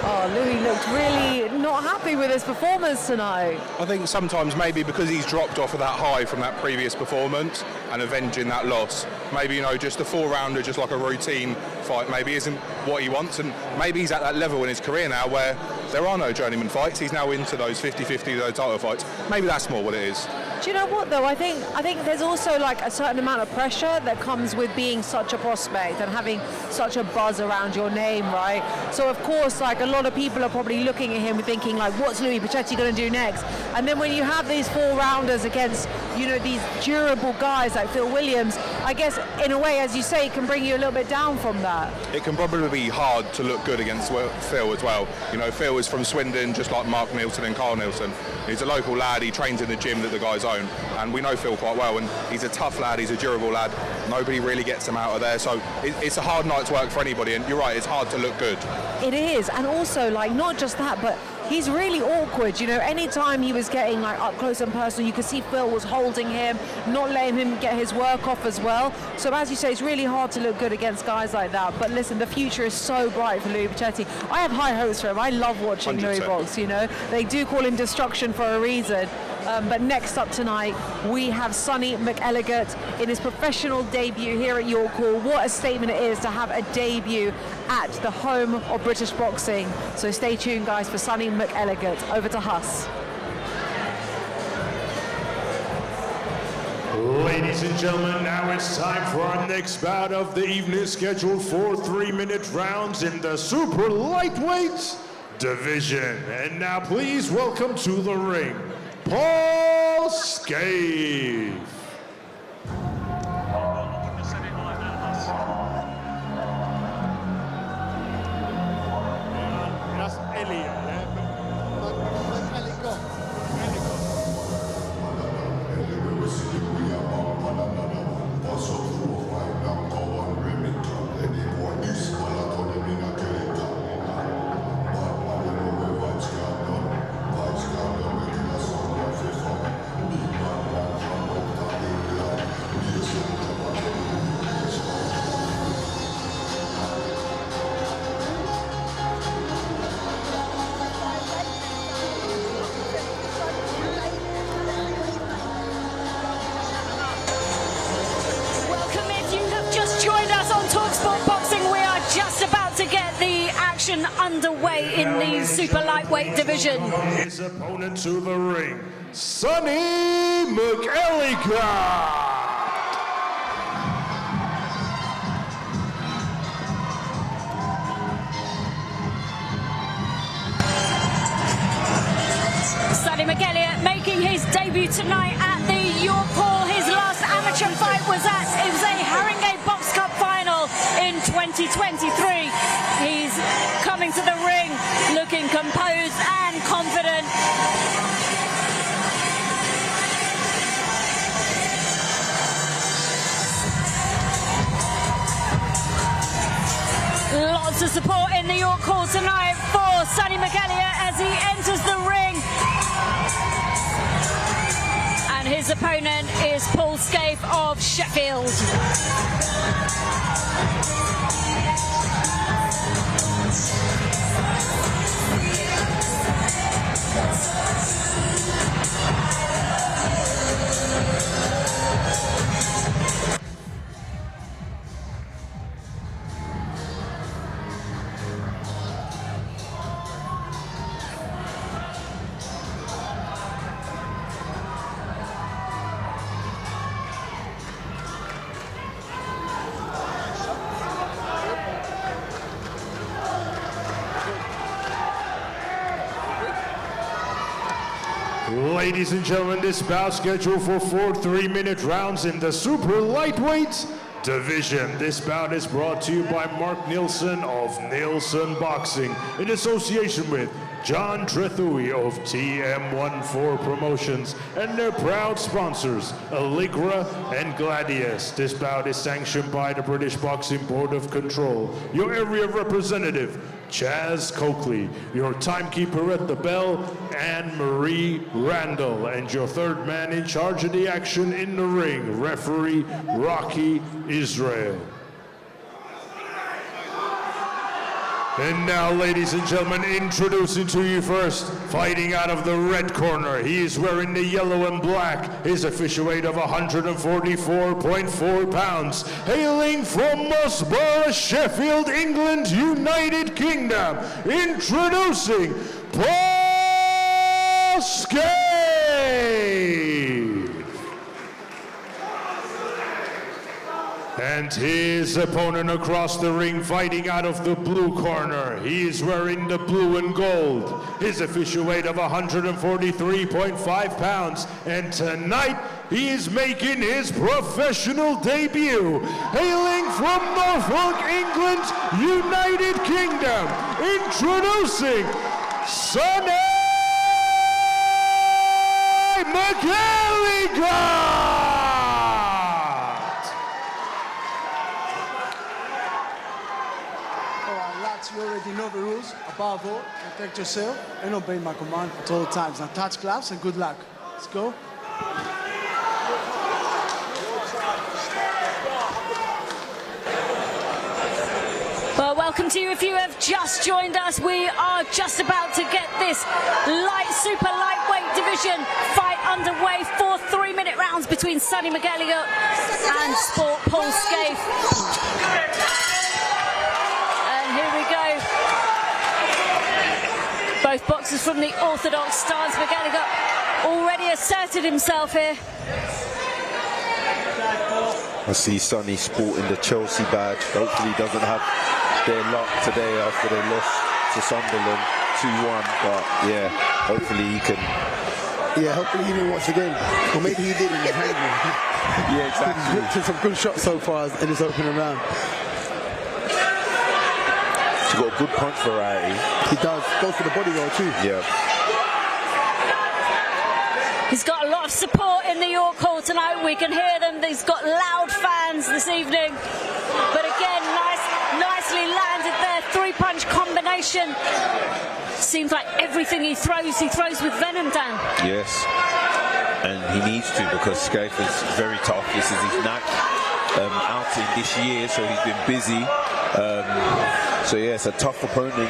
Oh, Louis looked really not happy with his performance tonight. I think sometimes maybe because he's dropped off of that high from that previous performance and avenging that loss, maybe, you know, just a 4-rounder, just like a routine fight, maybe isn't what he wants, and maybe he's at that level in his career now where there are no journeyman fights. He's now into those 50-50 those title fights. Maybe that's more what it is. Do you know what though? I think there's also like a certain amount of pressure that comes with being such a prospect and having such a buzz around your name, right? So of course, like a lot of people are probably looking at him thinking like, what's Louis Petchell going to do next? And then when you have these 4-rounders against, you know, these durable guys like Phil Williams, I guess in a way, as you say, it can bring you a little bit down from that. It can probably be hard to look good against Phil as well. You know, Phil is from Swindon, just like Mark Neilson and Carl Neilson. He's a local lad. He trains in the gym that the guys own, and we know Phil quite well, and he's a tough lad, he's a durable lad. Nobody really gets him out of there, so it's a hard night's work for anybody, and you're right, it's hard to look good. It is, and also like not just that, but he's really awkward, you know. Anytime he was getting like up close and personal, you could see Phil was holding him, not letting him get his work off as well. So as you say, it's really hard to look good against guys like that. But listen, the future is so bright for Louis Petchell. I have high hopes for him. I love watching 100%. Louis box, you know. They do call him destruction for a reason. But next up tonight, we have Sonny McElligot in his professional debut here at York Hall. What a statement it is to have a debut at the home of British boxing. So stay tuned, guys, for Sonny McElligot. Over to Huss. Ladies and gentlemen, now it's time for our next bout of the evening, scheduled for 3-minute rounds in the super lightweight division. And now please welcome to the ring, Paul Scaife. talkSPORT Boxing, we are just about to get the action underway in the super lightweight division. His opponent to the ring, Sonny McElligot. Sonny McElligot making his debut tonight at the York Hall. His last amateur fight was a Haringey Box Cup final in 2023. He's coming to the ring looking composed and confident. Lots of support in the York Hall tonight for Sonny McElligot as he enters the ring. And his opponent is Paul Scaife of Sheffield. Ladies and gentlemen, this bout scheduled for 4 3-minute rounds in the super lightweight division. This bout is brought to you by Mark Neilson of Neilson Boxing in association with John Trethui of TM14 Promotions and their proud sponsors, Allegra and Gladius. This bout is sanctioned by the British Boxing Board of Control. Your area representative, Chaz Coakley, your timekeeper at the bell, Anne-Marie Randall, and your third man in charge of the action in the ring, referee Rocky Israel. And now, ladies and gentlemen, introducing to you first, fighting out of the red corner. He is wearing the yellow and black. His official weight of 144.4 pounds. Hailing from Musborough, Sheffield, England, United Kingdom. Introducing Paul Scaife. And his opponent across the ring, fighting out of the blue corner. He is wearing the blue and gold. His official weight of 143.5 pounds. And tonight, he is making his professional debut. Hailing from Norfolk, England, United Kingdom. Introducing Sonny McElligot. You already know the rules. Above all, protect yourself and obey my command at all times. Now touch gloves and good luck. Let's go. Well, welcome to you if you have just joined us. We are just about to get this super lightweight division fight underway. 4 3-minute rounds between Sonny McElligot and Sport Paul Scaife. Here we go. Both boxers from the orthodox stance. McElligot already asserted himself here. I see Sonny sporting the Chelsea badge. Hopefully he doesn't have their luck today after they lost to Sunderland 2-1. But yeah, hopefully he can. Yeah, hopefully he didn't watch the game. Or maybe he did and he's hungry. Yeah, exactly. He's ripped in some good shots so far in this opening round. He's got a good punch variety. He does. Goes for the body roll too. Yeah. He's got a lot of support in the York Hall tonight. We can hear them. He's got loud fans this evening. But again, nicely landed there. 3-punch combination. Seems like everything he throws with venom, Dan. Yes. And he needs to, because Scaife is very tough. This is his knack outing this year, so he's been busy. So yeah, it's a tough opponent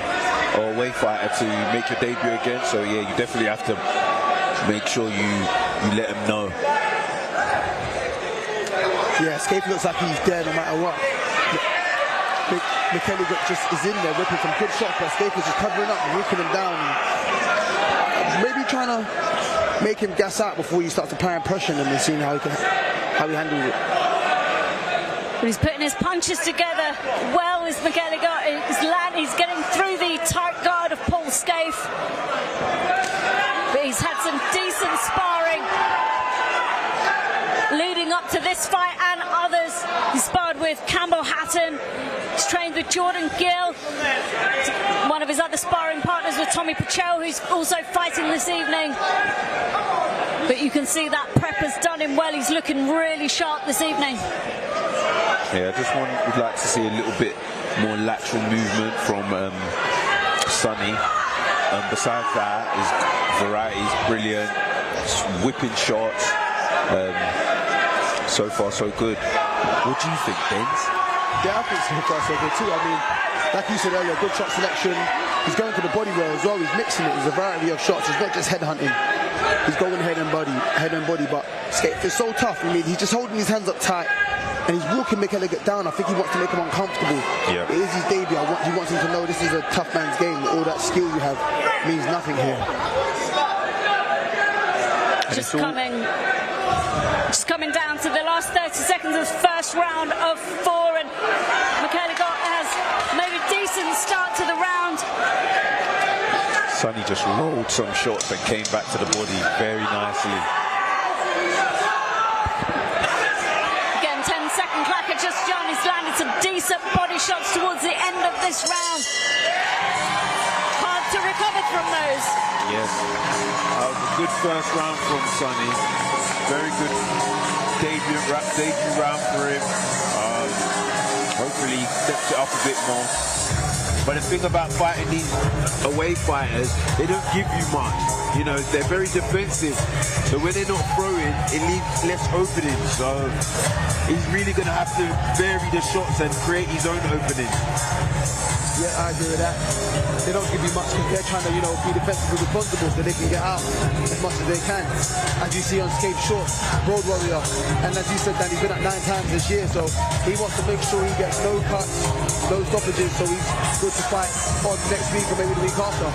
or away fighter to make your debut again. So yeah, you definitely have to make sure you let him know. Yeah, Scaife looks like he's there no matter what. McElligot just is in there whipping some good shots, but Scaife is just covering up and whipping him down. And maybe trying to make him gas out before he starts applying pressure on him and seeing how he handles it. But he's putting his punches together well as McElligot. He's getting through the tight guard of Paul Scaife. But he's had some decent sparring leading up to this fight and others. He sparred with Campbell Hatton. He's trained with Jordan Gill. One of his other sparring partners with Tommy Petchell, who's also fighting this evening. But you can see that prep has done him well. He's looking really sharp this evening. Yeah, I just would like to see a little bit more lateral movement from Sonny. Besides that, his variety is brilliant. Just whipping shots. So far, so good. What do you think, Benz? Yeah, I think so far so good too. I mean, like you said earlier, good shot selection. He's going for the body well as well. He's mixing it. There's a variety of shots. It's not just head hunting. He's going head and body. But Scaife is so tough. I mean, he's just holding his hands up tight. And he's walking McElligot down. I think he wants to make him uncomfortable. Yeah. It is his debut. He wants him to know this is a tough man's game. All that skill you have means nothing here. Just coming down to the last 30 seconds of the first round of 4, and McElligot has made a decent start to the round. Sonny just rolled some shots and came back to the body very nicely. Just John has landed some decent body shots towards the end of this round. Hard to recover from those. Yes. A good first round from Sonny. Very good debut round for him. Hopefully he steps it up a bit more. But the thing about fighting these away fighters, they don't give you much. You know, they're very defensive. So when they're not throwing, it leaves less openings. So he's really going to have to vary the shots and create his own openings. Yeah, I agree with that. They don't give you much because they're trying to, you know, be defensively responsible so they can get out as much as they can. As you see on Scaife shorts, Road Warrior, and as you said, Dan, he's been up 9 times this year, so he wants to make sure he gets no cuts, no stoppages, so he's good to fight on next week or maybe the week after.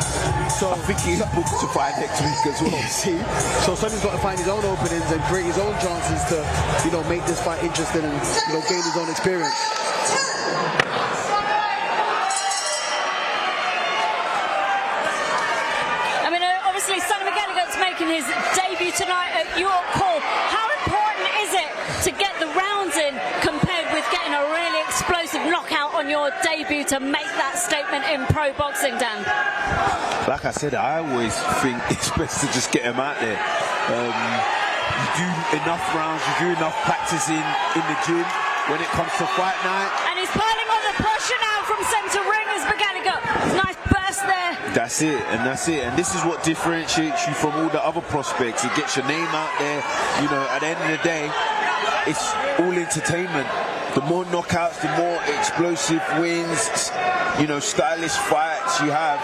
So I think he's booked to fight next week as well. See, so Sonny's got to find his own openings and create his own chances to, you know, make this fight interesting and, you know, gain his own experience. I mean, obviously, Sonny McElligot's making his debut tonight at York Hall. How important is it to get the rounds in compared with getting a really explosive knockout on your debut to make that statement in pro boxing, Dan? Like I said, I always think it's best to just get him out there. You do enough rounds, you do enough practicing in the gym when it comes to fight night. And he's piling on the pressure now from centre ring as McElligot. Nice burst there. That's it, and that's it. And this is what differentiates you from all the other prospects. It gets your name out there. You know, at the end of the day, it's all entertainment. The more knockouts, the more explosive wins, you know, stylish fights you have,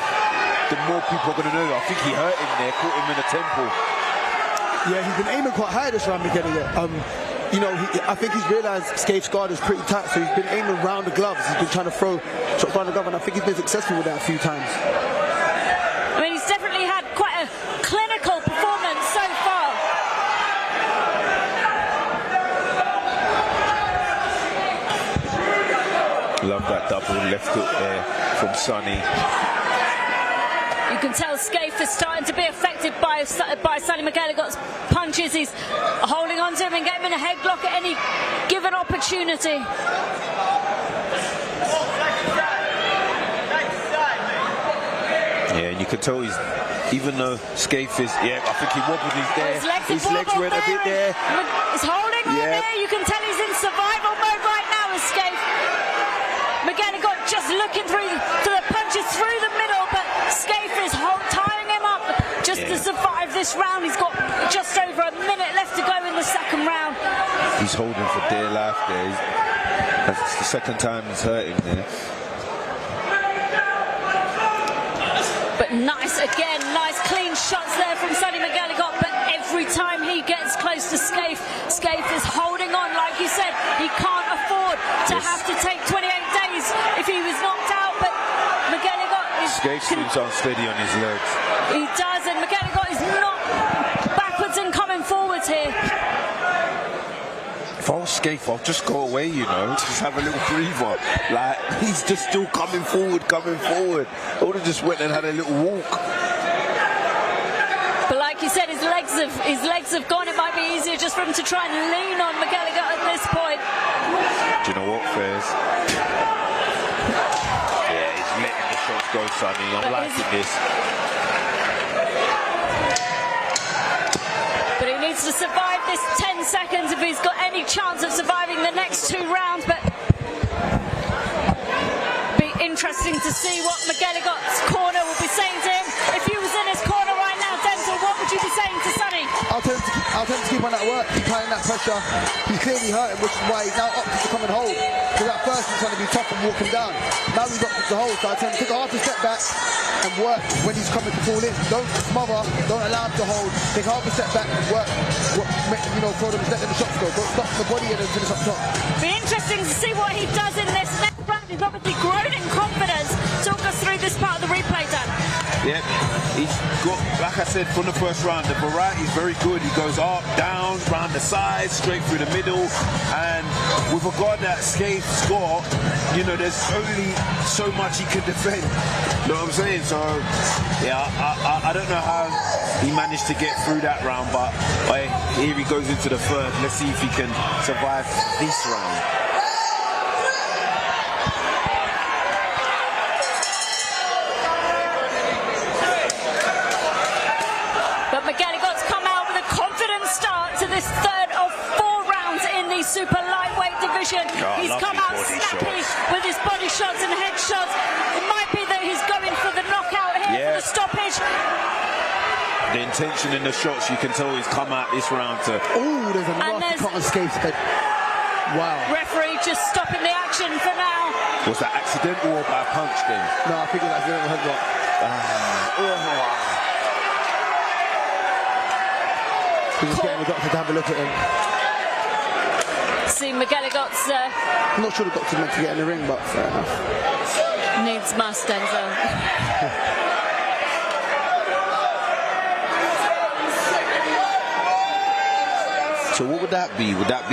the more people are going to know. I think he hurt him there, caught him in the temple. Yeah, he's been aiming quite high this round, McElligot. You know, I think he's realised Scaife's guard is pretty tight, so he's been aiming round the gloves. He's been trying to throw shots around the glove, and I think he's been successful with that a few times. I mean, he's definitely had quite a clinical performance so far. Love that double left hook there from Sonny. You can tell Scaife is starting to be affected by Sonny McElligot's punches. He's holding on to him and getting him in a headlock at any given opportunity. Yeah, and you can tell he's, even though Scaife is, yeah, I think he wobbled there. His legs went a bit there. He's holding on there. You can tell he's in survival mode right now as Scaife. McElligot just looking through the punches through the middle, but Scaife is tying him up just to survive this round. He's got just over a minute left to go in the second round. He's holding for dear life there. That's the second time he's hurt him there. But nice clean shots there from Sonny McElligot, but every time he gets close to Scaife, Scaife is holding on. Like you said, he can't afford to have to take 28 days if he was knocked out, but McElligot is... Scaife seems unsteady on his legs. He does, and McElligot is not backwards and coming forwards here. If I was Scaife, I'll just go away, you know, just have a little breather. Like, he's just still coming forward. I would have just went and had a little walk. But like you said, his legs have gone. It might be easier just for him to try and lean on McElligot at this point. Do you know what, Fairs? Yeah, he's letting the shots go, Sonny. I'm liking this. But he needs to survive this 10 seconds if he's got any chance of surviving the next 2 rounds. But be interesting to see what McElligot's corner will be saying to him. If he was in his corner right now, Denzel, what would you be saying to Sonny? I'll tell him to keep on that work, keep applying that pressure. He's clearly hurt him, which is why he's now opted to come and hold. Because at first he's trying to be tough and walk him down. Now he's opted to hold, so I tell him to take a half a step back and work when he's coming to fall in. Don't smother, don't allow him to hold. Take half a step back and work, you know, throw them, let the shots go. Don't stop the body and then finish up top. Be interesting to see what he does in this next round. He's obviously grown in confidence. Talk us through this part of the replay, Dan. Yeah, he's got, like I said, from the first round, the variety is very good. He goes up, down, round the sides, straight through the middle. And with a guard that Scaife's got, you know, there's only so much he can defend. You know what I'm saying? So, yeah, I don't know how he managed to get through that round, but here he goes into the third. Let's see if he can survive this round. McElligot's come out with a confident start to this third of 4 rounds in the super lightweight division. He's come out snappy with his body shots and head shots. It might be that he's going for the knockout here, for the stoppage. The intention in the shots, you can tell he's come out this round to... Oh, there's a nasty cut on Scaife's head. Wow. Referee just stopping the action for now. Was that accidental or by a punch then? No, I think it was accidental headbutt. We're just getting the doctor to have a look at him. See McElligot's I'm not sure the doctor's meant to get in the ring, but fair enough. needs must, Denzel. So what would that be? Would that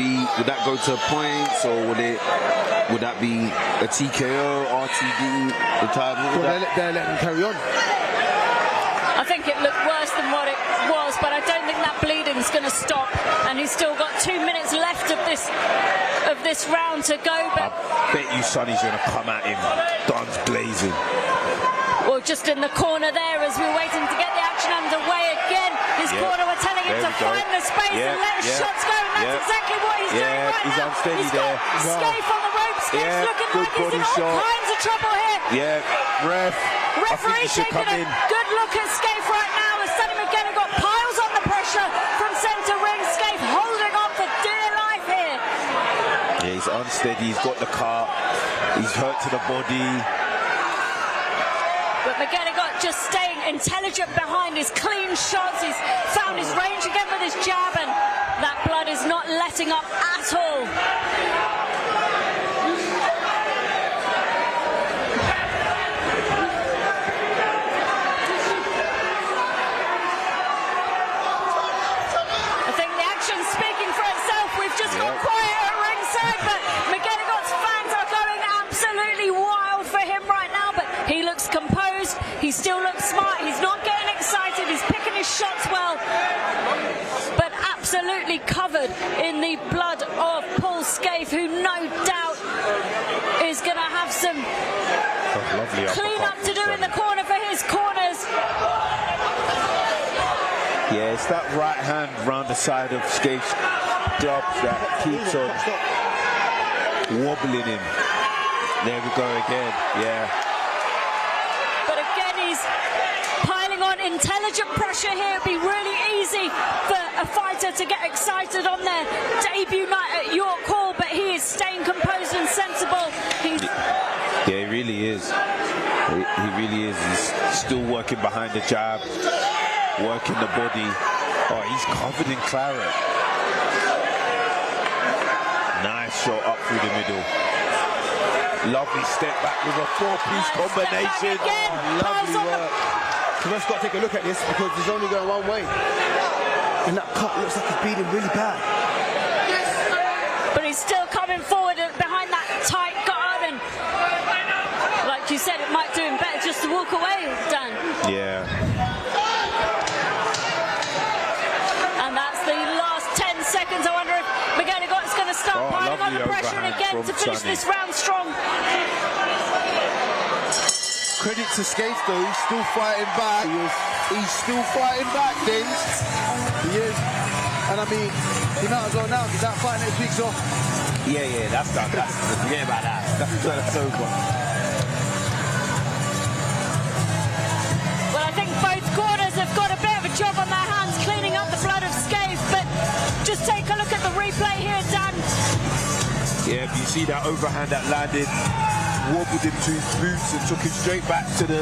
go to points, or would that be a TKO, RTD, the type? They're letting him carry on. I think it looked worse than what it was, but I don't think that bleeding's going to stop. And he's still got 2 minutes left of this round to go. But I bet you Sonny's going to come at him, guns blazing. Well, just in the corner there as we're waiting to get the action underway again. His corner were telling him to find the space and let his shots go, and that's exactly what he's doing right he's now. Unsteady He's there. got Scaife on the ropes. Scaife's looking like he's in all kinds of trouble here. Referee taking a good look at Scaife right now as Sonny McElligot piles on the pressure from centre ring. Scaife holding on for dear life here. Yeah, he's unsteady. He's got the cart. He's hurt to the body. But McElligot just staying intelligent behind his clean shots. He's found his range again with his jab, and that blood is not letting up at all. I think the action's speaking for itself. We've just got quiet at ringside, but McElligot's fans are going absolutely wild for him right now, but he looks composed. He still looks smart. He's not getting excited. He's picking his shots well, but absolutely covered in the blood of Paul Scaife, who no doubt is going to have some clean up to do in the corner for his corners. Yeah, it's that right hand round the side of Scaife's gloves that keeps on wobbling him. There we go again, But again, he's piling on intelligent pressure here. It'd be really easy for a fighter to get excited on their debut night at York Hall, but he is staying composed and sensible. Yeah, he really is. He really is. He's still working behind the jab, working the body. Oh, he's covered in claret. Nice shot up through the middle. Lovely step back with a four-piece combination. Lovely work. So let's got to take a look at this because he's only going one way. And that cut looks like he's bleeding really bad. But he's still coming forward behind that tight guard, and like you said, it might do him better just to walk away, Dan. Yeah. And that's the last 10 seconds. I wonder if McElligot's going to start piling on the pressure again to finish this round strong. Credit to Scaife though, he's still fighting back. He's still fighting back, Dins. He is. And I mean, he might as well now, because that fight next week's off. Yeah, that's done. Forget about that. That's over. Well, I think both corners have got a bit of a job on their hands cleaning up the blood of Scaife, but just take a look at the replay here, Dan. Yeah, you see that overhand that landed, wobbled him to his boots and took him straight back to the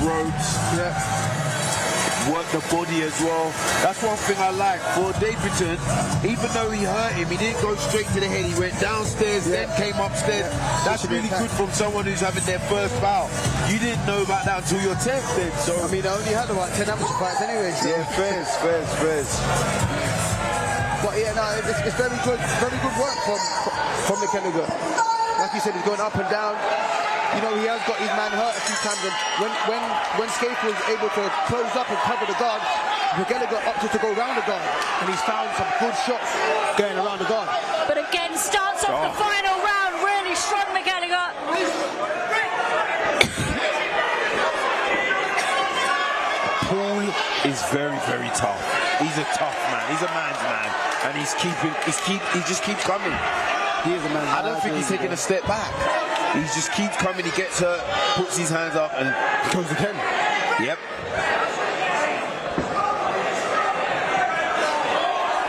ropes. Yeah. Worked the body as well. That's one thing I like for Davidson. Even though he hurt him, he didn't go straight to the head. He went downstairs, then came upstairs. That's really good from someone who's having their first bout. You didn't know about that until your 10th then. So I mean, I only had about 10 amateur fights anyway. So. yeah, fairs. But yeah, no, it's very good work from McElligot. Like you said, he's going up and down. You know, he has got his man hurt a few times, and when Scaife was able to close up and cover the guard, McElligot opted to go round the guard, and he's found some good shots going around the guard. But again, starts off the final round really strong, McElligot. Paul is very, very tough. He's a tough man. He's a man's man, and he just keeps coming. He is a man's man. I don't think he's taking a step back. He just keeps coming. He gets hurt, puts his hands up, and Goes again. Yep.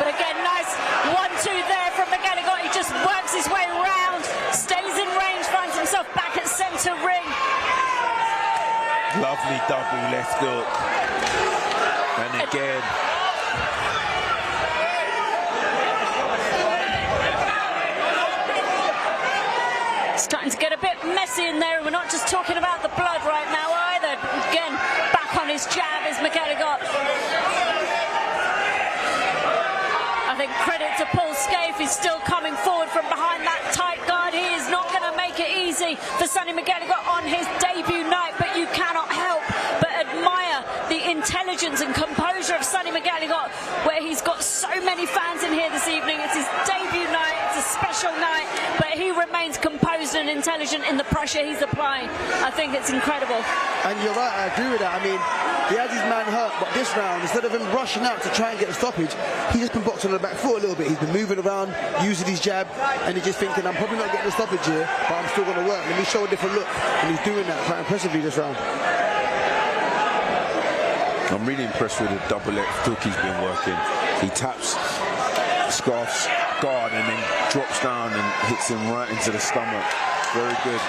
But again, nice 1-2 there from McElligot. He just works his Lovely double left hook. And again. Starting to get a bit messy in there. We're not just talking about the blood right now either. Again, back on his jab is McElligot. I think credit to Paul Scaife. He's still coming forward from behind that tight guard. He is not going to make it easy for Sonny McElligot on his debut night, but you cannot help but admire the intelligence and composure of Sonny McElligot, where he's got so many fans in here this evening. It's his debut night, it's a special night, but he remains composed and intelligent in the pressure he's applying. I think it's incredible. And you're right, I agree with that. I mean, he had his man hurt, but this round, instead of him rushing out to try and get a stoppage, he's just been boxing on the back foot a little bit. He's been moving around, using his jab, and he's just thinking, I'm probably not getting a stoppage here, but I'm still going to work. Let me show a different look. And he's doing that quite impressively this round. I'm really impressed with the double left hook he's been working. He taps Scaife's guard and then drops down and hits him right into the stomach. Very good.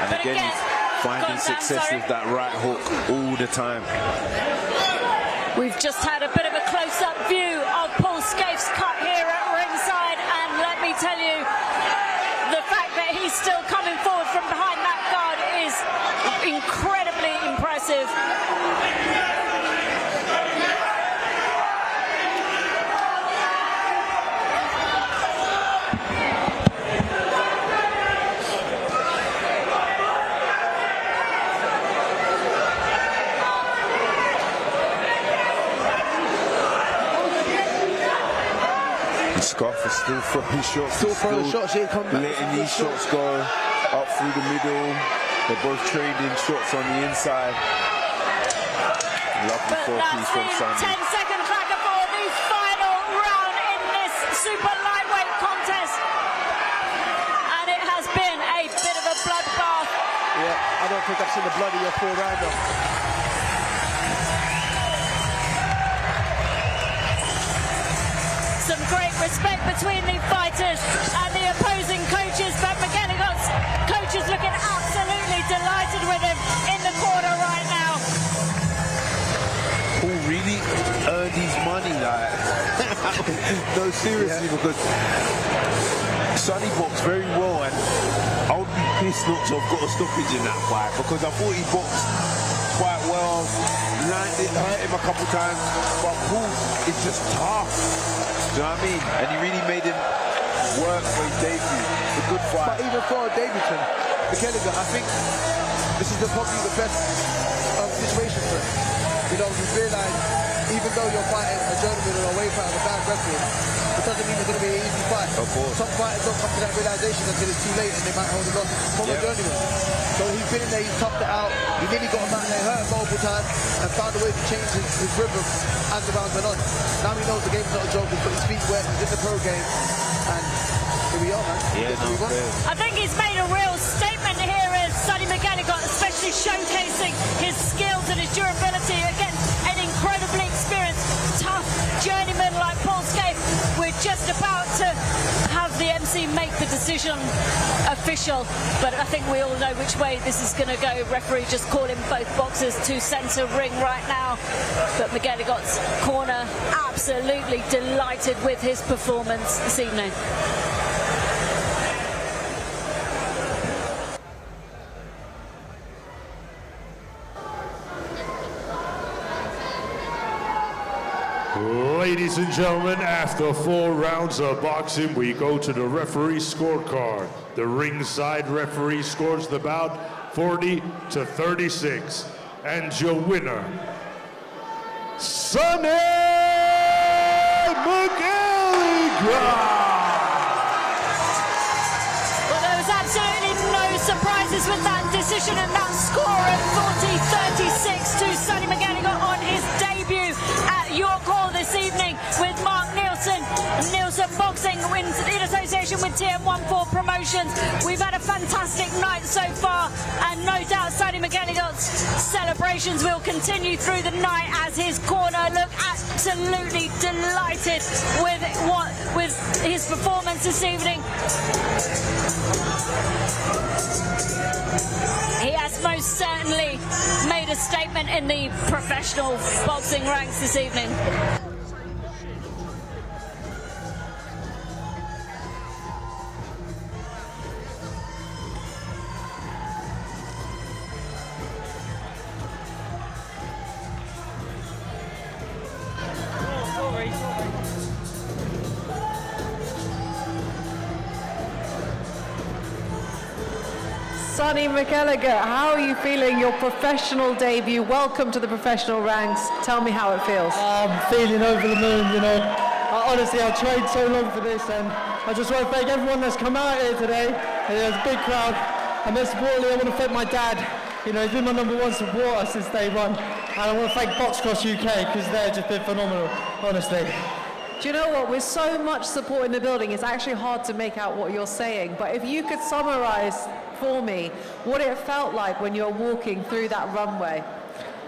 And But again, he's finding success with that right hook all the time. We've just had a bit of a close-up view of Paul Scaife's cut here at ringside, and let me tell you, the fact that he's still coming forward from behind that guard is incredibly impressive. Scaife is still throwing shots. Still throwing shots, he ain't come back. Letting these shots go up through the middle. They're both trading shots on the inside. Lovely four-piece from Sonny. 10-second cracker for the final round in this super lightweight contest. And it has been a bit of a bloodbath. Yeah, I don't think I've seen the bloodier four-rounder. Some great respect between the fighters and the opposing coaches, but McElligot's coach is looking absolutely delighted with him in the corner right now. Paul really earned his money, like. No, seriously, because Sonny boxed very well, and I would be pissed not to have got a stoppage in that fight, because I thought he boxed quite well, landed, hurt him a couple times, but Paul is just tough. Do you know what I mean? And he really made him work for his debut. A good fight. But even for a debutant, McElligot, I think this is probably the best situation for him. You know, you realise, even though you're fighting a journeyman or a weight fighter with a bad record, it doesn't mean it's going to be an easy fight. Of course. Some fighters don't come to that realisation until it's too late and they might hold a loss from a journeyman. So he's been in there, he's toughed it out, he nearly got him out there, hurt him multiple times, and found a way to change his rhythm as the rounds went on. Now he knows the game's not a joke, he's put his feet wet, he's in the pro game, and here we are, man. Yeah, no, I think he's made a real statement here as Sonny McElligot, especially showcasing his skills and his durability against an incredibly experienced, tough journeyman like Paul Scaife. We're just about to have the MC make the decision official, but I think we all know which way this is going to go. Referee just calling both boxers to centre ring right now, but McElligot's corner absolutely delighted with his performance this evening. Ladies and gentlemen, after 4 rounds of boxing, we go to the referee scorecard. The ringside referee scores the bout 40-36. And your winner, Sonny McElligot! Well, there was absolutely no surprises with that decision and that score of 40-36 to Sonny McElligot on his debut at York Hall this evening with Mark Neilson. Neilson Boxing wins in association with TM14 Promotions. We've had a fantastic night so far, and no doubt Sonny McElligot's celebrations will continue through the night as his corner look absolutely delighted with his performance this evening. he has most certainly made a statement in the professional boxing ranks this evening. Sonny McElligot, how are you feeling your professional debut? Welcome to the professional ranks. Tell me how it feels. I'm feeling over the moon, you know. Honestly, I've trained so long for this, and I just want to thank everyone that's come out here today. There's a big crowd, and most importantly, I want to thank my dad. You know, he's been my #1 supporter since day one, and I want to thank Boxcross UK, because they've just been phenomenal, honestly. Do you know what? With so much support in the building, it's actually hard to make out what you're saying. But if you could summarize for me what it felt like when you're walking through that runway.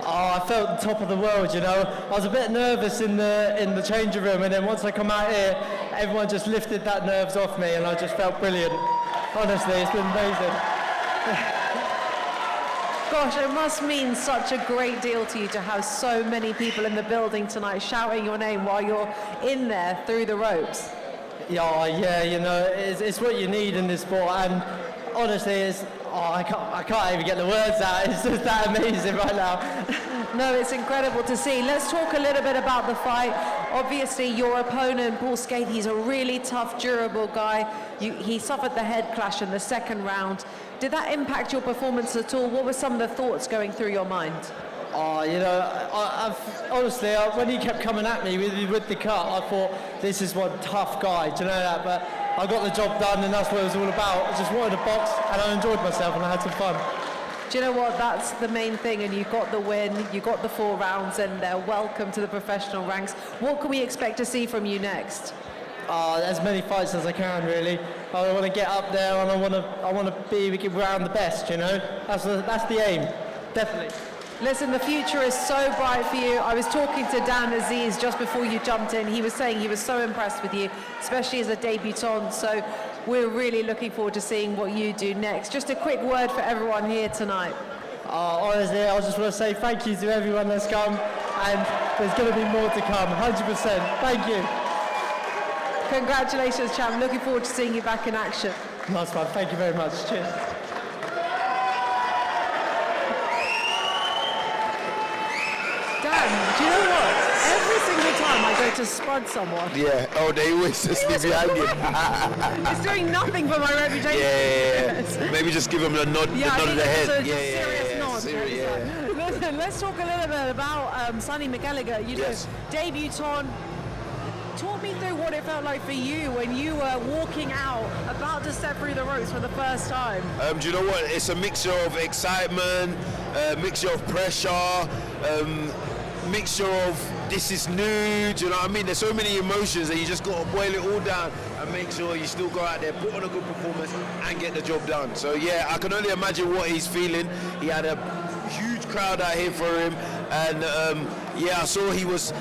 Oh, I felt the top of the world, you know. I was a bit nervous in the changing room, and then once I come out here, everyone just lifted that nerves off me, and I just felt brilliant. Honestly, it's been amazing. Gosh, it must mean such a great deal to you to have so many people in the building tonight shouting your name while you're in there through the ropes. Yeah, you know, it's what you need in this sport, and honestly, I can't even get the words out. It's just that amazing right now. No, it's incredible to see. Let's talk a little bit about the fight. Obviously, your opponent, Paul Scaife, he's a really tough, durable guy. He suffered the head clash in the second round. Did that impact your performance at all? What were some of the thoughts going through your mind? Oh, you know, honestly, when he kept coming at me with the cut, I thought, this is one tough guy, do you know that? But I got the job done, and that's what it was all about. I just wanted to box, and I enjoyed myself, and I had some fun. Do you know what? That's the main thing, and you got the win, you got the 4 rounds, and welcome to the professional ranks. What can we expect to see from you next? As many fights as I can, really. I want to get up there, and I want to be around the best, you know? That's the aim, definitely. Listen, the future is so bright for you. I was talking to Dan Aziz just before you jumped in. He was saying he was so impressed with you, especially as a debutant. So we're really looking forward to seeing what you do next. Just a quick word for everyone here tonight. Honestly, I just want to say thank you to everyone that's come, and there's going to be more to come, 100%. Thank you. Congratulations, champ. Looking forward to seeing you back in action. Nice one. Thank you very much. Cheers. Dan, do you know what? Every single time I go to spud someone, Yeah. Oh, they always just leave you hanging. it's doing nothing for my reputation. Yeah. Maybe just give them a nod, Yeah, I the nod of think the it's head. a serious nod. Serious. Listen, let's talk a little bit about Sonny McElligot. You know, Yes. debutant. Talk me through what it felt like for you when you were walking out, about to step through the ropes for the first time. Do you know what? It's a mixture of excitement, mixture of pressure, mixture of this is new. Do you know what I mean? There's so many emotions that you just got to boil it all down and make sure you still go out there, put on a good performance, and get the job done. So yeah, I can only imagine what he's feeling. He had a huge crowd out here for him, and yeah, I saw he was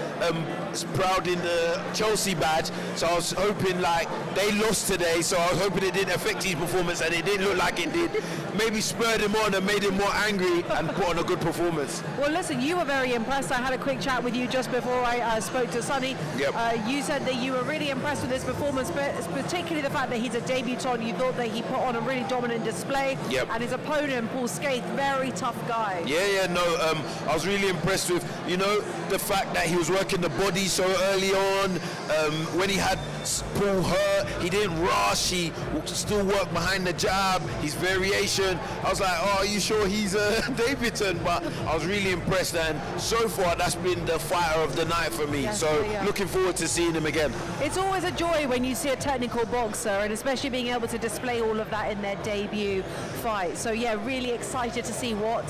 proud in the Chelsea badge, so I was hoping, like, they lost today, so I was hoping it didn't affect his performance, and it didn't look like it did. Maybe spurred him on and made him more angry and put on a good performance. Well, listen, you were very impressed. I had a quick chat with you just before I spoke to Sonny. Yep. You said that you were really impressed with his performance, but particularly the fact that he's a debutant. You thought that he put on a really dominant display. Yep. And his opponent, Paul Scaife, very tough guy. Yeah, no, I was really impressed with, you know, the fact that he was working the body so early on. When he had Paul hurt, he didn't rush, he still worked behind the jab, his variation. I was like, oh, are you sure he's a debutant? But I was really impressed, and so far that's been the fighter of the night for me. Yes, so yeah. looking forward to seeing him again. It's always a joy when you see a technical boxer, and especially being able to display all of that in their debut fight. So yeah, really excited to see what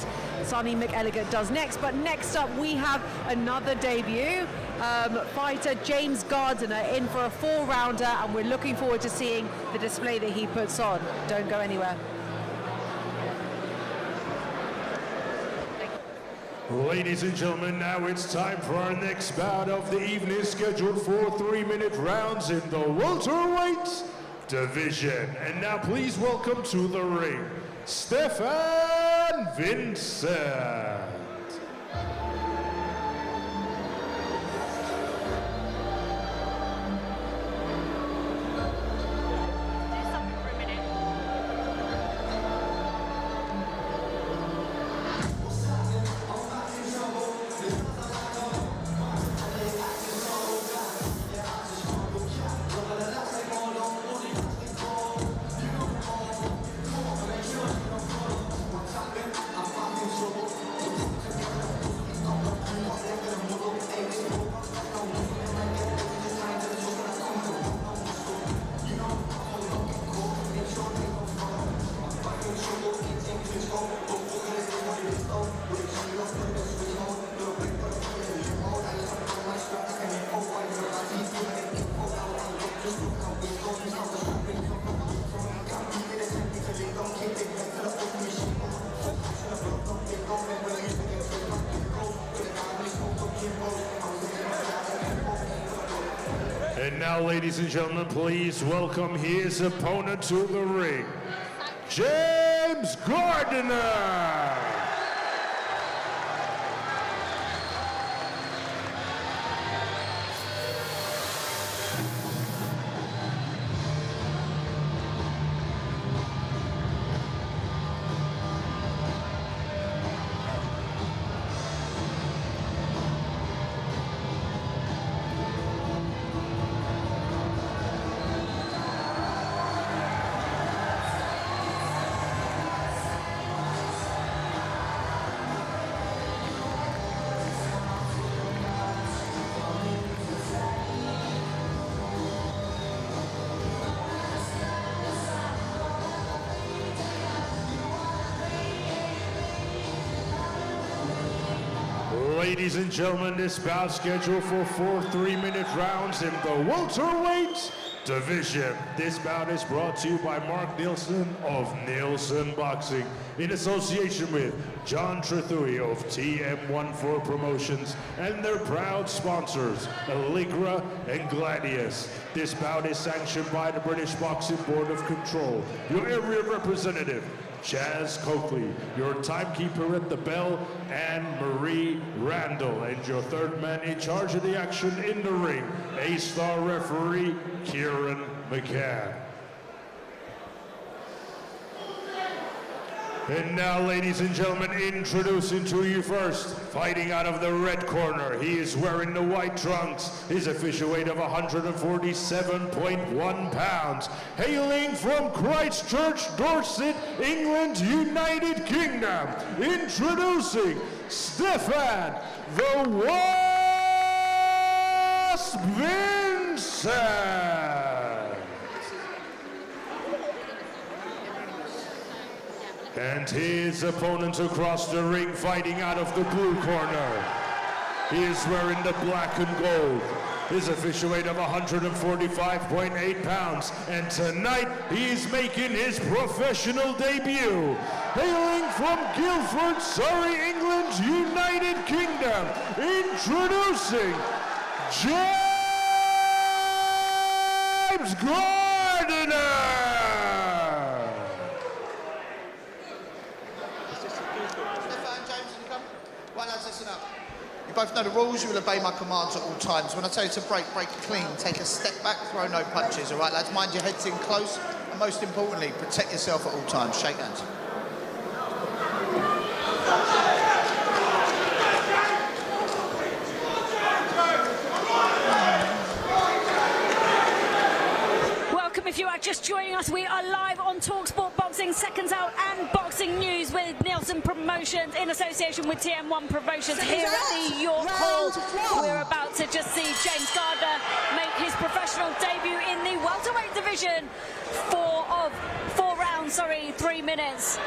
Sonny McElligot does next. But next up we have another debut fighter, James Gardner, in for a 4-rounder, and we're looking forward to seeing the display that he puts on. Don't go anywhere. Ladies and gentlemen, now it's time for our next bout of the evening, scheduled for 3-minute rounds in the welterweight division. And now please welcome to the ring, Stefan Vincent. And now, ladies and gentlemen, please welcome his opponent to the ring, James Gardner. Ladies and gentlemen, this bout scheduled for 4 3-minute rounds in the welterweight division. This bout is brought to you by Mark Neilson of Neilson Boxing in association with John Trethui of TM14 Promotions and their proud sponsors, Allegra and Gladius. This bout is sanctioned by the British Boxing Board of Control. Your area representative, Chaz Coakley, your timekeeper at the bell, and Marie Randall, and your third man in charge of the action in the ring, A-star referee, Kieran McCann. And now, ladies and gentlemen, introducing to you first, fighting out of the red corner. He is wearing the white trunks. His official weight of 147.1 pounds. Hailing from Christchurch, Dorset, England, United Kingdom. Introducing Stefan the Wasp Vincent. And his opponent across the ring, fighting out of the blue corner. He is wearing the black and gold. His official weight of 145.8 pounds. And tonight, he is making his professional debut. Hailing from Guildford, Surrey, England, United Kingdom. Introducing James Gardner. Right, lads, listen up. You both know the rules. You will obey my commands at all times. When I tell you to break, break clean. Take a step back, throw no punches. All right, lads, mind your heads in close. And most importantly, protect yourself at all times. Shake hands. If you are just joining us, we are live on talkSPORT Boxing, Seconds Out and Boxing News with Neilson Promotions in association with TM1 Promotions here at the York Hall. We're about to just see James Gardner make his professional debut in the welterweight division. 4 rounds, 3 minutes.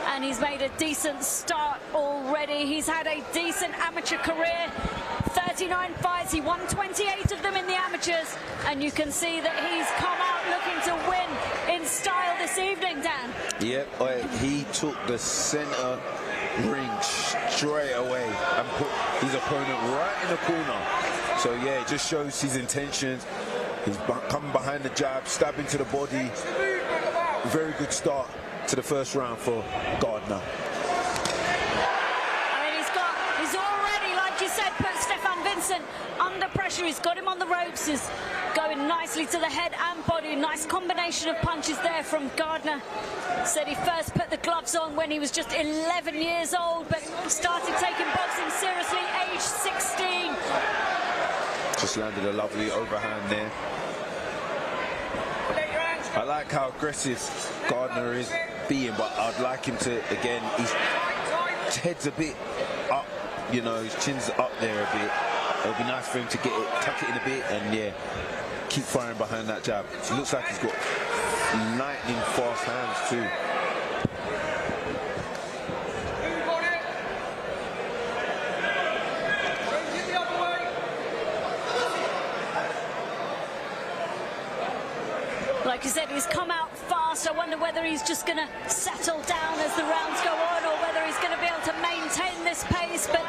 And he's made a decent start already. He's had a decent amateur career. 39 fights, he won 28 of them in the amateurs, and you can see that he's come out looking to win in style this evening, Dan. Yep, he took the center ring straight away and put his opponent right in the corner. So yeah, it just shows his intentions. He's coming behind the jab, stabbing to the body. Very good start. to the first round for Gardner. He's already, like you said, put Stefan Vincent under pressure. He's got him on the ropes. He's going nicely to the head and body. Nice combination of punches there from Gardner. Said he first put the gloves on when he was just 11 years old, but started taking boxing seriously age 16. Just landed a lovely overhand there. I like how aggressive Gardner is being, but I'd like him to, again, his head's a bit up, you know, his chin's up there a bit. It would be nice for him to get it, tuck it in a bit, and yeah, keep firing behind that jab. It looks like he's got lightning fast hands too. Like you said, he's come out fast. I wonder whether he's just going to settle down as the rounds go on, or whether he's going to be able to maintain this pace. But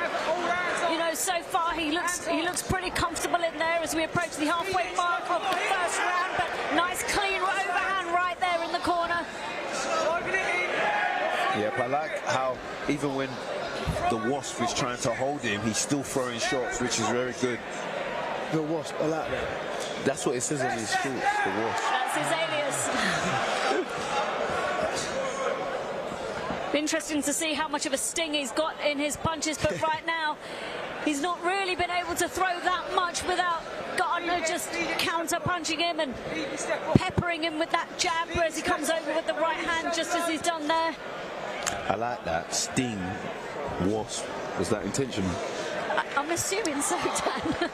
you know, so far he looks pretty comfortable in there as we approach the halfway mark of the first round. But nice clean overhand right there in the corner. Yeah, but I like how even when the Wasp is trying to hold him, he's still throwing shots, which is very good. The Wasp, I like that. That's what it says on his shorts, the Wasp. That's his alias. Be interesting to see how much of a sting he's got in his punches, but right now he's not really been able to throw that much without Gardner just counter-punching him and peppering him with that jab as he comes over with the right hand, just as he's done there. I like that. Sting, Wasp. Was that intentional? I'm assuming so, Dan.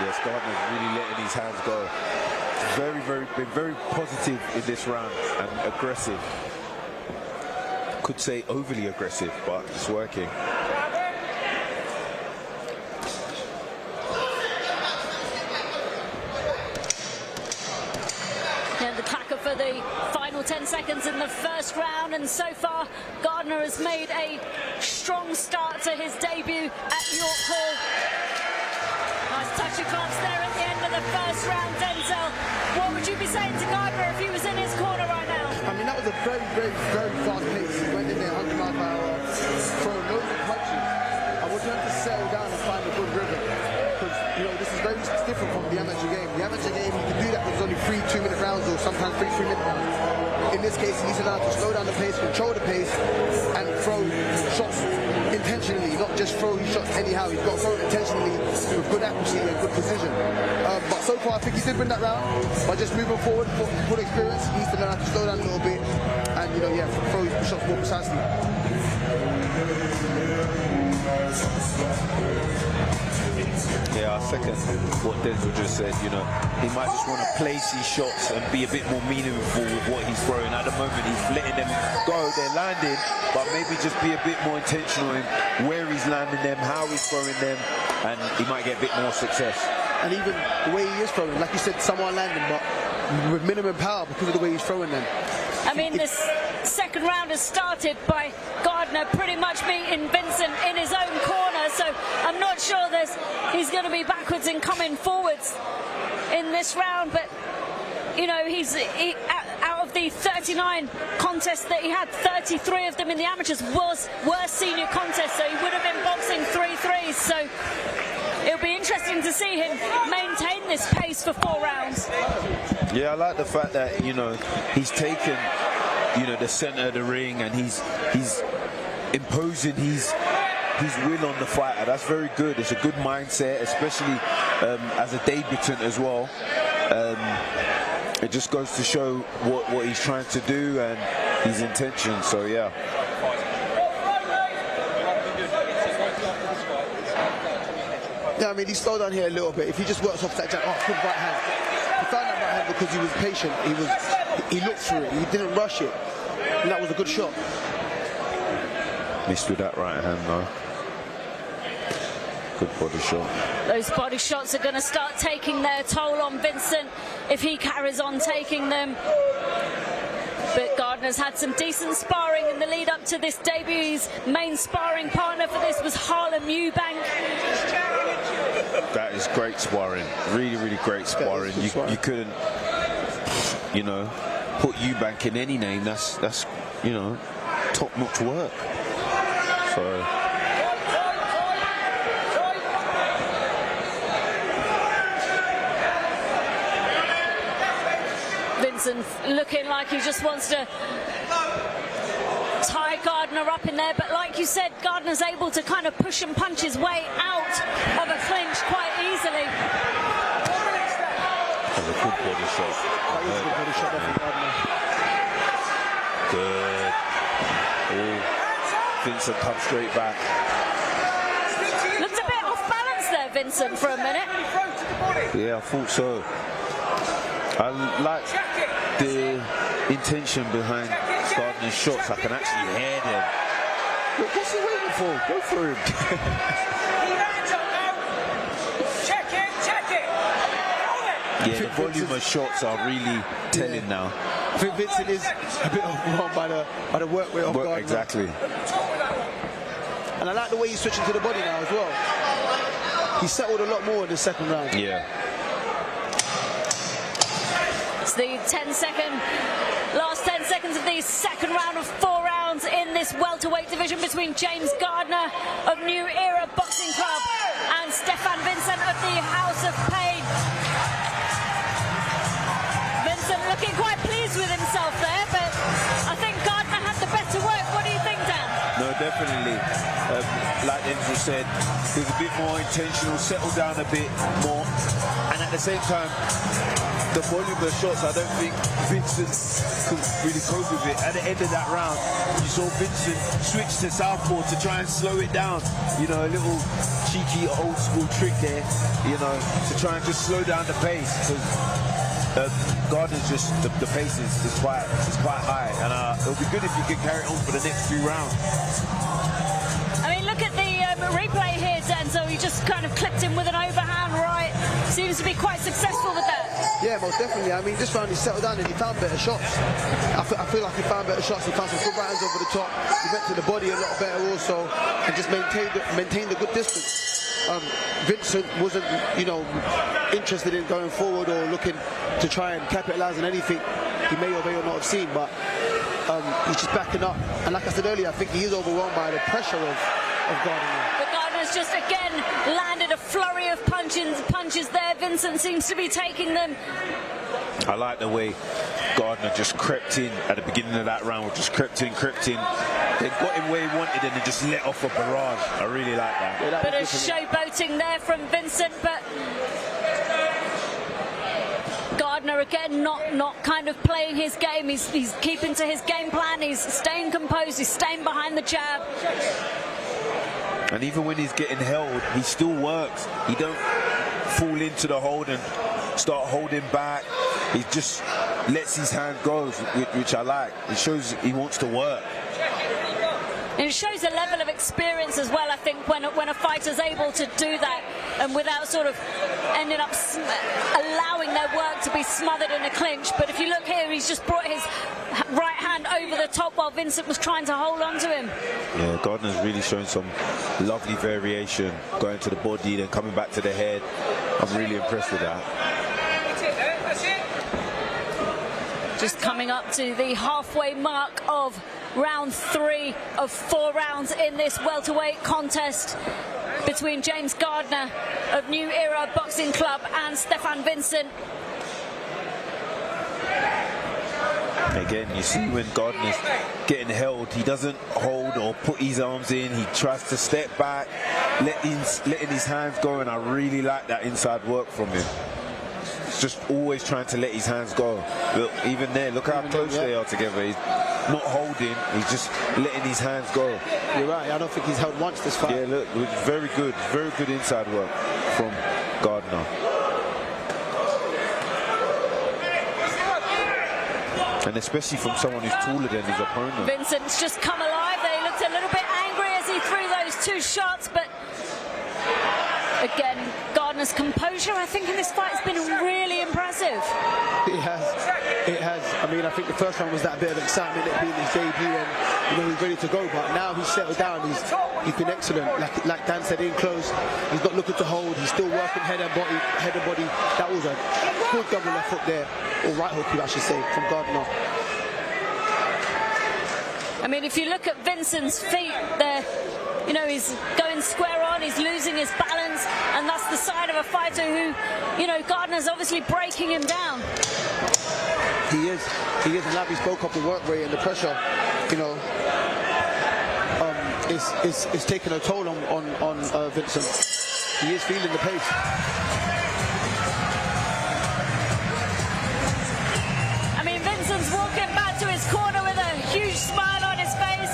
Yes, Gardner's really letting his hands go. Been very positive in this round and aggressive. Could say overly aggressive, but it's working. And the clacker for the final 10 seconds in the first round, and so far Gardner has made a strong start to his debut at York Hall. Nice touch of gloves there at the end of the first round, Denzel. What would you be saying to Gardner if he was in his corner right now? I mean, that was a very fast pace. He went in there 100 miles per hour, throwing loads of punches. I would have to settle down and find a good rhythm, because you know this is very different from the amateur game. The amateur game, you can do that because it's only 3 2-minute rounds, or sometimes 3 3-minute rounds. In this case, he needs to learn to slow down the pace, control the pace, and throw shots intentionally, not just throw shots anyhow. He's got to throw it intentionally with good accuracy and good precision. But so far, I think he did win that round. By just moving forward, full experience, he needs to learn how to slow down a little bit, and you know, yeah, throw his shots more precisely. Yeah, I second what Denzel just said. You know, he might just want to place his shots and be a bit more meaningful with what he's throwing. At the moment, he's letting them go, they're landing, but maybe just be a bit more intentional in where he's landing them, how he's throwing them, and he might get a bit more success. And even the way he is throwing, like you said, someone landing, but with minimum power because of the way he's throwing them. I mean, this second round has started by Gardner pretty much beating Vincent in his own corner, so I'm not sure he's going to be backwards and coming forwards in this round, but you know, out of the 39 contests that he had, 33 of them in the amateurs were senior contests, so he would have been boxing 3-3s, so it'll be interesting to see him maintain this pace for 4 rounds. Yeah, I like the fact that, you know, he's taken, you know, the center of the ring, and he's imposing his will on the fighter. That's very good. It's a good mindset, especially as a debutant as well. It just goes to show what he's trying to do and his intention. So yeah. Yeah, I mean, he slowed down here a little bit. If he just works off that jab, good right hand. He found that right hand because he was patient. He looked through it. He didn't rush it, and that was a good shot. Missed with that right hand though. Good body shot. Those body shots are going to start taking their toll on Vincent if he carries on taking them. But Gardner's had some decent sparring in the lead up to this debut. His main sparring partner for this was Harlem Eubank. That is great sparring. Really, really great sparring. You couldn't you know, put Eubank in any name, that's you know, top-notch work. So Vincent looking like he just wants to tie Gardner up in there, but like you said, Gardner's able to kind of push and punch his way out of a clinch quite easily. That's a good body shot. Good body shot there from Gardner. Good. Oh, Vincent comes straight back. Looked a bit off balance there, Vincent, for a minute. Yeah, I thought so. I like the intention behind Gardner's shots. I can actually hear them. What's he waiting for? Go for him. Yeah, the volume of shots are really telling now. I think Vincent is a bit overwhelmed by the work rate of Gardner. Exactly. And I like the way he's switching to the body now as well. He settled a lot more in the second round. Yeah. It's the last 10 seconds of the second round of 4 rounds in this welterweight division between James Gardner of New Era Boxing Club and Stefan Vincent of the House of Pain. Vincent looking quite pleased with himself there, but I think Gardner had the better work. What do you think, Dan? No, definitely. Like Enzo said, he was a bit more intentional, settled down a bit more, and at the same time, the volume of shots, I don't think Vincent could really cope with it. At the end of that round, you saw Vincent switch to southpaw to try and slow it down. You know, a little cheeky old school trick there, you know, to try and just slow down the pace. Gardner's just, the pace is quite high, and it'll be good if you can carry it on for the next few rounds. I mean, look at the replay here, Denzo. He just kind of clipped him with an overhand right. Seems to be quite successful with that. Yeah, most definitely. I mean, this round he settled down and he found better shots. I feel like he found better shots. He found some good right hands over the top. He went to the body a lot better also, and just maintained a good distance. Vincent wasn't, you know, interested in going forward or looking to try and capitalize on anything he may or not have seen, but he's just backing up. And like I said earlier, I think he is overwhelmed by the pressure of Gardner. But Gardner's just again landed a flurry of punches there. Vincent seems to be taking them. I like the way Gardner just crept in at the beginning of that round, just crept in, then got him where he wanted and then just let off a barrage. I really like that. Yeah, bit of showboating there from Vincent, but Gardner again not kind of playing his game. He's keeping to his game plan. He's staying composed. He's staying behind the jab. And even when he's getting held, he still works. He don't fall into the hold and start holding back. He just lets his hand go, which I like. It shows he wants to work. And it shows a level of experience as well, I think, when a fighter's able to do that and without sort of ending up allowing their work to be smothered in a clinch. But if you look here, he's just brought his right hand over the top while Vincent was trying to hold on to him. Yeah, Gardner's really showing some lovely variation, going to the body, then coming back to the head. I'm really impressed with that. Just coming up to the halfway mark of round 3 of 4 rounds in this welterweight contest between James Gardner of New Era Boxing Club and Stefan Vincent. Again, you see when Gardner's getting held, he doesn't hold or put his arms in. He tries to step back, letting his hands go, and I really like that inside work from him. Just always trying to let his hands go. Look, even there, look how close they are together. He's not holding, he's just letting his hands go. You're right, I don't think he's held once this fight. Yeah, look, it was very good inside work from Gardner. And especially from someone who's taller than his opponent. Vincent's just come alive there. He looked a little bit angry as he threw those 2 shots, but again, Gardner's composure, I think, in this fight has been really impressive. It has. I mean, I think the first one was that bit of excitement, it being his debut, and you know he's ready to go. But now he's settled down. He's been excellent. Like Dan said, in close. He's not looking to hold. He's still working head and body. That was a Good double left hook there, or right hook, I should say, from Gardner. I mean, if you look at Vincent's feet, there, you know, he's going square on, he's losing his balance, and that's the side of a fighter who, you know, Gardner's obviously breaking him down. He is, and like we spoke of the work rate and the pressure, you know, it's taking a toll on Vincent. He is feeling the pace. I mean, Vincent's walking back to his corner with a huge smile on his face.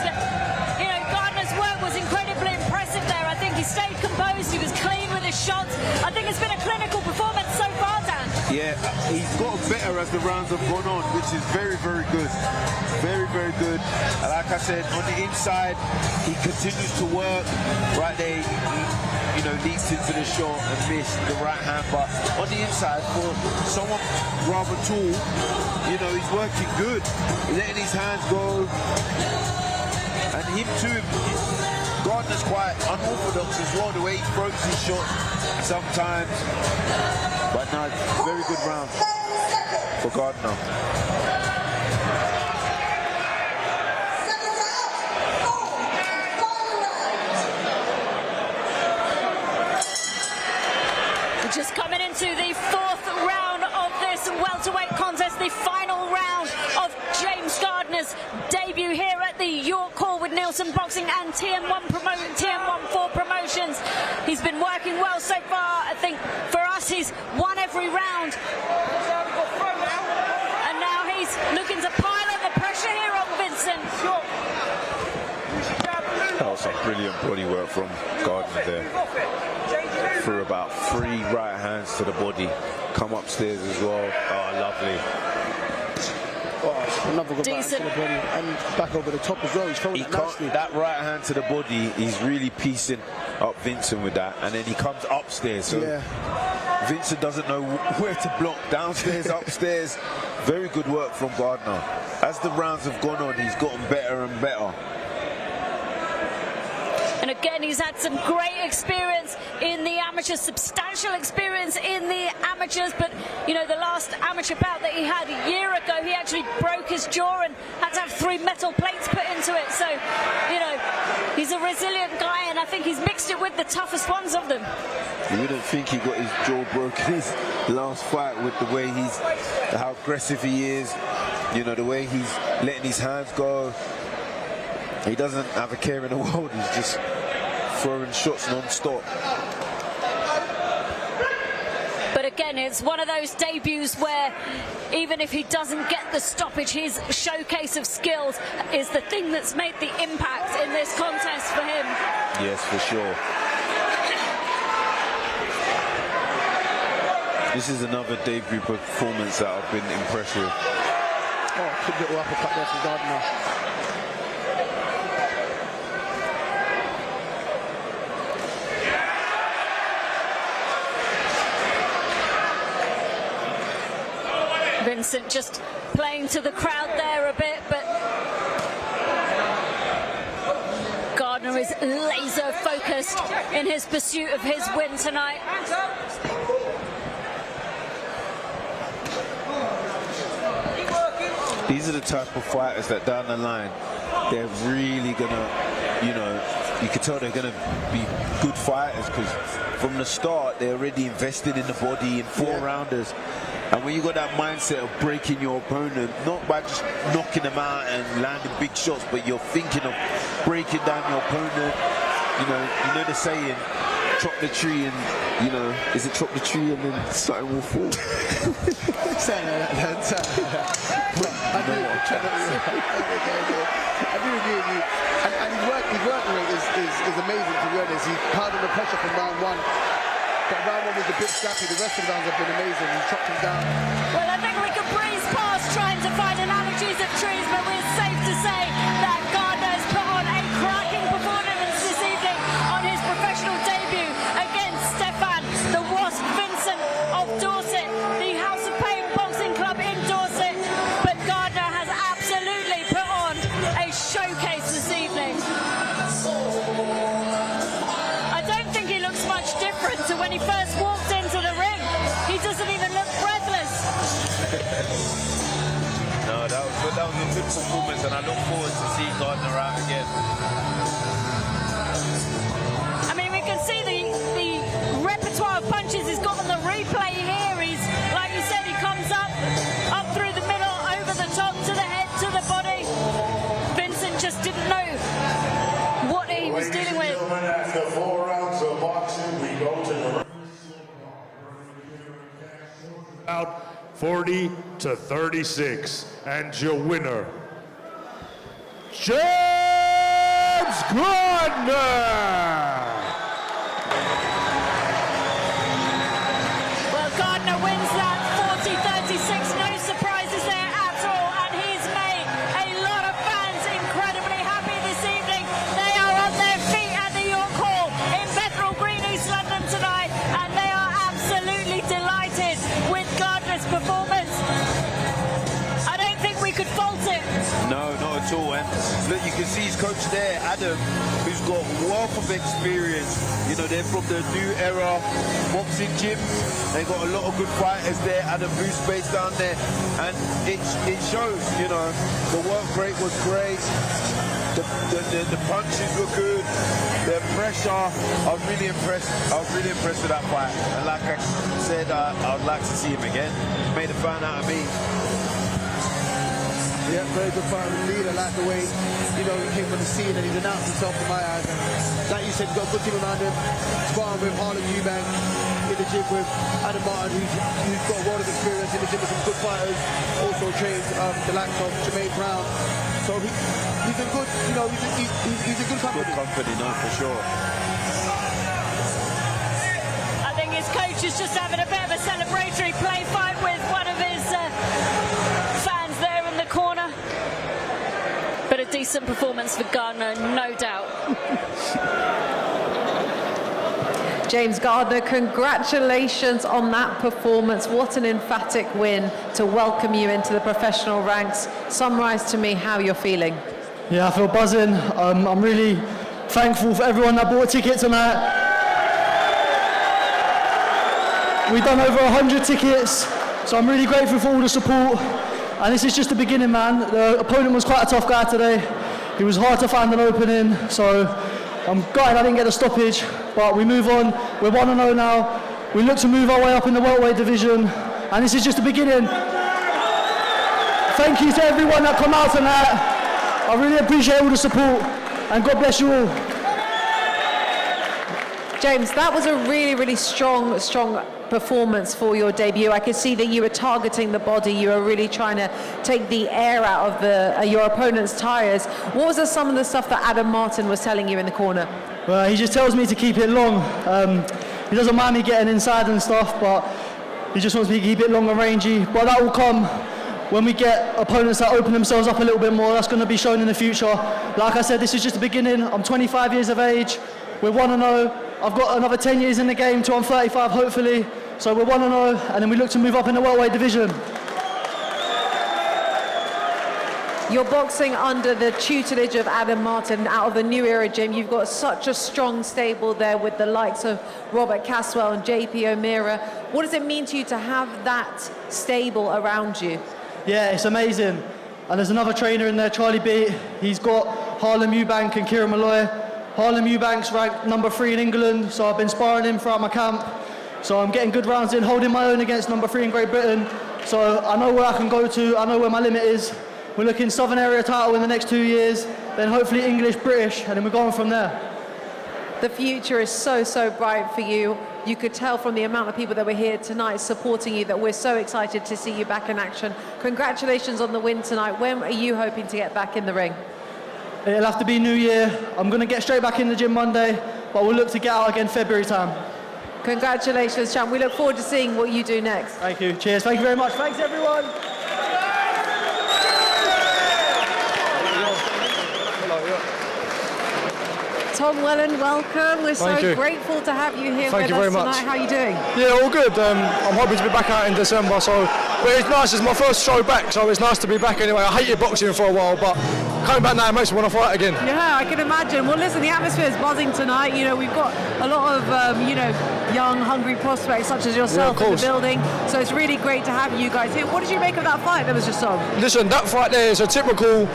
You know, Gardner's work was incredibly impressive there. I think he stayed composed, he was clean with his shots. I think it's been a clinical performance so far, Dan. Yeah, he's got better as the rounds have gone on, which is very, very good. Very, very good. And like I said, on the inside, he continues to work. Right there, he, you know, leads into the shot and missed the right hand. But on the inside, for someone rather tall, you know, he's working good. He's letting his hands go. And him too, Gardner's quite unorthodox as well, the way he throws his shots sometimes. But no, very good round for Gardner. Just coming into the fourth round of this welterweight contest, the final round of James Gardner's debut here at the York Hall with Neilson Boxing and TM14 Promotions. He's been working well so far. I think for us, he's won every round. And now he's looking to pile on the pressure here on Vincent. That was some brilliant body work from Gardner there. Threw about 3 right hands to the body. Come upstairs as well. Oh, lovely. Oh, another good back to the body and back over the top as well. He's throwing it nicely. That right hand to the body, he's really piecing up Vincent with that, and then he comes upstairs. So yeah. Vincent doesn't know where to block. Downstairs, upstairs. Very good work from Gardner. As the rounds have gone on, he's gotten better and better. And again, he's had some great experience in the amateurs, substantial experience in the amateurs. But, you know, the last amateur bout that he had a year ago, he actually broke his jaw and had to have 3 metal plates put into it. So, you know, he's a resilient guy, and I think he's mixed it with the toughest ones of them. You wouldn't think he got his jaw broken his last fight with the way how aggressive he is, you know, the way he's letting his hands go. He doesn't have a care in the world. He's just throwing shots non-stop. But again, it's one of those debuts where even if he doesn't get the stoppage, his showcase of skills is the thing that's made the impact in this contest for him. Yes, for sure. This is another debut performance that I've been impressed with. Oh, good little uppercut there from Gardner. Vincent just playing to the crowd there a bit, but Gardner is laser focused in his pursuit of his win tonight. These are the type of fighters that down the line, they're really gonna, you know, you can tell they're gonna be good fighters, because from the start they're already invested in the body in 4-rounders. And when you got that mindset of breaking your opponent, not by just knocking them out and landing big shots, but you're thinking of breaking down your opponent. You know the saying, chop the tree and, you know, is it chop the tree and then something will fall? I do agree with you. And his work rate is amazing, to be honest. He's pounding the pressure from round 1. But round 1 was a bit scrappy. The rest of the rounds have been amazing. He chopped him down. Well, I think we could breeze past trying to find analogies of trees, but we're safe to say that Gardner has put on a cracking performance this evening on his professional debut against Stefan the Wasp Vincent of Dorset, the House of Pain Boxing Club in Dorset. But Gardner has absolutely put on a showcase this evening. I don't think he looks much different to when he first walked into the ring. He doesn't even look breathless. good performance, and I look forward to seeing Gardner out again. I mean, we can see the repertoire of punches he's got on the replay here. He's, like you said, he comes up through the middle, over the top, to the head, to the body. Vincent just didn't know what he was dealing with. After 4 rounds of boxing, we go to the out 40-36, and your winner, James Gardner. Well, Gardner wins that 40-36. No surprises there at all, and he's made a lot of fans incredibly happy this evening. They are on their feet at the York Hall in Bethnal Green, East London tonight, and they are absolutely delighted with Gardner's performance. I don't think we could fault it. No, not at all. And look, you can see his coach there, Adam, who's got a wealth of experience. You know, they're from the new era boxing gym. They got a lot of good fighters there. Adam Boost based down there, and it shows. You know, the work rate was great. The punches were good. The pressure, I was really impressed. I was really impressed with that fight. And like I said, I'd like to see him again. Made a fan out of me. Yeah, very good fight with the lead. I like the way, you know, he came from the scene and he's announced himself in my eyes. And like you said, he's got a good team around him. Sparring with Harlan Eubank in the gym with Adam Martin, who's got a lot of experience in the gym with some good fighters. Also trained the likes of Jermaine Brown. So he's a good, you know, he's a good company. Good company, no, for sure. I think his coach is just having a bit of a celebratory play fight with one of his fans there in the corner. But a decent performance for Gardner, no doubt. James Gardner, congratulations on that performance. What an emphatic win to welcome you into the professional ranks. Summarise to me how you're feeling. Yeah, I feel buzzing. I'm really thankful for everyone that bought a ticket tonight. We've done over 100 tickets, so I'm really grateful for all the support. And this is just the beginning, man. The opponent was quite a tough guy today. It was hard to find an opening, so I'm gutted I didn't get a stoppage, but we move on. We're 1-0 now. We look to move our way up in the welterweight division, and this is just the beginning. Thank you to everyone that come out tonight. I really appreciate all the support, and God bless you all. James, that was a really, really strong performance for your debut. I could see that you were targeting the body. You were really trying to take the air out of your opponent's tyres. What was some of the stuff that Adam Martin was telling you in the corner? Well, he just tells me to keep it long. He doesn't mind me getting inside and stuff, but he just wants me to keep it long and rangy. But that will come when we get opponents that open themselves up a little bit more. That's going to be shown in the future. Like I said, this is just the beginning. I'm 25 years of age. We're 1-0. I've got another 10 years in the game till I'm 35, hopefully. So we're 1-0, and then we look to move up in the welterweight division. You're boxing under the tutelage of Adam Martin out of the New Era gym. You've got such a strong stable there with the likes of Robert Caswell and JP O'Meara. What does it mean to you to have that stable around you? Yeah, it's amazing. And there's another trainer in there, Charlie B. He's got Harlan Eubank and Kieran Malloy. Harlan Eubank's ranked number 3 in England, so I've been sparring him throughout my camp. So I'm getting good rounds in, holding my own against number 3 in Great Britain. So I know where I can go to, I know where my limit is. We're looking Southern Area title in the next 2 years, then hopefully English, British, and then we're going from there. The future is so bright for you. You could tell from the amount of people that were here tonight supporting you that we're so excited to see you back in action. Congratulations on the win tonight. When are you hoping to get back in the ring? It'll have to be New Year. I'm going to get straight back in the gym Monday, but we'll look to get out again February time. Congratulations, champ. We look forward to seeing what you do next. Thank you. Cheers. Thank you very much. Thanks, everyone. Tom Welland, welcome. We're so grateful to have you here with us tonight. How are you doing? Yeah, all good. I'm hoping to be back out in December, but it's nice. It's my first show back, so it's nice to be back anyway. I hated boxing for a while, but coming back now makes me want to fight again. Yeah, I can imagine. Well, listen, the atmosphere is buzzing tonight. You know, we've got a lot of, you know, young, hungry prospects such as yourself in the building. So it's really great to have you guys here. What did you make of that fight that was just on? Listen, that fight there is a typical,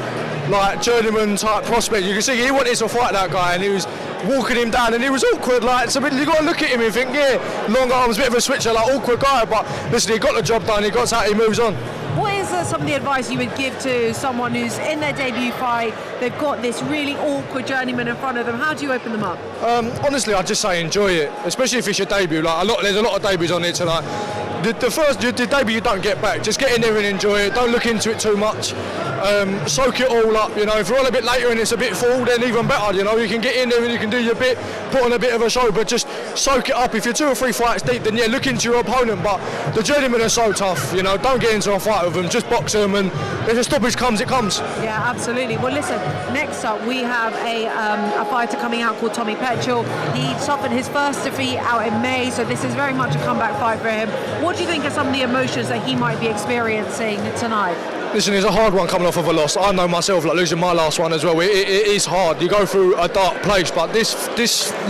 like, journeyman type prospect. You can see he wanted to fight that guy, and he was walking him down, and he was awkward. Like, so you got to look at him and think, yeah, long arms, bit of a switcher, like awkward guy. But listen, he got the job done. He got out. He moves on. What is some of the advice you would give to someone who's in their debut fight? They've got this really awkward journeyman in front of them. How do you open them up? Honestly, I'd just say enjoy it, especially if it's your debut. Like there's a lot of debuts on here tonight. The debut you don't get back. Just get in there and enjoy it. Don't look into it too much. Soak it all up. You know, if you're on a bit later and it's a bit full, then even better. You know, you can get in there and you can do your bit, put on a bit of a show, but just soak it up. If you're 2 or 3 fights deep, then yeah, look into your opponent. But the journeymen are so tough. You know, don't get into a fight with them. Just box them, and if a stoppage comes, it comes. Yeah, absolutely. Well, listen. Next up, we have a fighter coming out called Tommy Petchell. He suffered his first defeat out in May, so this is very much a comeback fight for him. What do you think are some of the emotions that he might be experiencing tonight? Listen, it's a hard one coming off of a loss. I know myself, like losing my last one as well. It is hard. You go through a dark place, but this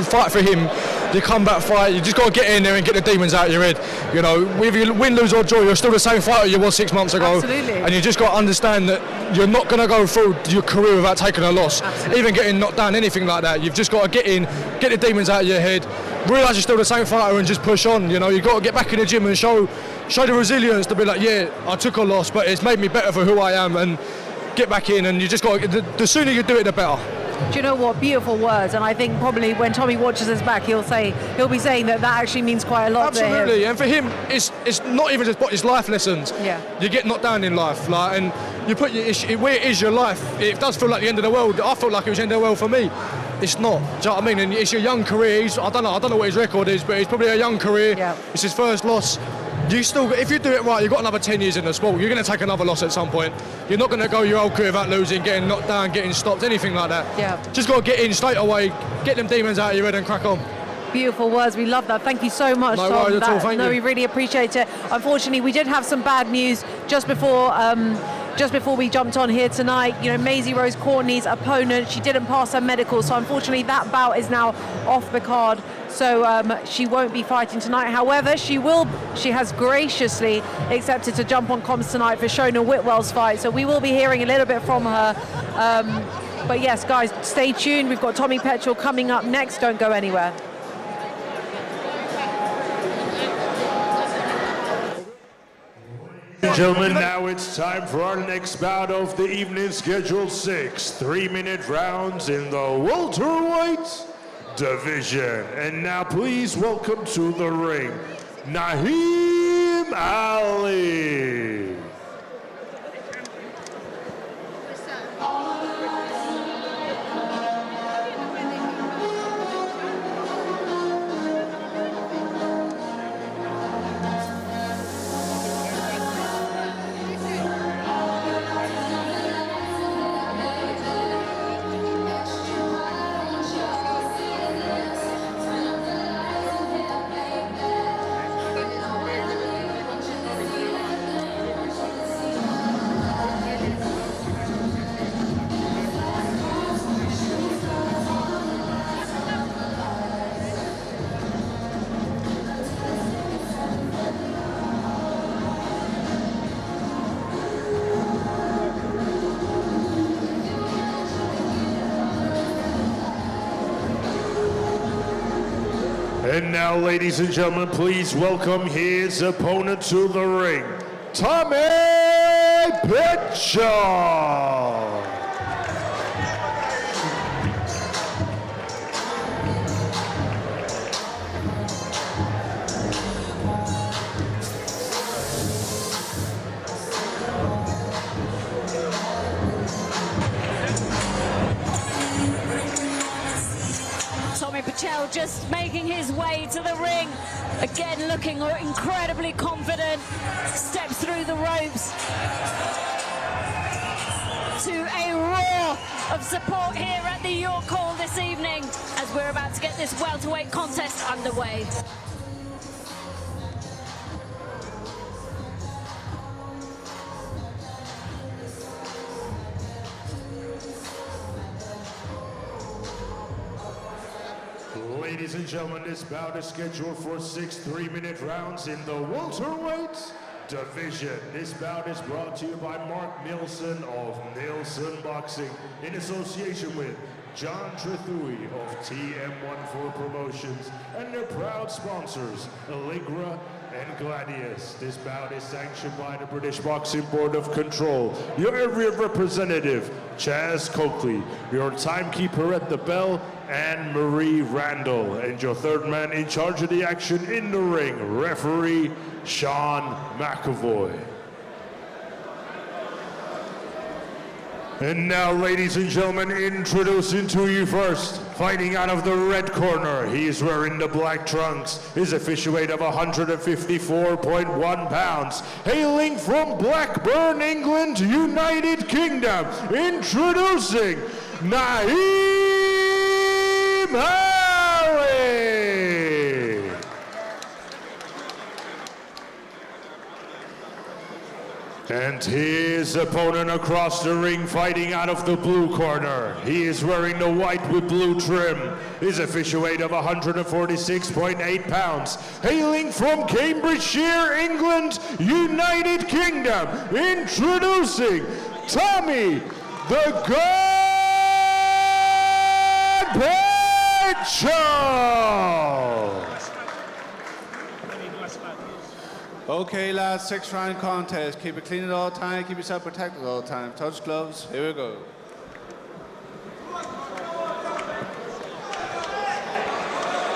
fight for him, the comeback fight, you just got to get in there and get the demons out of your head. You know, whether you win, lose or draw, you're still the same fighter you was 6 months ago. Absolutely. And you just got to understand that you're not going to go through your career without taking a loss. Absolutely. Even getting knocked down, anything like that. You've just got to get in, get the demons out of your head, realise you're still the same fighter and just push on. You know, you've got to get back in the gym and show the resilience to be like, yeah, I took a loss, but it's made me better for who I am, and get back in. And you just got to, the sooner you do it, the better. Do you know what? Beautiful words, and I think probably when Tommy watches us back, he'll be saying that actually means quite a lot to him. Absolutely, and for him, it's not even just it's life lessons. Yeah. You get knocked down in life, like, and you put where it is your life. It does feel like the end of the world. I felt like it was the end of the world for me. It's not. Do you know what I mean? And it's your young career. I don't know what his record is, but it's probably a young career. Yeah. It's his first loss. If you do it right, you've got another 10 years in the sport. You're going to take another loss at some point. You're not going to go your whole career without losing, getting knocked down, getting stopped, anything like that. Yeah. Just got to get in straight away, get them demons out of your head and crack on. Beautiful words. We love that. Thank you so much, No Tom. worries at all. Thank you. We really appreciate it. Unfortunately, we did have some bad news just before we jumped on here tonight. You know, Maisie Rose Courtney's opponent, she didn't pass her medical, so unfortunately that bout is now off the card. So she won't be fighting tonight. However, she has graciously accepted to jump on comms tonight for Shona Whitwell's fight. So we will be hearing a little bit from her. But yes, guys, stay tuned. We've got Tommy Petchell coming up next. Don't go anywhere. Gentlemen, now it's time for our next bout of the evening, scheduled 6 3-minute rounds in the welterweight division. And now please welcome to the ring, Naheem Ali. And now, ladies and gentlemen, please welcome his opponent to the ring, Tommy Petchell. Petchell just making his way to the ring. Again, looking incredibly confident. Steps through the ropes to a roar of support here at the York Hall this evening as we're about to get this welterweight contest underway. Ladies and gentlemen, this bout is scheduled for 6 3-minute rounds in the welterweight division. This bout is brought to you by Mark Neilson of Neilson Boxing in association with John Trethui of TM14 Promotions and their proud sponsors, Allegra and Gladius. This bout is sanctioned by the British Boxing Board of Control. Your area representative, Chaz Coakley, your timekeeper at the bell, and Marie Randall, and your third man in charge of the action in the ring, referee Sean McAvoy. And now, ladies and gentlemen, introducing to you first, fighting out of the red corner, he is wearing the black trunks, his official weight of 154.1 pounds, hailing from Blackburn, England, United Kingdom, introducing Neilson Ali! And his opponent across the ring, fighting out of the blue corner. He is wearing the white with blue trim. His official weight of 146.8 pounds. Hailing from Cambridgeshire, England, United Kingdom. Introducing Tommy the God Petchell! Okay, lads, 6-round contest. Keep it clean at all time. Keep yourself protected at all time. Touch gloves. Here we go.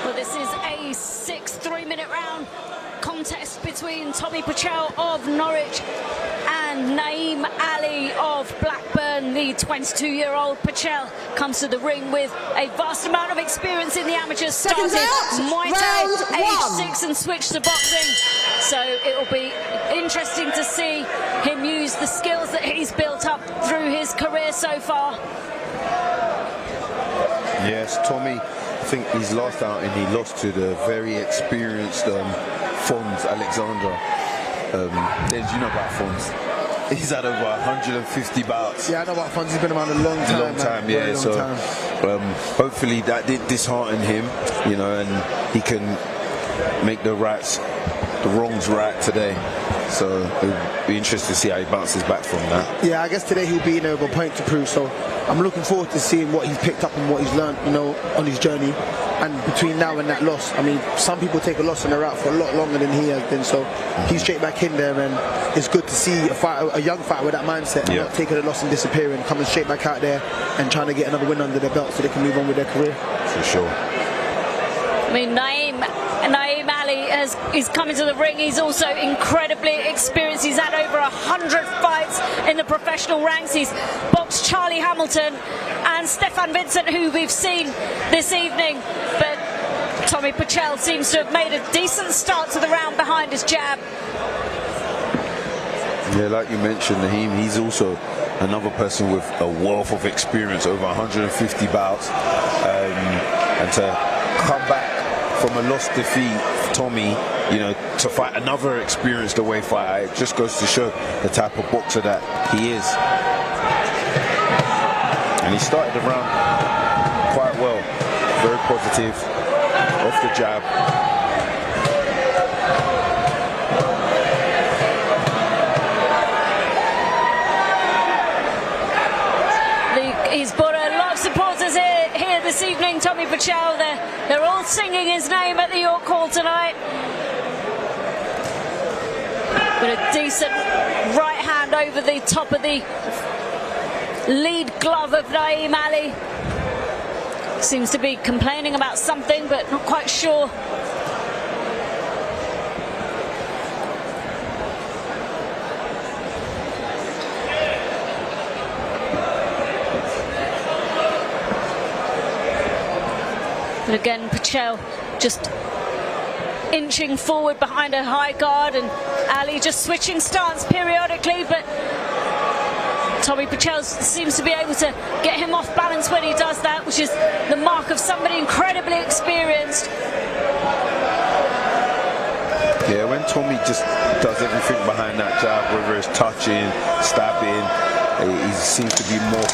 Well, this is a 6 3-minute round contest between Tommy Petchell of Norwich and Neilson Ali of Blackburn. The 22-year-old Petchell comes to the ring with a vast amount of experience in the amateurs. Started Muay Thai age 6 and switched to boxing. So it will be interesting to see him use the skills that he's built up through his career so far. Yes, Tommy, I think his last outing he lost to the very experienced Fons Alexander. Des, you know about Fons? He's had over 150 bouts. Yeah, I know about Fons. He's been around a long time. Long time, yeah. Long so time. Hopefully that did dishearten him, you know, and he can make the wrongs right today. So it'll be interesting to see how he bounces back from that. Yeah, I guess today he'll be in a point to prove. So I'm looking forward to seeing what he's picked up and what he's learned, you know, on his journey. And between now and that loss, I mean, some people take a loss and they're out for a lot longer than he has been. So he's straight back in there, and it's good to see a young fighter with that mindset, and not taking a loss and disappearing, coming straight back out there and trying to get another win under their belt so they can move on with their career. For sure. I mean, Neilson Ali is coming to the ring. He's also incredibly experienced. He's had over 100 fights in the professional ranks. He's boxed Charlie Hamilton and Stefan Vincent, who we've seen this evening. But Tommy Petchell seems to have made a decent start to the round behind his jab. Yeah, like you mentioned, Naheem, he's also another person with a wealth of experience, over 150 bouts. And to come back from a lost defeat, Tommy, you know, to fight another experienced away fighter, it just goes to show the type of boxer that he is. And he started the round quite well, very positive, off the jab. He's brought a lot of supporters here this evening, Tommy Petchell. They're all singing his name at the York Hall tonight. But a decent right hand over the top of the lead glove of Neilson Ali. Seems to be complaining about something, but not quite sure. But again, Petchell just inching forward behind a high guard, and Ali just switching stance periodically, but Tommy Petchell seems to be able to get him off balance when he does that, which is the mark of somebody incredibly experienced. Yeah, when Tommy just does everything behind that jab, whether it's touching, stabbing, he seems to be more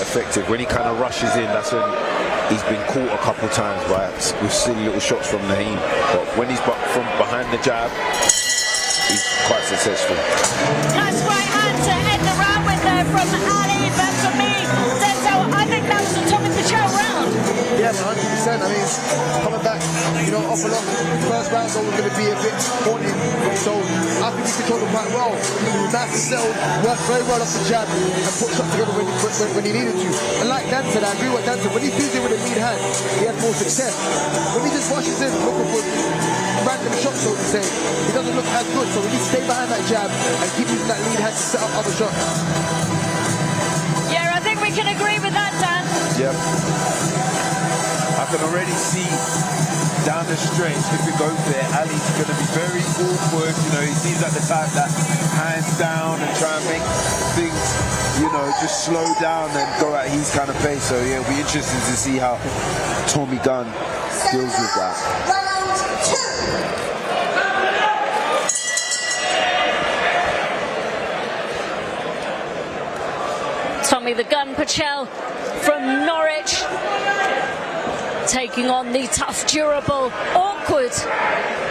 effective. When he kind of rushes in, that's when he's been caught a couple of times with silly little shots from Naeem. But when he's from behind the jab, he's quite successful. Nice right hand to end the round with there from Ali, but for me, Denzel, I think that was a Tommy Petchell round. Yeah, 100%. I mean, coming back, you know, off a lot. First round's always going to be a bit haunting. So I think he controlled it quite well. He was nice and settled, worked very well off the jab, and put shots together when he needed to. And like Dan said, I agree with Dan said, when he feeds it with a lead hand, he has more success. When he just rushes in, looking for random shots, so to say, he doesn't look as good. So we need to stay behind that jab and keep using that lead hand to set up other shots. Yeah, I think we can agree with that, Dan. Yep. I can already see down the stretch, if it goes there, Ali's going to be very awkward. You know, he seems like the type that hands down and try and make things, you know, just slow down and go at his kind of pace. So yeah, it'll be interesting to see how Tommy Gunn deals with that. Tommy the Gun Petchell from Norwich, taking on the tough, durable, awkward,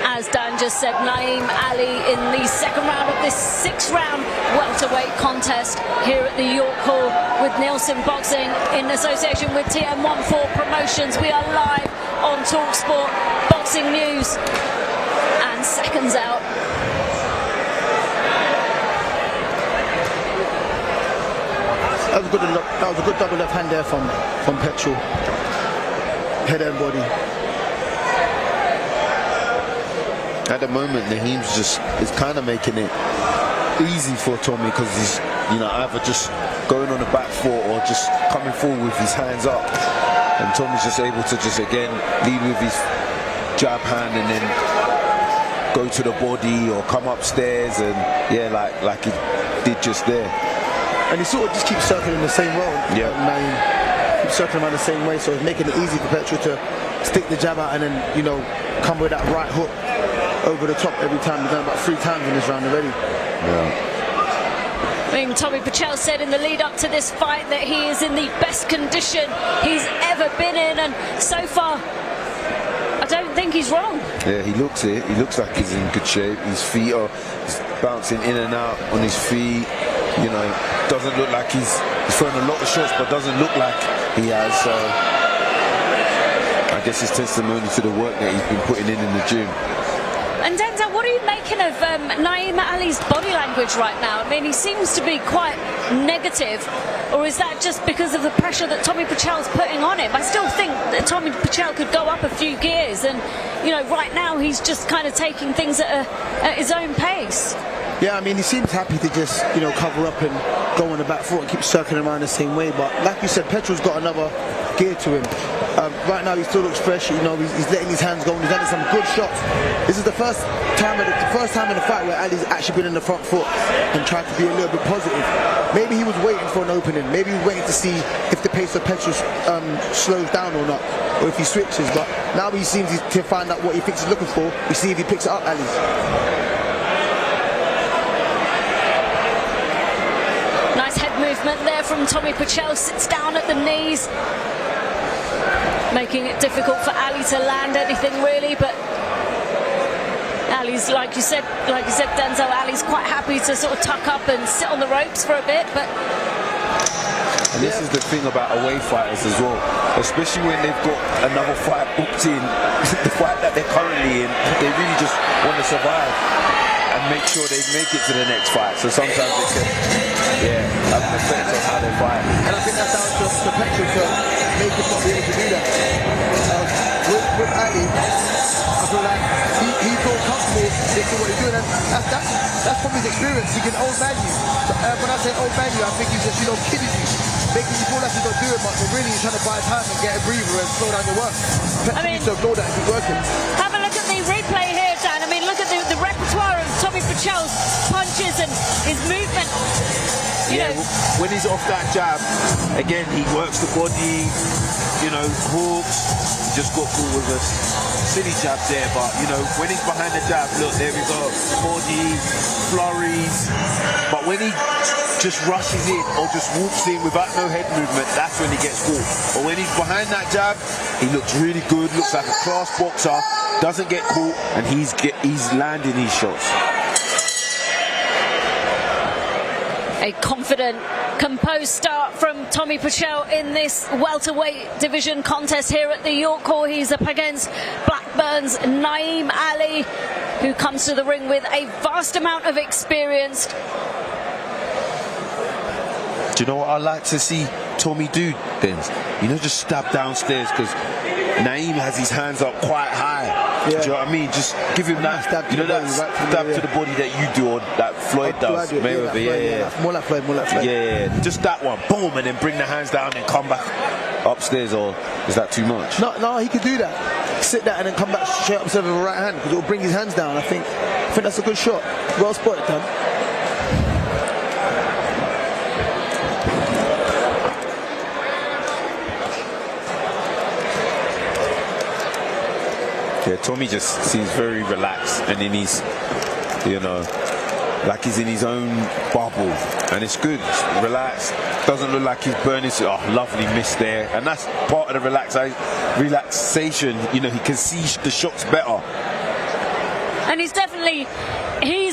as Dan just said, Naeem Ali in the second round of this 6-round welterweight contest here at the York Hall with Neilson Boxing in association with TM14 Promotions. We are live on talkSPORT Boxing News, and seconds out. That was a good double left hand there from Petchell. Head and body. At the moment, Naeem's is kind of making it easy for Tommy because he's, you know, either just going on the back foot or just coming forward with his hands up, and Tommy's just able to just again lead with his jab hand and then go to the body or come upstairs and yeah, like he did just there. And he sort of just keeps circling the same way. Yeah. Keeps circling around the same way, so it's making it easy for Petchell to stick the jab out and then, you know, come with that right hook over the top every time. He's done about 3 times in this round already. Yeah. I mean, Tommy Petchell said in the lead up to this fight that he is in the best condition he's ever been in, and so far, I don't think he's wrong. Yeah, he looks it. He looks like he's in good shape. His feet are bouncing in and out on his feet. You know, doesn't look like he's throwing a lot of shots, but doesn't look like he has. So I guess it's testimony to the work that he's been putting in the gym. And Denzel, what are you making of Naeem Ali's body language right now? I mean, he seems to be quite negative, or is that just because of the pressure that Tommy Petchell's putting on him? I still think that Tommy Petchell could go up a few gears, and you know, right now he's just kind of taking things at his own pace. Yeah, I mean, he seems happy to just, you know, cover up and go on the back foot and keep circling around the same way. But like you said, Petchell's got another gear to him. Right now, he still looks fresh. You know, he's letting his hands go and he's having some good shots. This is the first time in the fight where Ali's actually been in the front foot and tried to be a little bit positive. Maybe he was waiting for an opening. Maybe he was waiting to see if the pace of Petchell slows down or not, or if he switches. But now he seems to find out what he thinks he's looking for. We see if he picks it up, Ali. Nice head movement there from Tommy Petchell, sits down at the knees, making it difficult for Ali to land anything really, but Ali's, like you said, Denzel, Ali's quite happy to sort of tuck up and sit on the ropes for a bit, but... And this is the thing about away fighters as well, especially when they've got another fight booked in, the fight that they're currently in, they really just want to survive and make sure they make it to the next fight. So sometimes it can, have an effect on how they fight. And I think that's down to Petchell to make him not be able to do that. With Ali, I feel like he feels comfortable making what he's doing, and that's from his experience. He can old man you. When I say old man you, I think he's just, you know, kidding you, making you feel like he's not doing much, but really he's trying to buy time and get a breather and slow down your work. Petchell needs to ignore that and keep working. Have a look at the replay here, Dan. I mean, look at the repertoire of Tommy Petchell's punches and his movement. You know, when he's off that jab, again, he works the body, you know, hooks, he just got cool with us. silly jab there, but you know, when he's behind the jab, look, there we go, body, flurries. But when he just rushes in or just walks in without no head movement, that's when he gets caught. But when he's behind that jab, he looks really good, looks like a class boxer, doesn't get caught, and he's landing his shots. A confident, composed start from Tommy Petchell in this welterweight division contest here at the York Hall. He's up against Blackburn's Naeem Ali, who comes to the ring with a vast amount of experience. Do you know what I like to see Tommy do, Benz? You know, just stab downstairs, because Naeem has his hands up quite high. Yeah. Do you know what I mean? Just give him that, you know, that stab to the body that you do, or that Floyd does. Yeah. More like Floyd, more like Floyd. Yeah, just that one, boom, and then bring the hands down and come back upstairs, or is that too much? No, he could do that. Sit that and then come back straight up with a right hand, because it'll bring his hands down. I think that's a good shot. Well spotted, Dan. Yeah, Tommy just seems very relaxed and in his, you know, like he's in his own bubble, and it's good. It's relaxed, doesn't look like he's burning. Oh, lovely miss there, and that's part of the relaxation. You know, he can see the shots better. And he's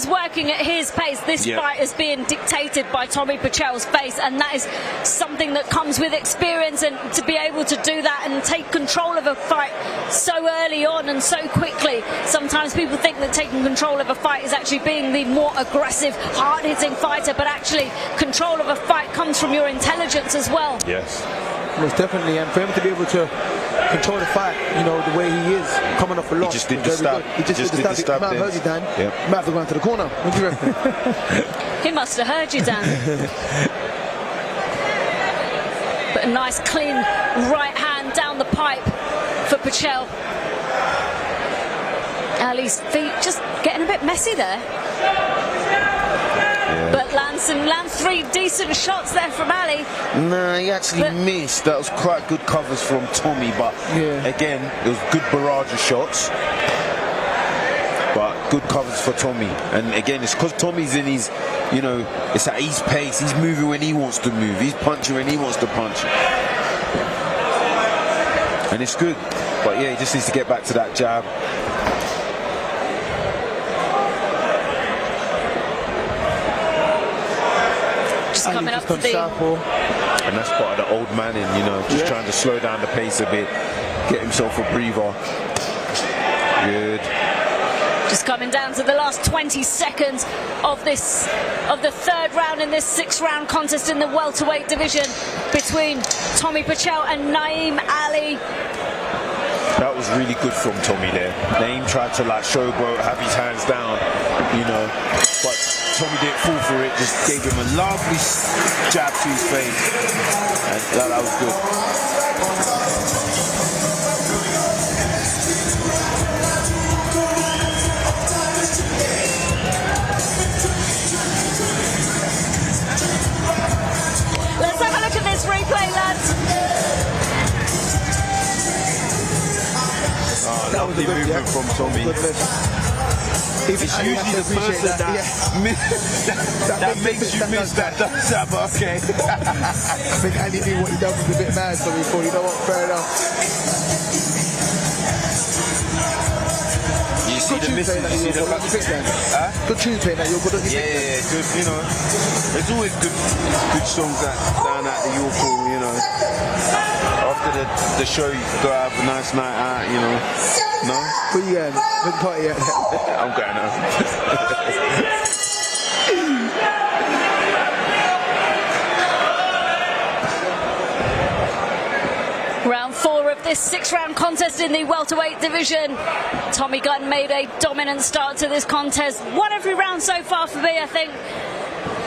working at his pace. This fight is being dictated by Tommy Petchell's pace, and that is something that comes with experience, and to be able to do that and take control of a fight so early on and so quickly. Sometimes people think that taking control of a fight is actually being the more aggressive, hard-hitting fighter, but actually control of a fight comes from your intelligence as well. Yes. Most definitely, and for him to be able to control the fight, you know, the way he is, coming off a loss. He just did the stab. He just did the stab. He might have heard you, Dan. Yeah. He might have to go into the corner. What do you reckon? He must have heard you, Dan. But a nice, clean right hand down the pipe for Petchell. Ali's feet just getting a bit messy there. But lands three decent shots there from Ali. Nah, he actually missed. That was quite good covers from Tommy, but again, it was good barrage of shots. But good covers for Tommy. And again, it's because Tommy's in his, you know, it's at his pace. He's moving when he wants to move. He's punching when he wants to punch. And it's good. But yeah, he just needs to get back to that jab. Coming up to the... And that's part of the old man in, you know, just trying to slow down the pace a bit, get himself a breather. Good. Just coming down to the last 20 seconds of the third round in this 6-round contest in the welterweight division between Tommy Petchell and Naeem Ali. That was really good from Tommy there. Naeem tried to like showboat, have his hands down, you know, but Tommy didn't fall for it, just gave him a lovely jab to his face, and that was good. Let's have a look at this replay, lads. Oh, that was a good movement from Tommy. It's usually the person that makes you miss that jab, okay. I think Ali knew what he done was a bit mad, so he thought, you know what, fair enough. You see the misses, you see the good tune playing that you're good on your yeah, good, you know. There's always good songs down at the York Hall, you know. After the show, you go have a nice night out, you know. No? Where you going? Where the party at? I'm going out. Round 4 of this 6-round contest in the welterweight division. Tommy Gunn made a dominant start to this contest. Won every round so far for me, I think,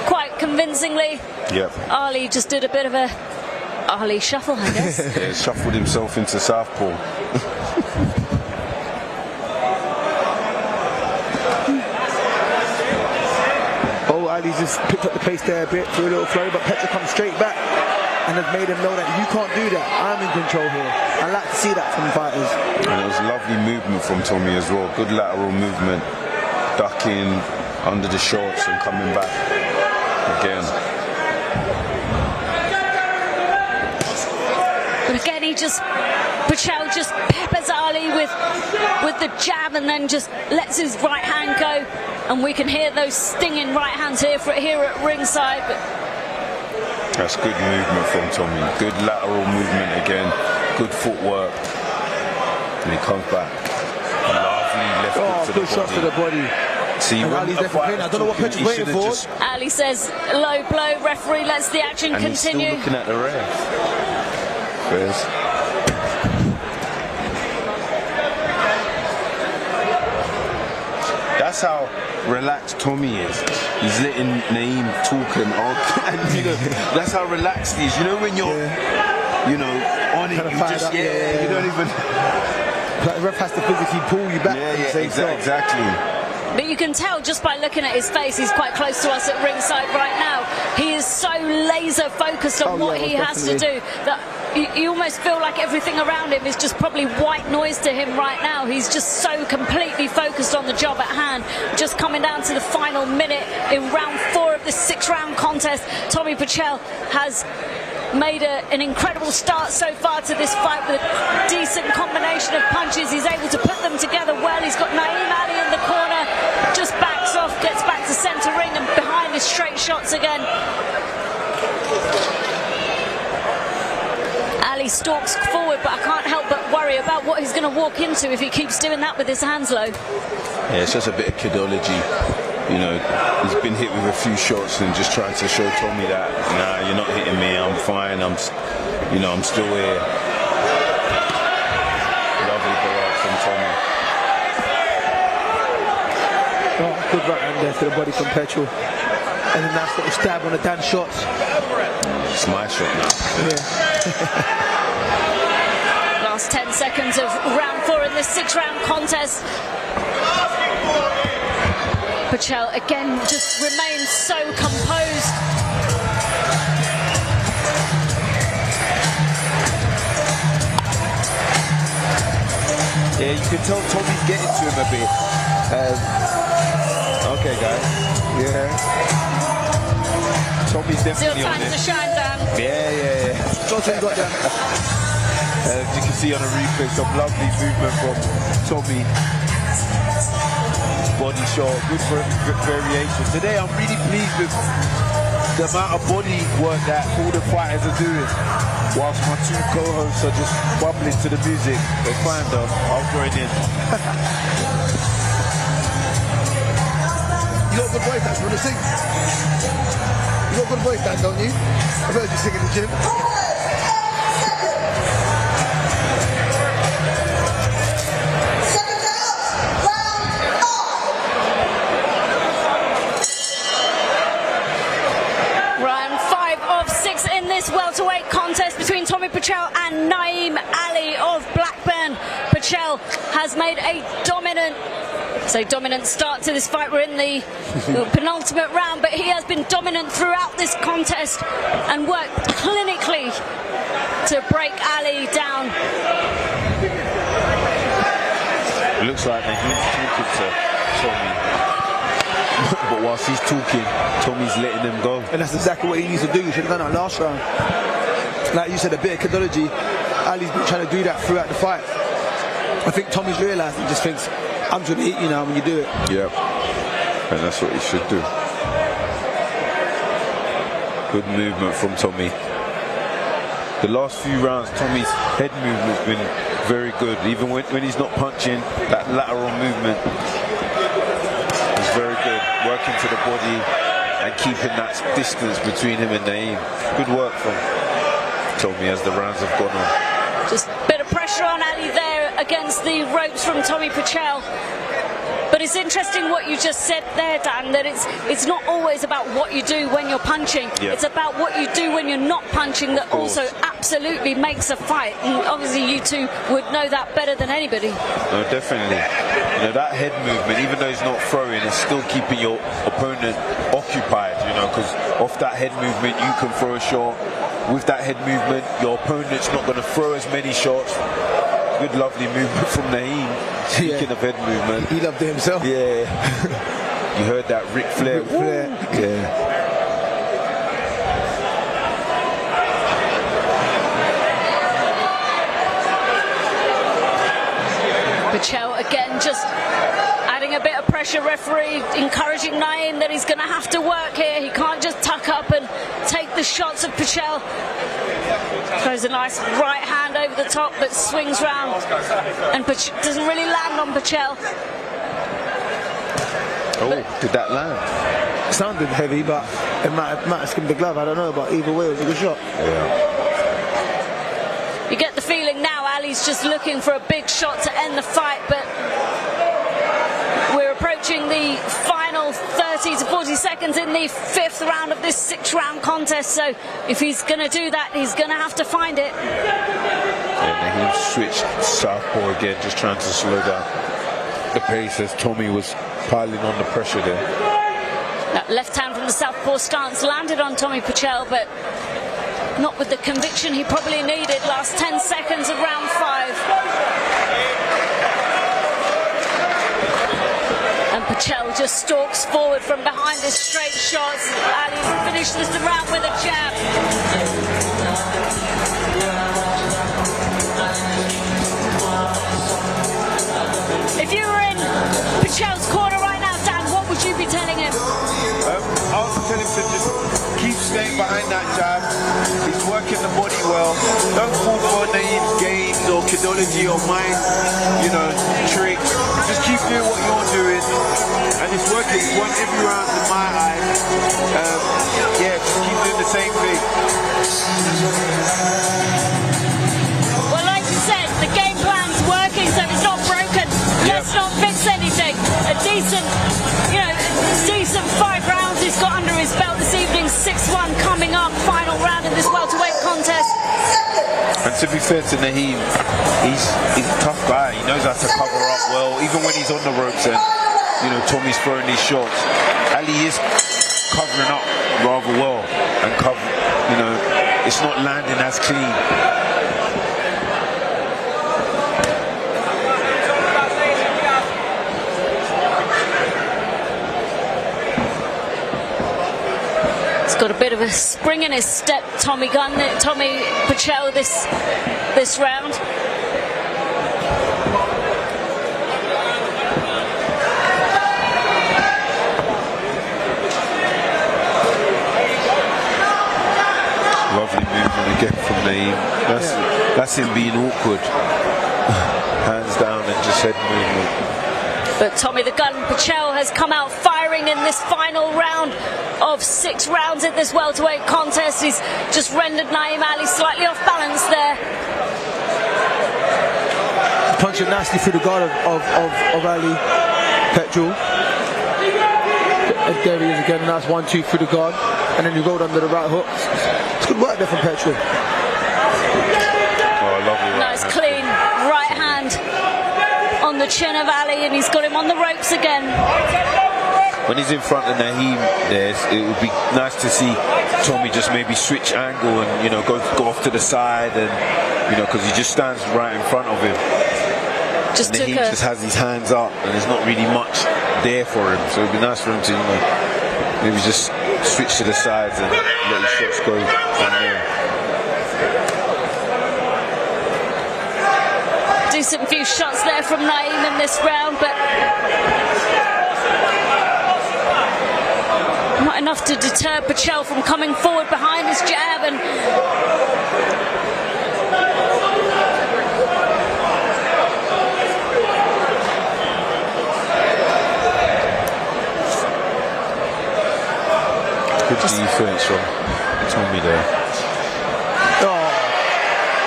quite convincingly. Yep. Ali just did a bit of a Ali shuffle, I guess. Yeah, shuffled himself into southpaw. Ali just picked up the pace there a bit, threw a little flurry, but Petchell comes straight back. and has made him know that you can't do that. I'm in control here. I like to see that from fighters. And it was lovely movement from Tommy as well. Good lateral movement, ducking under the shorts and coming back again. But again, Petchell just peppers Ali with the jab and then just lets his right hand go. And we can hear those stinging right hands here at ringside. But that's good movement from Tommy. Good lateral movement again. Good footwork. And he comes back. Lovely left hook to the body. Shots to the body. See, Ali's definitely I don't know what Petchell's waiting for. Ali says low blow. Referee lets the action and continue. He's still looking at the ref. That's how relaxed Tommy is. He's letting Naeem talk and you know, that's how relaxed he is. You know when you're, you know, on it, you just you don't even. The ref has to physically pull you back. Exactly. But you can tell just by looking at his face, he's quite close to us at ringside right now. He is so laser focused on what he has to do that you almost feel like everything around him is just probably white noise to him right now. He's just so completely focused on the job at hand. Just coming down to the final minute in round 4 of this 6-round contest. Tommy Petchell has made an incredible start so far to this fight with a decent combination of punches. He's able to put them together well. He's got Naeem Ali in the corner, just backs off, gets back to centre ring and behind his straight shots again. Ali stalks forward, but I can't help but worry about what he's going to walk into if he keeps doing that with his hands low. Yeah, it's just a bit of kidology. You know, he's been hit with a few shots and just trying to show Tommy that, nah, you're not hitting me, I'm fine, I'm still here. Lovely barrage from Tommy. Oh, good right hand there to the body from Petchell. And then nice little stab on the dance shots. It's my shot now. Yeah. Last 10 seconds of round 4 in this 6-round contest. Petchell again just remains so composed. Yeah, you can tell Tommy's getting to him a bit. Okay, guys. Yeah. Tommy's definitely Still on time it. to shine, Dan. Yeah. Johnson got that. As you can see on the replay, some lovely movement from Tommy. Body shot, good variation. Today I'm really pleased with the amount of body work that all the fighters are doing, whilst my 2 co-hosts are just bubbling to the music. They're fine though, I'll join in. You got a good voice, that's what I sing. You got a good voice, Dan, don't you? I've heard you sing in the gym. In this welterweight contest between Tommy Petchell and Naeem Ali of Blackburn. Petchell has made a dominant start to this fight. We're in the penultimate round, but he has been dominant throughout this contest and worked clinically to break Ali down. It looks like Naeem's talking to Tommy. But whilst he's talking, Tommy's letting them go. And that's exactly what he needs to do. He should have done that last round. Like you said, a bit of kidology. Ali's been trying to do that throughout the fight. I think Tommy's realised, he just thinks, I'm going to hit you now when you do it. Yeah, and that's what he should do. Good movement from Tommy. The last few rounds, Tommy's head movement's been very good. Even when he's not punching, that lateral movement is very good. Working to the body and keeping that distance between him and Naeem. Good work from Tommy as the rounds have gone on. Just a bit of pressure on Ali there against the ropes from Tommy Petchell. But it's interesting what you just said there, Dan, that it's not always about what you do when you're punching. Yep. It's about what you do when you're not punching that also absolutely makes a fight. And obviously you two would know that better than anybody. No, definitely. You know, that head movement, even though he's not throwing, is still keeping your opponent occupied, you know, because off that head movement you can throw a shot, with that head movement, your opponent's not going to throw as many shots. Good, lovely movement from Naeem. Speaking of head movement. He loved it himself. Yeah. You heard that Ric Flair. Yeah. Petchell again just adding a bit of pressure. Referee encouraging Naeem that he's going to have to work here. He can't just tuck up and take the shots of Petchell. Throws a nice right hand over the top but swings round and doesn't really land on Petchell. Oh, did that land? It sounded heavy, but it might have skimmed the glove. I don't know, but either way, it was a good shot. Yeah. You get the feeling now Ali's just looking for a big shot to end the fight, but we're approaching the final 30 to 40 seconds in the 5th round of this 6-round contest, so if he's going to do that, he's going to have to find it. And he switched southpaw again, just trying to slow down the pace as Tommy was piling on the pressure there. That left hand from the southpaw stance landed on Tommy Petchell, but not with the conviction he probably needed. Last 10 seconds of round 5. And Petchell just stalks forward from behind his straight shots. Ali finishes the round with a jab. If you were in Petchell's corner right now, Dan, what would you be telling him? I would tell him to just keep staying behind that jab. He's working the body well. Don't fall for Naeem's games or kidology or mind, tricks. Just keep doing what you're doing. And it's working. He's won every round in my eyes. Just keep doing the same thing. Well, like you said, the game plan's working, so it's not broken. Let's not fix anything. A decent 5 rounds he's got under his belt this evening. 6-1 coming up, final round in this welterweight contest. And to be fair to Naeem, he's a tough guy. He knows how to cover up well, even when he's on the ropes and Tommy's throwing these shots. Ali is covering up rather well and it's not landing as clean. Got a bit of a spring in his step, Tommy Petchell this round. Lovely movement again from Naeem. That's him being awkward. Hands down and just head movement. But Tommy the Gun Petchell has come out firing in this final round of 6 rounds in this welterweight contest. He's just rendered Naeem Ali slightly off balance there. Punching nicely through the guard of Ali Petchell. And there he is again, nice 1-2 through the guard. And then you rolled under the right hook. It's good work there from Petchell. Oh, lovely. Nice clean right hand on the chin of Ali, and he's got him on the ropes again. When he's in front of Naeem, it would be nice to see Tommy just maybe switch angle and go off to the side, and because he just stands right in front of him. Naeem just has his hands up, and there's not really much there for him. So it'd be nice for him to maybe just switch to the sides and let his shots go from there. Decent few shots there from Naeem in this round, but not enough to deter Petchell from coming forward behind his jab. And good defense from Tommy there.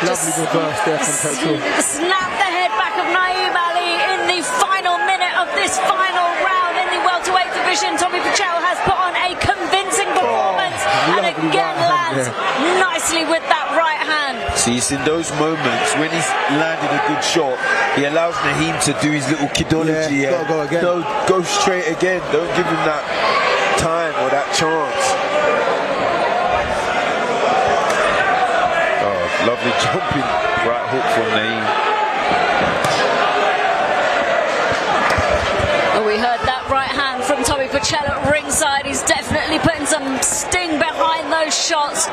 Lovely reverse there from Petchell. Snap the head back of Naeem Ali in the final minute of this final round in the welterweight division. Tommy Petchell has put on a convincing performance and again lands nicely with that right hand. See, it's in those moments when he's landed a good shot, he allows Naeem to do his little kidology. Gotta go again. Go straight again. Don't give him that time or that chance. Lovely jumping right hook from Naeem. Well, we heard that right hand from Tommy Petchell at ringside. He's definitely putting some sting behind those shots.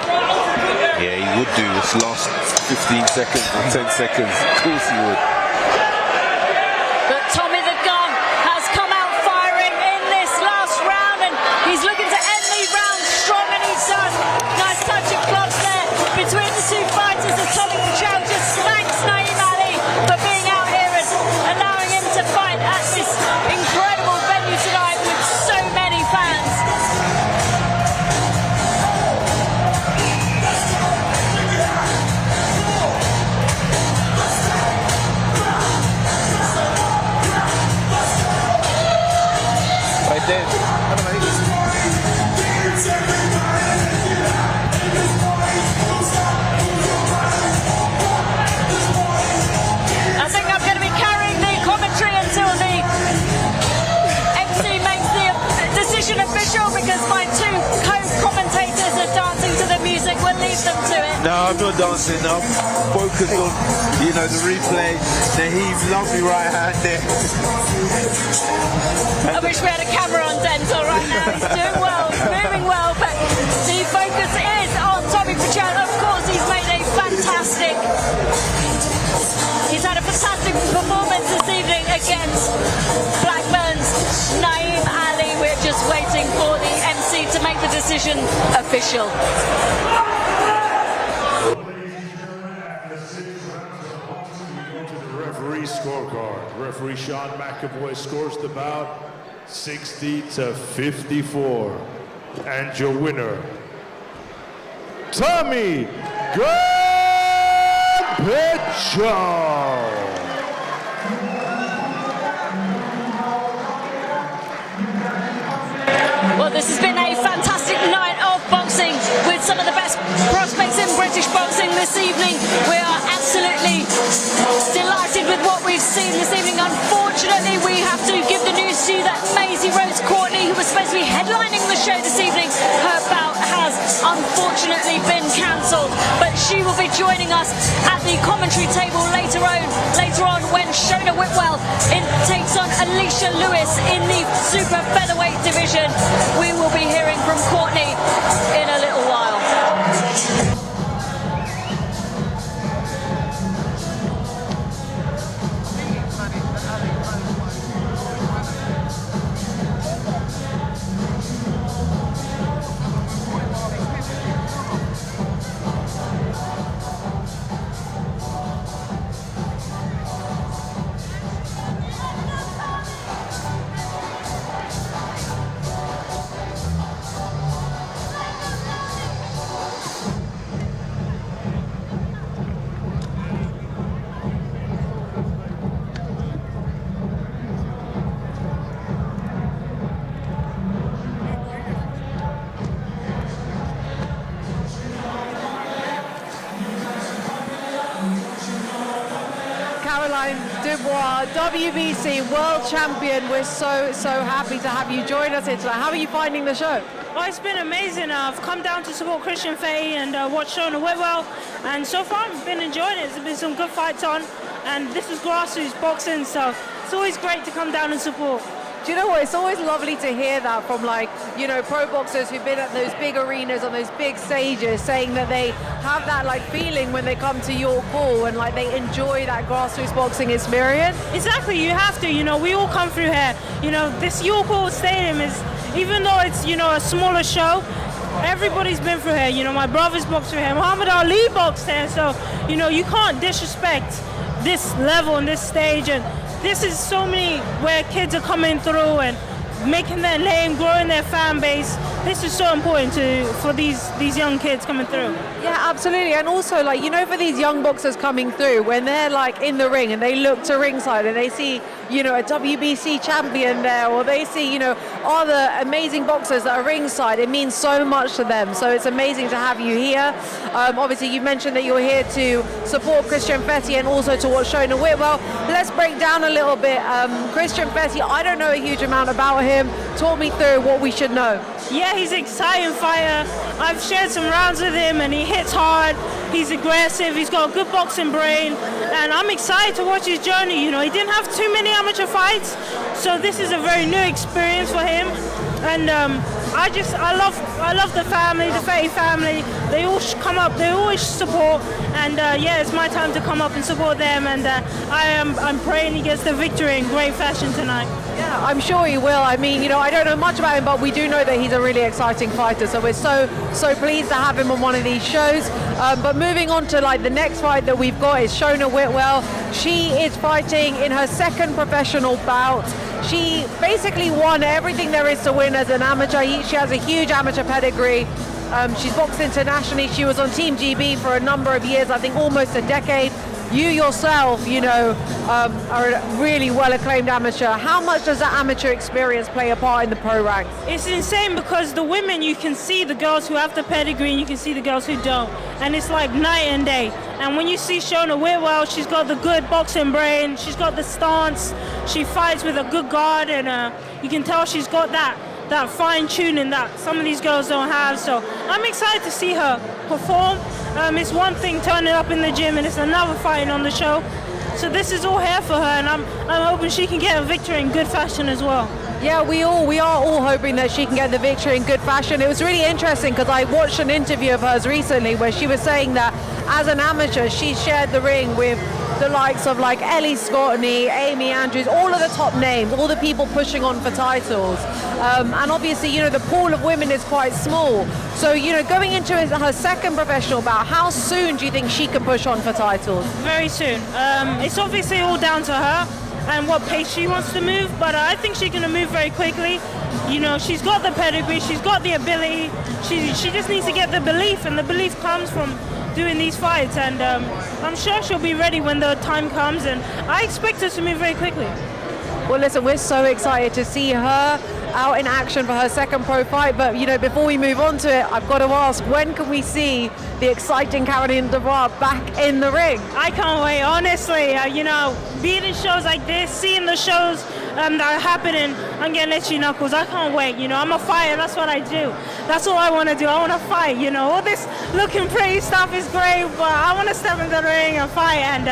Yeah, he would do this last 15 seconds or 10 seconds. Of course he would. But Tommy the Gun has come out firing in this last round, and he's looking to end the round strong, and he does. Nice touch of gloves there between the two fighters, as Tommy Petchell just thanks Naeem Ali for being out here and allowing him to fight at this incredible venue tonight with so many fans. Right there. I think I'm going to be carrying the commentary until the MC makes the decision official, because my two co-commentators are dancing to the music. We'll leave them to it. No, I'm not dancing. I'm focused on, you know, the replay. Naeem, lovely right hand there. I wish we had a camera on Denzel right now. He's doing well, moving well, but the focus is on Tommy Petchell. Of course, he's made a fantastic... He's had a fantastic performance this evening against Blackburn's Naeem Ali. We're just waiting for the MC to make the decision official. Referee scorecard. Referee Sean McAvoy scores the bout 60-54. And your winner, Tommy Petchell. Well, this has been a fantastic night of boxing with some of the best prospects in British boxing this evening. We are absolutely delighted with what we've seen this evening. Unfortunately, we have to give the news to you that Maisie Rose Courtney, who was supposed to be headlining the show this evening, her bout has unfortunately been cancelled. But she will be joining us at the commentary table later on when Shona Whitwell takes on Alicia Lewis in the super featherweight division. We will be hearing from Courtney in a little while. Dubois, WBC world champion. We're so happy to have you join us here tonight. How are you finding the show? Oh, it's been amazing. I've come down to support Christian Fetti and watch Shona Whitwell, and so far I've been enjoying it. There's been some good fights on, and this is grassroots boxing, so it's always great to come down and support. Do you know what? It's always lovely to hear that from, like, you know, pro boxers who've been at those big arenas on those big stages, saying that they have that, like, feeling when they come to York Hall and, like, they enjoy that grassroots boxing experience. Exactly, you have to. You know, we all come through here. You know, this York Hall Stadium is, even though it's, you know, a smaller show, everybody's been through here. You know, my brother's boxed through here, Muhammad Ali boxed here, so, you know, you can't disrespect this level and this stage, and this is so many where kids are coming through and making their name, growing their fan base. This is so important for these young kids coming through. Yeah, absolutely. And also, like, you know, for these young boxers coming through, when they're, like, in the ring and they look to ringside and they see, you know, a WBC champion there, or they see, you know, other amazing boxers that are ringside, it means so much to them. So it's amazing to have you here. Obviously, you mentioned that you're here to support Christian Fetti and also to watch Shona Whitwell. Let's break down a little bit. Christian Fetti, I don't know a huge amount about him. Talk me through what we should know. Yeah, he's an exciting fighter. I've shared some rounds with him and he hits hard. He's aggressive. He's got a good boxing brain, and I'm excited to watch his journey. You know, he didn't have too many amateur fights, so this is a very new experience for him. And I love the family, the Fetti family. They all come up, they always support, and yeah, it's my time to come up and support them. And I'm praying he gets the victory in great fashion tonight. Yeah, I'm sure he will. I mean, you know, I don't know much about him, but we do know that he's a really exciting fighter. So we're so pleased to have him on one of these shows. But moving on to like the next fight that we've got is Shona Whitwell. She is fighting in her second professional bout. She basically won everything there is to win as an amateur. She has a huge amateur pedigree. She's boxed internationally. She was on Team GB for a number of years, I think almost a decade. You yourself, you know, are a really well-acclaimed amateur. How much does that amateur experience play a part in the pro ranks? It's insane because the women, you can see the girls who have the pedigree and you can see the girls who don't. And it's like night and day. And when you see Shona Whitwell, she's got the good boxing brain, she's got the stance, she fights with a good guard, and you can tell she's got that fine tuning that some of these girls don't have. So I'm excited to see her perform. It's one thing turning up in the gym and it's another fighting on the show. So this is all here for her, and I'm hoping she can get a victory in good fashion as well. Yeah, we are all hoping that she can get the victory in good fashion. It was really interesting because I watched an interview of hers recently where she was saying that as an amateur she shared the ring with the likes of like Ellie Scottney, Amy Andrews, all of the top names, all the people pushing on for titles. And obviously, you know, the pool of women is quite small. So, you know, going into her second professional bout, how soon do you think she can push on for titles? Very soon. It's obviously all down to her and what pace she wants to move, but I think she's going to move very quickly. You know, she's got the pedigree, she's got the ability, she just needs to get the belief, and the belief comes from doing these fights, and I'm sure she'll be ready when the time comes, and I expect her to move very quickly. Well, listen, we're so excited to see her out in action for her second pro fight, but you know, before we move on to it, I've got to ask, when can we see the exciting Caroline Dubois back in the ring? I can't wait, honestly. You know, being in shows like this, seeing the shows that are happening, I'm getting itchy knuckles. I can't wait. You know, I'm a fighter, that's what I do. That's all I want to do. I want to fight. You know, all this looking pretty stuff is great, but I want to step in the ring and fight, and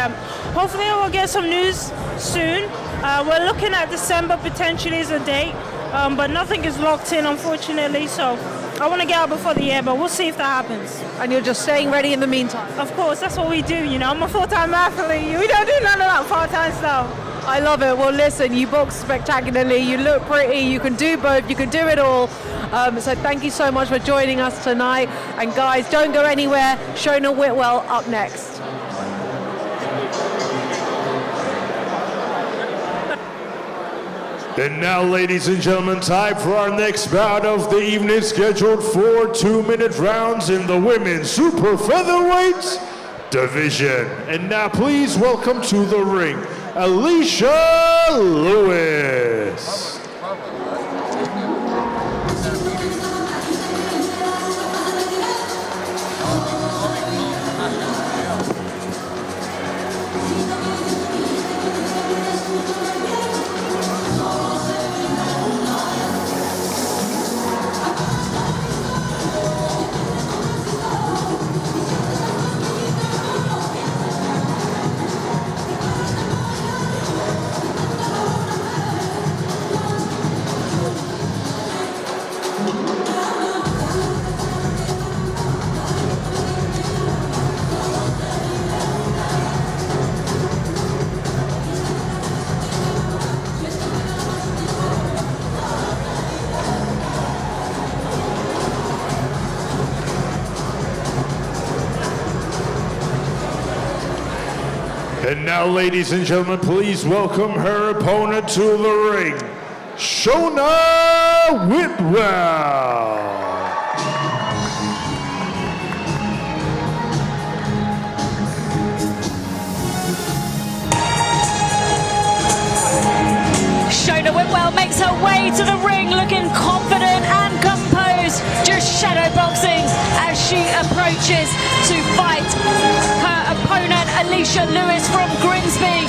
hopefully we'll get some news soon. We're looking at December potentially as a date, but nothing is locked in, unfortunately, so I want to get out before the year, but we'll see if that happens. And you're just staying ready in the meantime? Of course, that's what we do, you know. I'm a full-time athlete. We don't do none of that part-time stuff. I love it. Well, listen, you box spectacularly, you look pretty, you can do both, you can do it all. So thank you so much for joining us tonight. And guys, don't go anywhere. Shona Whitwell up next. And now, ladies and gentlemen, time for our next bout of the evening, scheduled for 2-minute rounds in the women's super featherweight division. And now, please welcome to the ring, Alicia Lewis. And now, ladies and gentlemen, please welcome her opponent to the ring, Shona Whitwell. Shona Whitwell makes her way to the ring looking confident and composed, just shadow boxing as she approaches to fight her opponent, Alicia Lewis from Grimsby.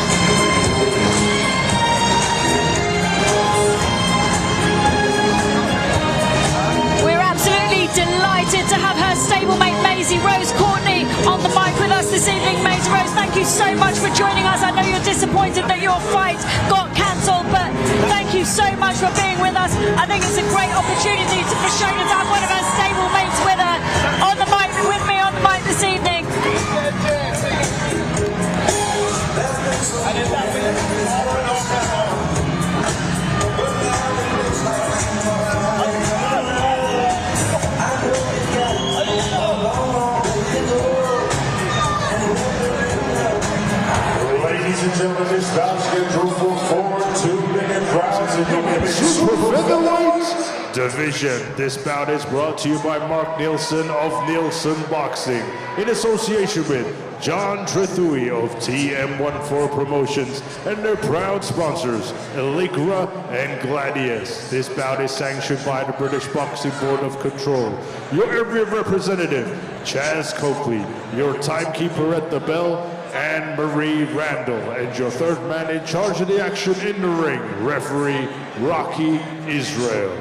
We're absolutely delighted to have her stablemate Maisie Rose Courtney on the mic this evening. Maisie Rose, thank you so much for joining us. I know you're disappointed that your fight got cancelled, but thank you so much for being with us. I think it's a great opportunity for Shona to have one of her stable mates with her on the mic, with me on the mic this evening. Ladies and gentlemen, this bout scheduled for 4 2-minute rounds in the super featherweight division. This bout is brought to you by Mark Neilson of Neilson Boxing in association with John Trethui of TM14 Promotions and their proud sponsors, Allegra and Gladius. This bout is sanctioned by the British Boxing Board of Control. Your area representative, Chaz Coakley, your timekeeper at the bell, and Marie Randall, and your third man in charge of the action in the ring, referee Rocky Israel.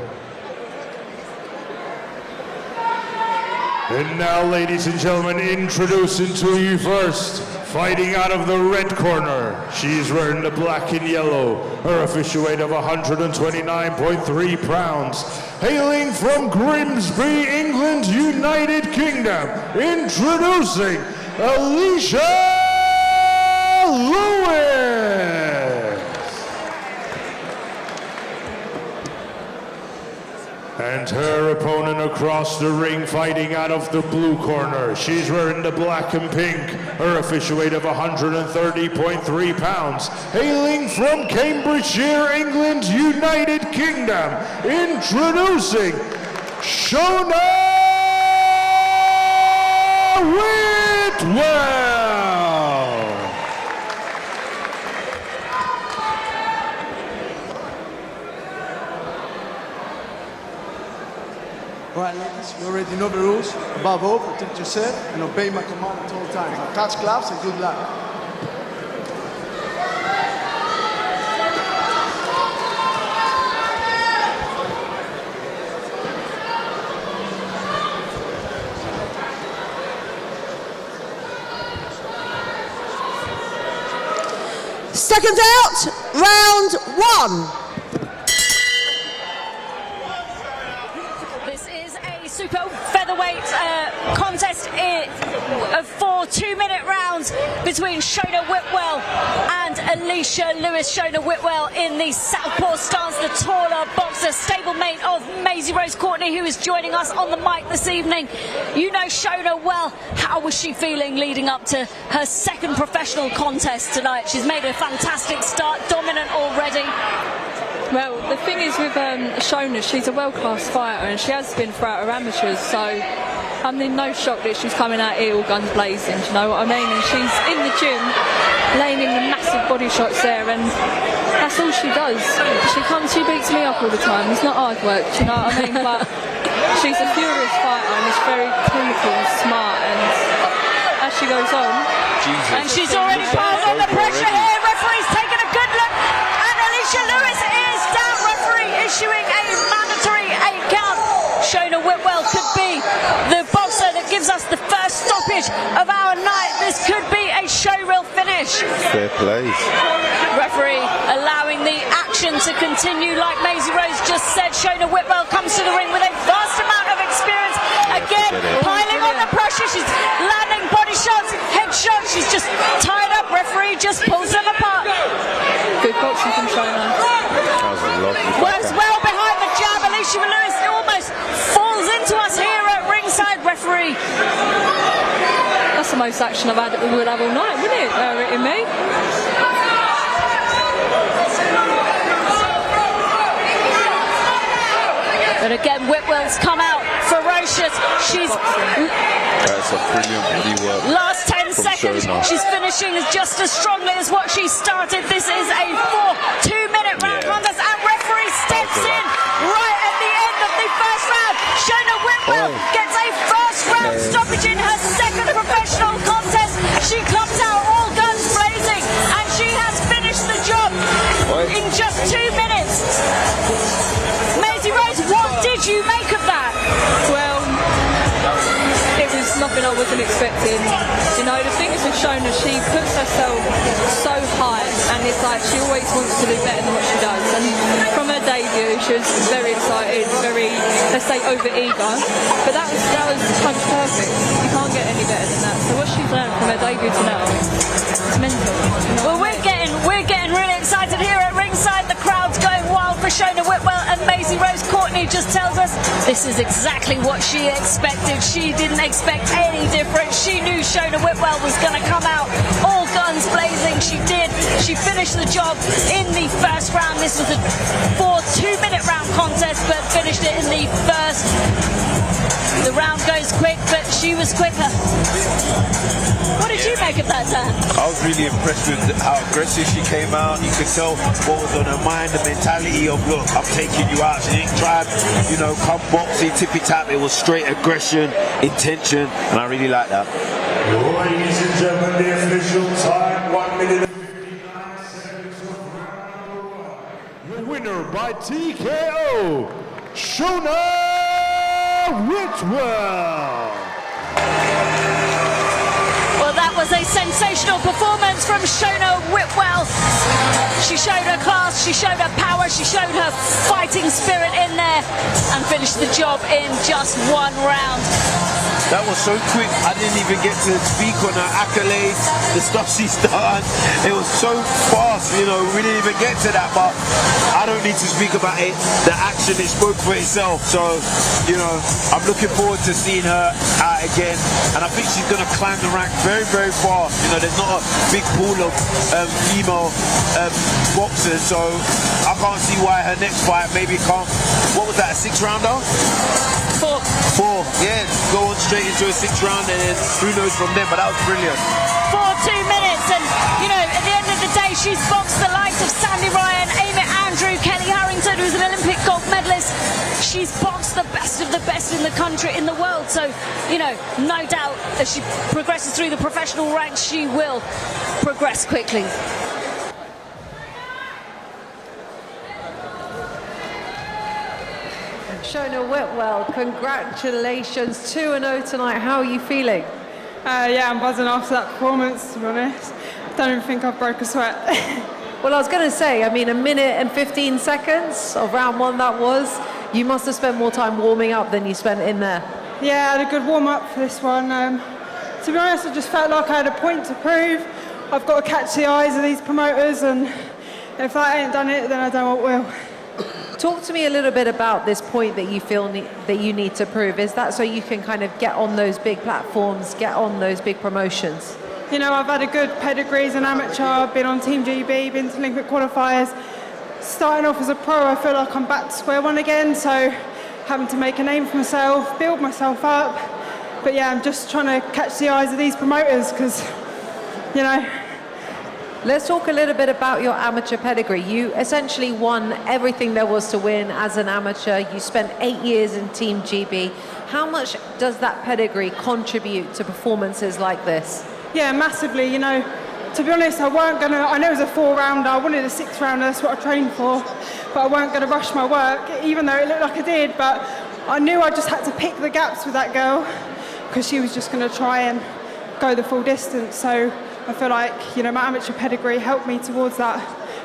And now, ladies and gentlemen, introducing to you first, fighting out of the red corner. She's wearing the black and yellow. Her official weight of 129.3 pounds. Hailing from Grimsby, England, United Kingdom. Introducing Alicia Lewis. And her opponent across the ring, fighting out of the blue corner. She's wearing the black and pink. Her official weight of 130.3 pounds. Hailing from Cambridgeshire, England, United Kingdom. Introducing Shona Whitwell. All right, ladies, you already know the rules. Above all, protect yourself and obey my command at all times. Now, touch gloves and good luck. Seconds out, round one. Super featherweight contest of 4 2-minute rounds between Shona Whitwell and Alicia Lewis. Shona Whitwell in the southpaw stance, the taller boxer, stablemate of Maisie Rose Courtney, who is joining us on the mic this evening. You know Shona well. How was she feeling leading up to her second professional contest tonight? She's made a fantastic start, dominant already. Well, the thing is with Shona, she's a world-class fighter and she has been throughout her amateurs, so I'm in no shock that she's coming out here all guns blazing, do you know what I mean? And she's in the gym, laying in the massive body shots there, and that's all she does. She beats me up all the time. It's not hard work, do you know what I mean? But she's a furious fighter and is very clinical and smart, and as she goes on... Jesus. And she's already piled on the pressure here. Referee's taking a good look, and Alicia Lewis is down. Referee issuing a mandatory 8 count. Shona Whitwell could be the boxer that gives us the first stoppage of our night. This could be a showreel finish. Fair play. Referee allowing the action to continue. Like Maisie Rose just said, Shona Whitwell comes to the ring with a vast amount of experience. Again, piling on the pressure. She's landing body shots, head shots. She's just tied up. Referee just pulls them apart. Good boxing from Shona. Works well behind the jab. Alicia Lewis almost falls into us here at ringside. Referee. That's the most action I've had that we would have all night, wouldn't it? In me. But again, Whitwell's come out ferocious. She's... That's a brilliant work. Last 10 seconds, she's finishing just as strongly as what she started. This is a 4 2-minute round contest, and referee steps in right at the end of the first round. Shona Whitwell gets a first round stoppage in her second professional contest. She comes out all guns blazing, and she has finished the job in just 2 minutes. Maisie Rose, what did you make of that? Well, it was nothing I wasn't wasn't expecting. You know, the thing is with Shona, she puts herself so high, and it's like she always wants to do better than what she does. And from her debut, she was very excited, very, let's say, over-eager. But that was punch perfect. You can't get any better than that. So what she's learned from her debut to now, it's mental. You know well, we're getting really excited here at Ringside. The crowd's going wild for Shona Whitwell, and Maisie Rose Courtney just tells us this is exactly what she expected. She didn't expect any different. She knew Shona Whitwell was going to come out all guns blazing. She did. She finished the job in the first round. This was a 2-minute round contest, but finished it in the first. The round goes quick, but she was quicker. What did you make of that, Dan? I was really impressed with how aggressive she came out. You could tell what was on her mind, the mentality of, look, I'm taking you out. She didn't try, you know, come boxing, tippy-tap. It was straight aggression, intention, and I really like that. Ladies and gentlemen, the official time, 1 minute and 59 seconds of round 1. The winner by TKO, Shona Whitwell. Well, that was a sensational performance from Shona Whitwell. She showed her class, she showed her power, she showed her fighting spirit in there, and finished the job in just 1 round. That was so quick, I didn't even get to speak on her accolades, the stuff she's done. It was so fast, you know, we didn't even get to that, but I don't need to speak about it. The action, it spoke for itself. So, you know, I'm looking forward to seeing her out again, and I think she's going to climb the rank very, very fast. You know, there's not a big pool of female boxers, so I can't see why her next fight maybe can't. What was that, a 6-rounder? 4, yeah, go on straight into a 6th round, and then who knows from there, but that was brilliant. 2 minutes, and you know, at the end of the day, she's boxed the likes of Sandy Ryan, Amy Andrew, Kelly Harrington, who's an Olympic gold medalist. She's boxed the best of the best in the country, in the world, so, you know, no doubt as she progresses through the professional ranks, she will progress quickly. Shona Whitwell, congratulations, 2-0 tonight. How are you feeling? Yeah, I'm buzzing after that performance, to be honest. I don't even think I've broke a sweat. Well, I was going to say, I mean, 1 minute and 15 seconds of round 1 that was. You must have spent more time warming up than you spent in there. Yeah, I had a good warm-up for this one. To be honest, I just felt like I had a point to prove. I've got to catch the eyes of these promoters, and if I ain't done it, then I don't know what will. Talk to me a little bit about this point that you feel that you need to prove. Is that so you can kind of get on those big platforms, get on those big promotions? You know, I've had a good pedigree as an amateur. I've been on Team GB, been to Olympic qualifiers. Starting off as a pro, I feel like I'm back to square one again, so having to make a name for myself, build myself up. But yeah, I'm just trying to catch the eyes of these promoters because, you know. Let's talk a little bit about your amateur pedigree. You essentially won everything there was to win as an amateur. You spent 8 years in Team GB. How much does that pedigree contribute to performances like this? Yeah, massively. You know, to be honest, I know it was a 4-rounder. I wanted a 6-rounder, that's what I trained for. But I weren't going to rush my work, even though it looked like I did. But I knew I just had to pick the gaps with that girl because she was just going to try and go the full distance. So I feel like, you know, my amateur pedigree helped me towards that,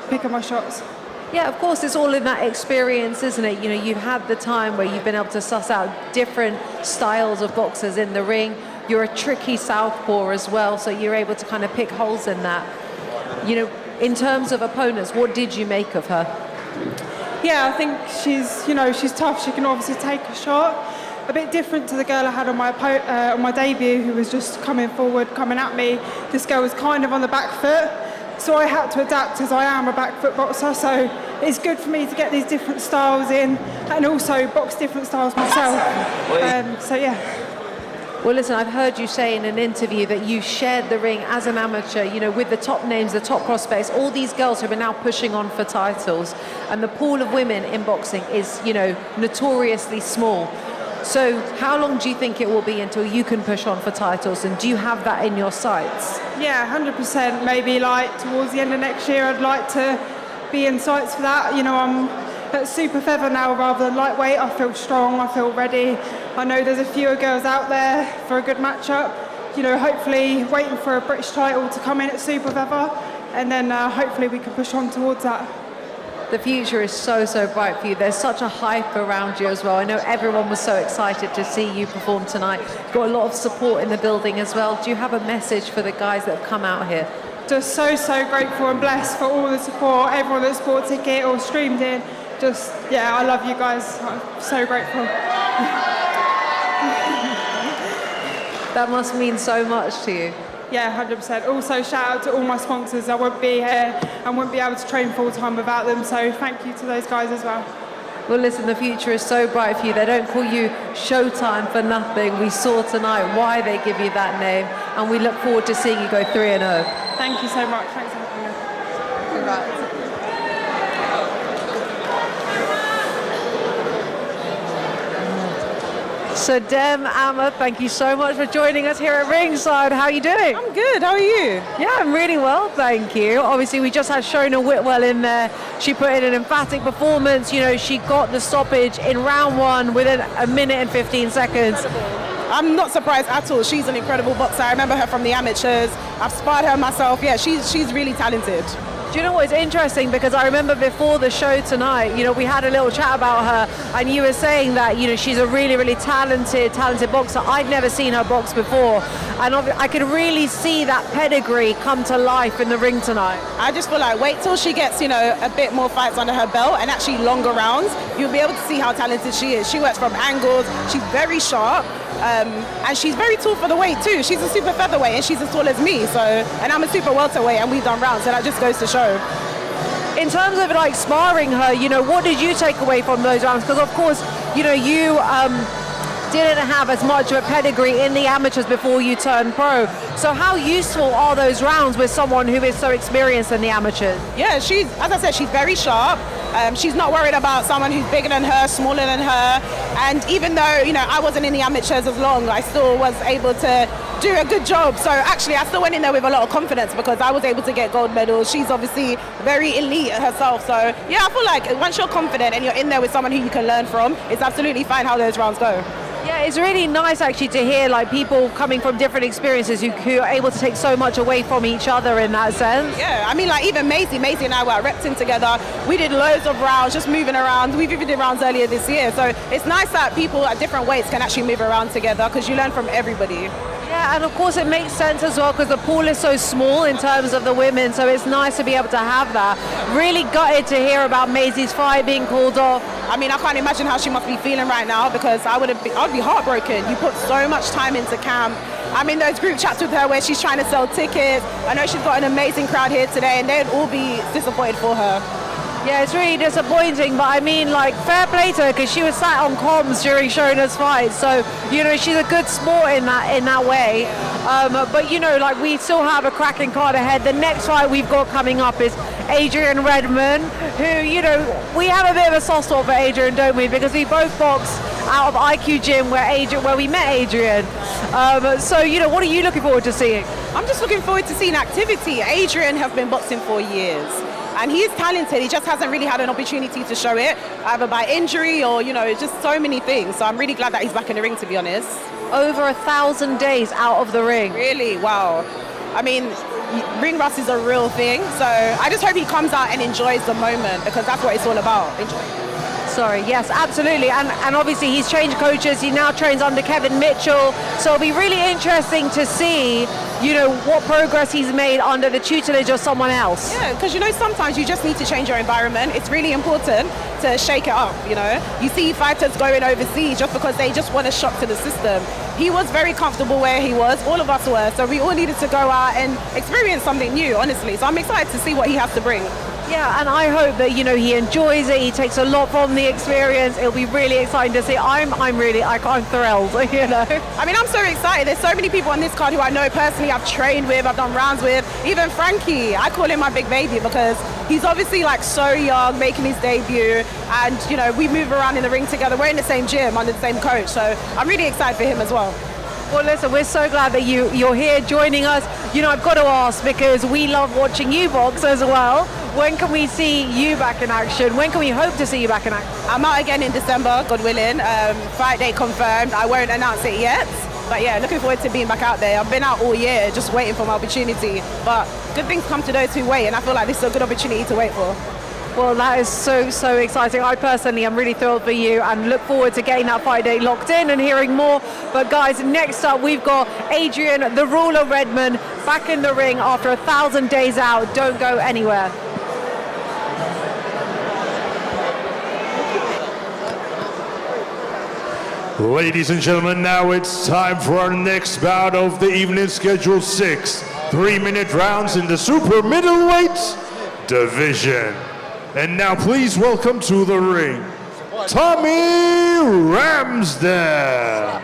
picking my shots. Yeah, of course, it's all in that experience, isn't it? You know, you've had the time where you've been able to suss out different styles of boxers in the ring. You're a tricky southpaw as well, so you're able to kind of pick holes in that. You know, in terms of opponents, what did you make of her? Yeah, I think she's tough. She can obviously take a shot. A bit different to the girl I had on my debut, who was just coming forward, coming at me. This girl was kind of on the back foot, so I had to adapt as I am a back foot boxer. So it's good for me to get these different styles in and also box different styles myself. So yeah. Well, listen, I've heard you say in an interview that you shared the ring as an amateur, you know, with the top names, the top prospects, all these girls who are now pushing on for titles, and the pool of women in boxing is, you know, notoriously small. So how long do you think it will be until you can push on for titles, and do you have that in your sights? Yeah, 100%. Maybe like towards the end of next year, I'd like to be in sights for that. You know, I'm at super feather now rather than lightweight. I feel strong, I feel ready. I know there's a few girls out there for a good matchup. hopefully waiting for a British title to come in at super feather, and then hopefully we can push on towards that. The future is so bright for you. There's such a hype around you as well. I know everyone was so excited to see you perform tonight. You've got a lot of support in the building as well. Do you have a message for the guys that have come out here? Just so grateful and blessed for all the support, everyone that's bought a ticket or streamed in. I love you guys. I'm so grateful. That must mean so much to you. Yeah, 100%. Also, shout out to all my sponsors. I wouldn't be here and wouldn't be able to train full time without them. So thank you to those guys as well. Well, listen, the future is so bright for you. They don't call you Showtime for nothing. We saw tonight why they give you that name, and we look forward to seeing you go 3-0. Thank you so much. Thanks for having me. Congrats. So Dem, Amma, thank you so much for joining us here at Ringside. How are you doing? I'm good, how are you? Yeah, I'm really well, thank you. Obviously, we just had Shona Whitwell in there. She put in an emphatic performance. She got the stoppage in round 1 within 1 minute and 15 seconds. I'm not surprised at all. She's an incredible boxer. I remember her from the amateurs. I've sparred her myself. Yeah, she's really talented. Do you know what is interesting? Because I remember before the show tonight, we had a little chat about her, and you were saying that, she's a really talented boxer. I'd never seen her box before, and I could really see that pedigree come to life in the ring tonight. I just feel like wait till she gets, a bit more fights under her belt and actually longer rounds. You'll be able to see how talented she is. She works from angles. She's very sharp. And she's very tall for the weight too. She's a super featherweight and she's as tall as me. And I'm a super welterweight and we've done rounds, so that just goes to show. In terms of sparring her, what did you take away from those rounds? Because of course, you didn't have as much of a pedigree in the amateurs before you turned pro. So how useful are those rounds with someone who is so experienced in the amateurs? Yeah, as I said, she's very sharp. She's not worried about someone who's bigger than her, smaller than her. And even though, I wasn't in the amateurs as long, I still was able to do a good job. So actually, I still went in there with a lot of confidence because I was able to get gold medals. She's obviously very elite herself. So yeah, I feel like once you're confident and you're in there with someone who you can learn from, it's absolutely fine how those rounds go. Yeah, it's really nice actually to hear people coming from different experiences who are able to take so much away from each other in that sense. Yeah, I mean even Maisie and I were at Repton together. We did loads of rounds, just moving around. We've even did rounds earlier this year. So it's nice that people at different weights can actually move around together because you learn from everybody. Yeah, and of course it makes sense as well because the pool is so small in terms of the women, so it's nice to be able to have that. Really gutted to hear about Maisie's fight being called off. I mean, I can't imagine how she must be feeling right now because I'd be heartbroken. You put so much time into camp. I'm in those group chats with her where she's trying to sell tickets. I know she's got an amazing crowd here today and they'd all be disappointed for her. Yeah, it's really disappointing, but I mean, fair play to her because she was sat on comms during Shona's fight, so she's a good sport in that way. But we still have a cracking card ahead. The next fight we've got coming up is Adrian Redmond, who we have a bit of a soft spot for Adrian, don't we? Because we both boxed out of IQ Gym where we met Adrian. So what are you looking forward to seeing? I'm just looking forward to seeing activity. Adrian has been boxing for years. And he is talented, he just hasn't really had an opportunity to show it, either by injury or, just so many things. So I'm really glad that he's back in the ring, to be honest. Over 1,000 days out of the ring. Really? Wow. I mean, ring rust is a real thing. So I just hope he comes out and enjoys the moment because that's what it's all about. Enjoy. Sorry, yes, absolutely. And obviously he's changed coaches. He now trains under Kevin Mitchell. So it'll be really interesting to see, what progress he's made under the tutelage of someone else. Yeah, because, sometimes you just need to change your environment. It's really important to shake it up, You see fighters going overseas just because they just want a shock to the system. He was very comfortable where he was. All of us were. So we all needed to go out and experience something new, honestly. So I'm excited to see what he has to bring. Yeah, and I hope that he enjoys it. He takes a lot from the experience. It'll be really exciting to see. I'm thrilled. I mean, I'm so excited. There's so many people on this card who I know personally. I've trained with. I've done rounds with. Even Frankie. I call him my big baby because he's obviously so young, making his debut, and we move around in the ring together. We're in the same gym under the same coach, so I'm really excited for him as well. Well, listen, we're so glad that you're here joining us. I've got to ask because we love watching you box as well. When can we see you back in action? When can we hope to see you back in action? I'm out again in December, God willing. Fight date confirmed. I won't announce it yet. But yeah, looking forward to being back out there. I've been out all year just waiting for my opportunity. But good things come to those who wait, and I feel like this is a good opportunity to wait for. Well, that is so exciting. I personally am really thrilled for you and look forward to getting that fight day locked in and hearing more. But guys, next up we've got Adrian, the ruler Redmond, back in the ring after 1,000 days out. Don't go anywhere. Ladies and gentlemen, now it's time for our next bout of the evening, schedule 6 3-minute rounds in the super middleweight division. And now please welcome to the ring, Tommy Ramsden.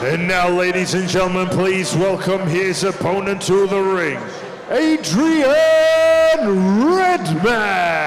And now, ladies and gentlemen, please welcome his opponent to the ring, Adrian Redmond.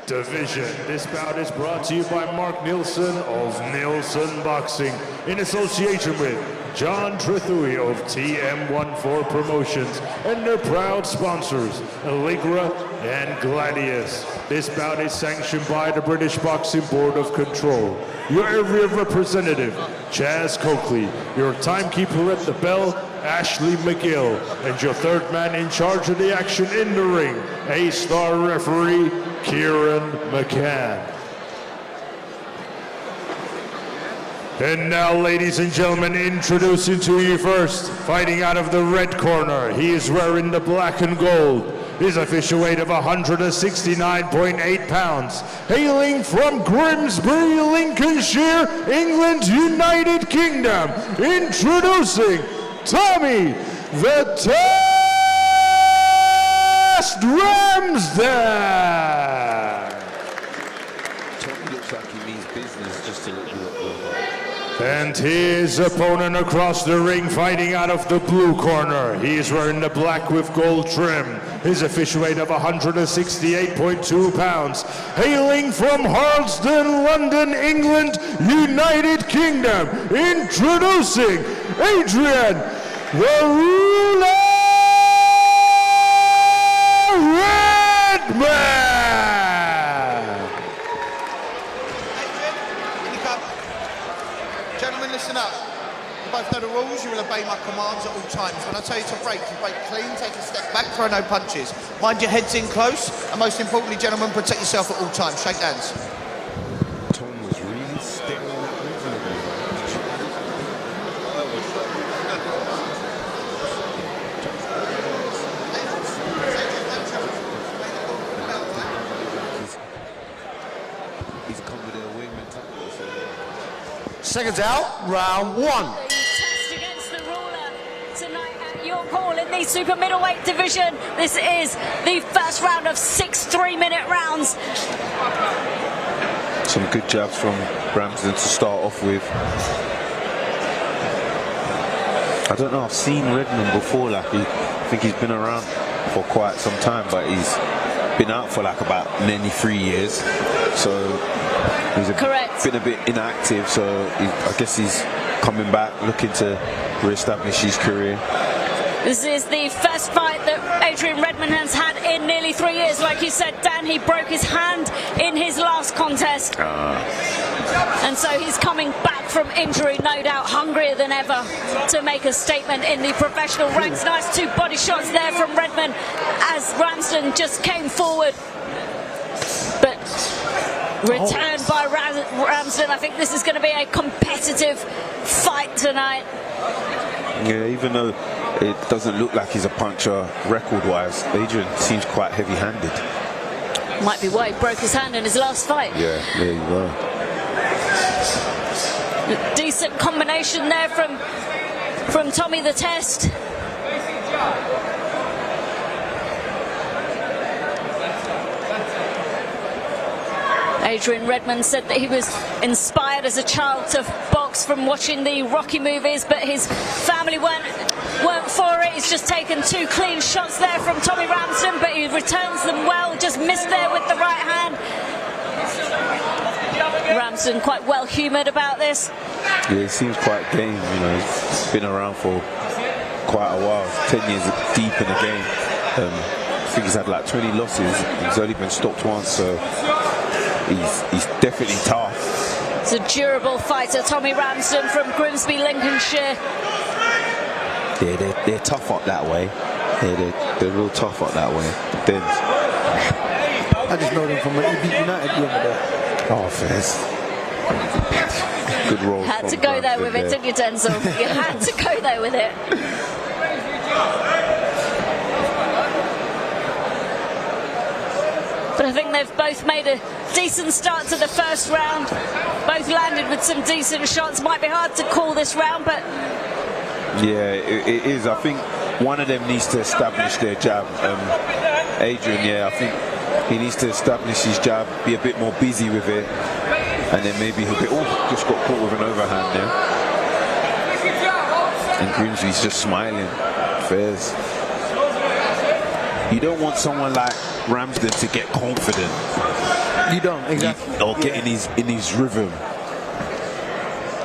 Division. This bout is brought to you by Mark Neilson of Neilson Boxing in association with John Trithui of TM14 Promotions and their proud sponsors, Allegra and Gladius. This bout is sanctioned by the British Boxing Board of Control. Your area representative, Chaz Coakley. Your timekeeper at the bell, Ashley McGill. And your third man in charge of the action in the ring, A-star referee, Kieran McCann. And now, ladies and gentlemen, introducing to you first, fighting out of the red corner, he is wearing the black and gold. His official weight of 169.8 pounds, hailing from Grimsby, Lincolnshire, England, United Kingdom, introducing Tommy the Test Ramsden. Tommy looks like he means business just to look good. And his opponent across the ring, fighting out of the blue corner. He is wearing the black with gold trim. His official weight of 168.2 pounds. Hailing from Harlesden, London, England, United Kingdom. Introducing Adrian the Ruler Redmond. Gentlemen, listen up. You both know the rules. You will obey my commands at all times. When I tell you to break, you break clean, take a step back, throw no punches. Mind your heads in close, and most importantly, gentlemen, protect yourself at all times. Shake hands. Tom was really staring at He's come with a wing mentality. Seconds out, round 1. Test against the ruler tonight at York Hall in the super middleweight division. This is the first round of 6 3-minute rounds. Some good jabs from Ramston to start off with. I don't know, I've seen Redmond before, like I think he's been around for quite some time, but he's been out for like about nearly 3 years. So he's been a bit inactive, so I guess he's coming back, looking to re-establish his career. This is the first fight that Adrian Redmond has had in nearly 3 years. Like you said, Dan, he broke his hand in his last contest. And so he's coming back from injury, no doubt hungrier than ever to make a statement in the professional ranks. Nice 2 body shots there from Redmond as Ramston just came forward. But returned by Ramston. I think this is going to be a competitive fight tonight. Yeah, even though it doesn't look like he's a puncher record-wise, Adrian seems quite heavy-handed. Might be why he broke his hand in his last fight. Yeah, there you go. Decent combination there from Tommy the Test. Adrian Redmond said that he was inspired as a child to box from watching the Rocky movies, but his family weren't for it. He's just taken 2 clean shots there from Tommy Ramston, but he returns them well, just missed there with the right hand. Ramston quite well humoured about this. Yeah, he seems quite game, you know, he's been around for quite a while, 10 years deep in the game. I think he's had like 20 losses, he's only been stopped once, so he's definitely tough. It's a durable fighter, Tommy Ramston from Grimsby, Lincolnshire. Yeah, they're tough up that way. Yeah, they're real tough up that way. Then I just know them from when he beat United the other day. Oh, fairs. Good roll. Had to go there with it, didn't you, Denzel? You had to go there with it. But I think they've both made a decent start to the first round. Both landed with some decent shots. Might be hard to call this round, but... Yeah, it is. I think one of them needs to establish their jab. Adrian, yeah, I think he needs to establish his jab, be a bit more busy with it, and then maybe he'll be... Oh, just got caught with an overhand there. And Grimsby's just smiling. Fairs. You don't want someone like Ramston to get confident. You don't, exactly. Or get in his rhythm.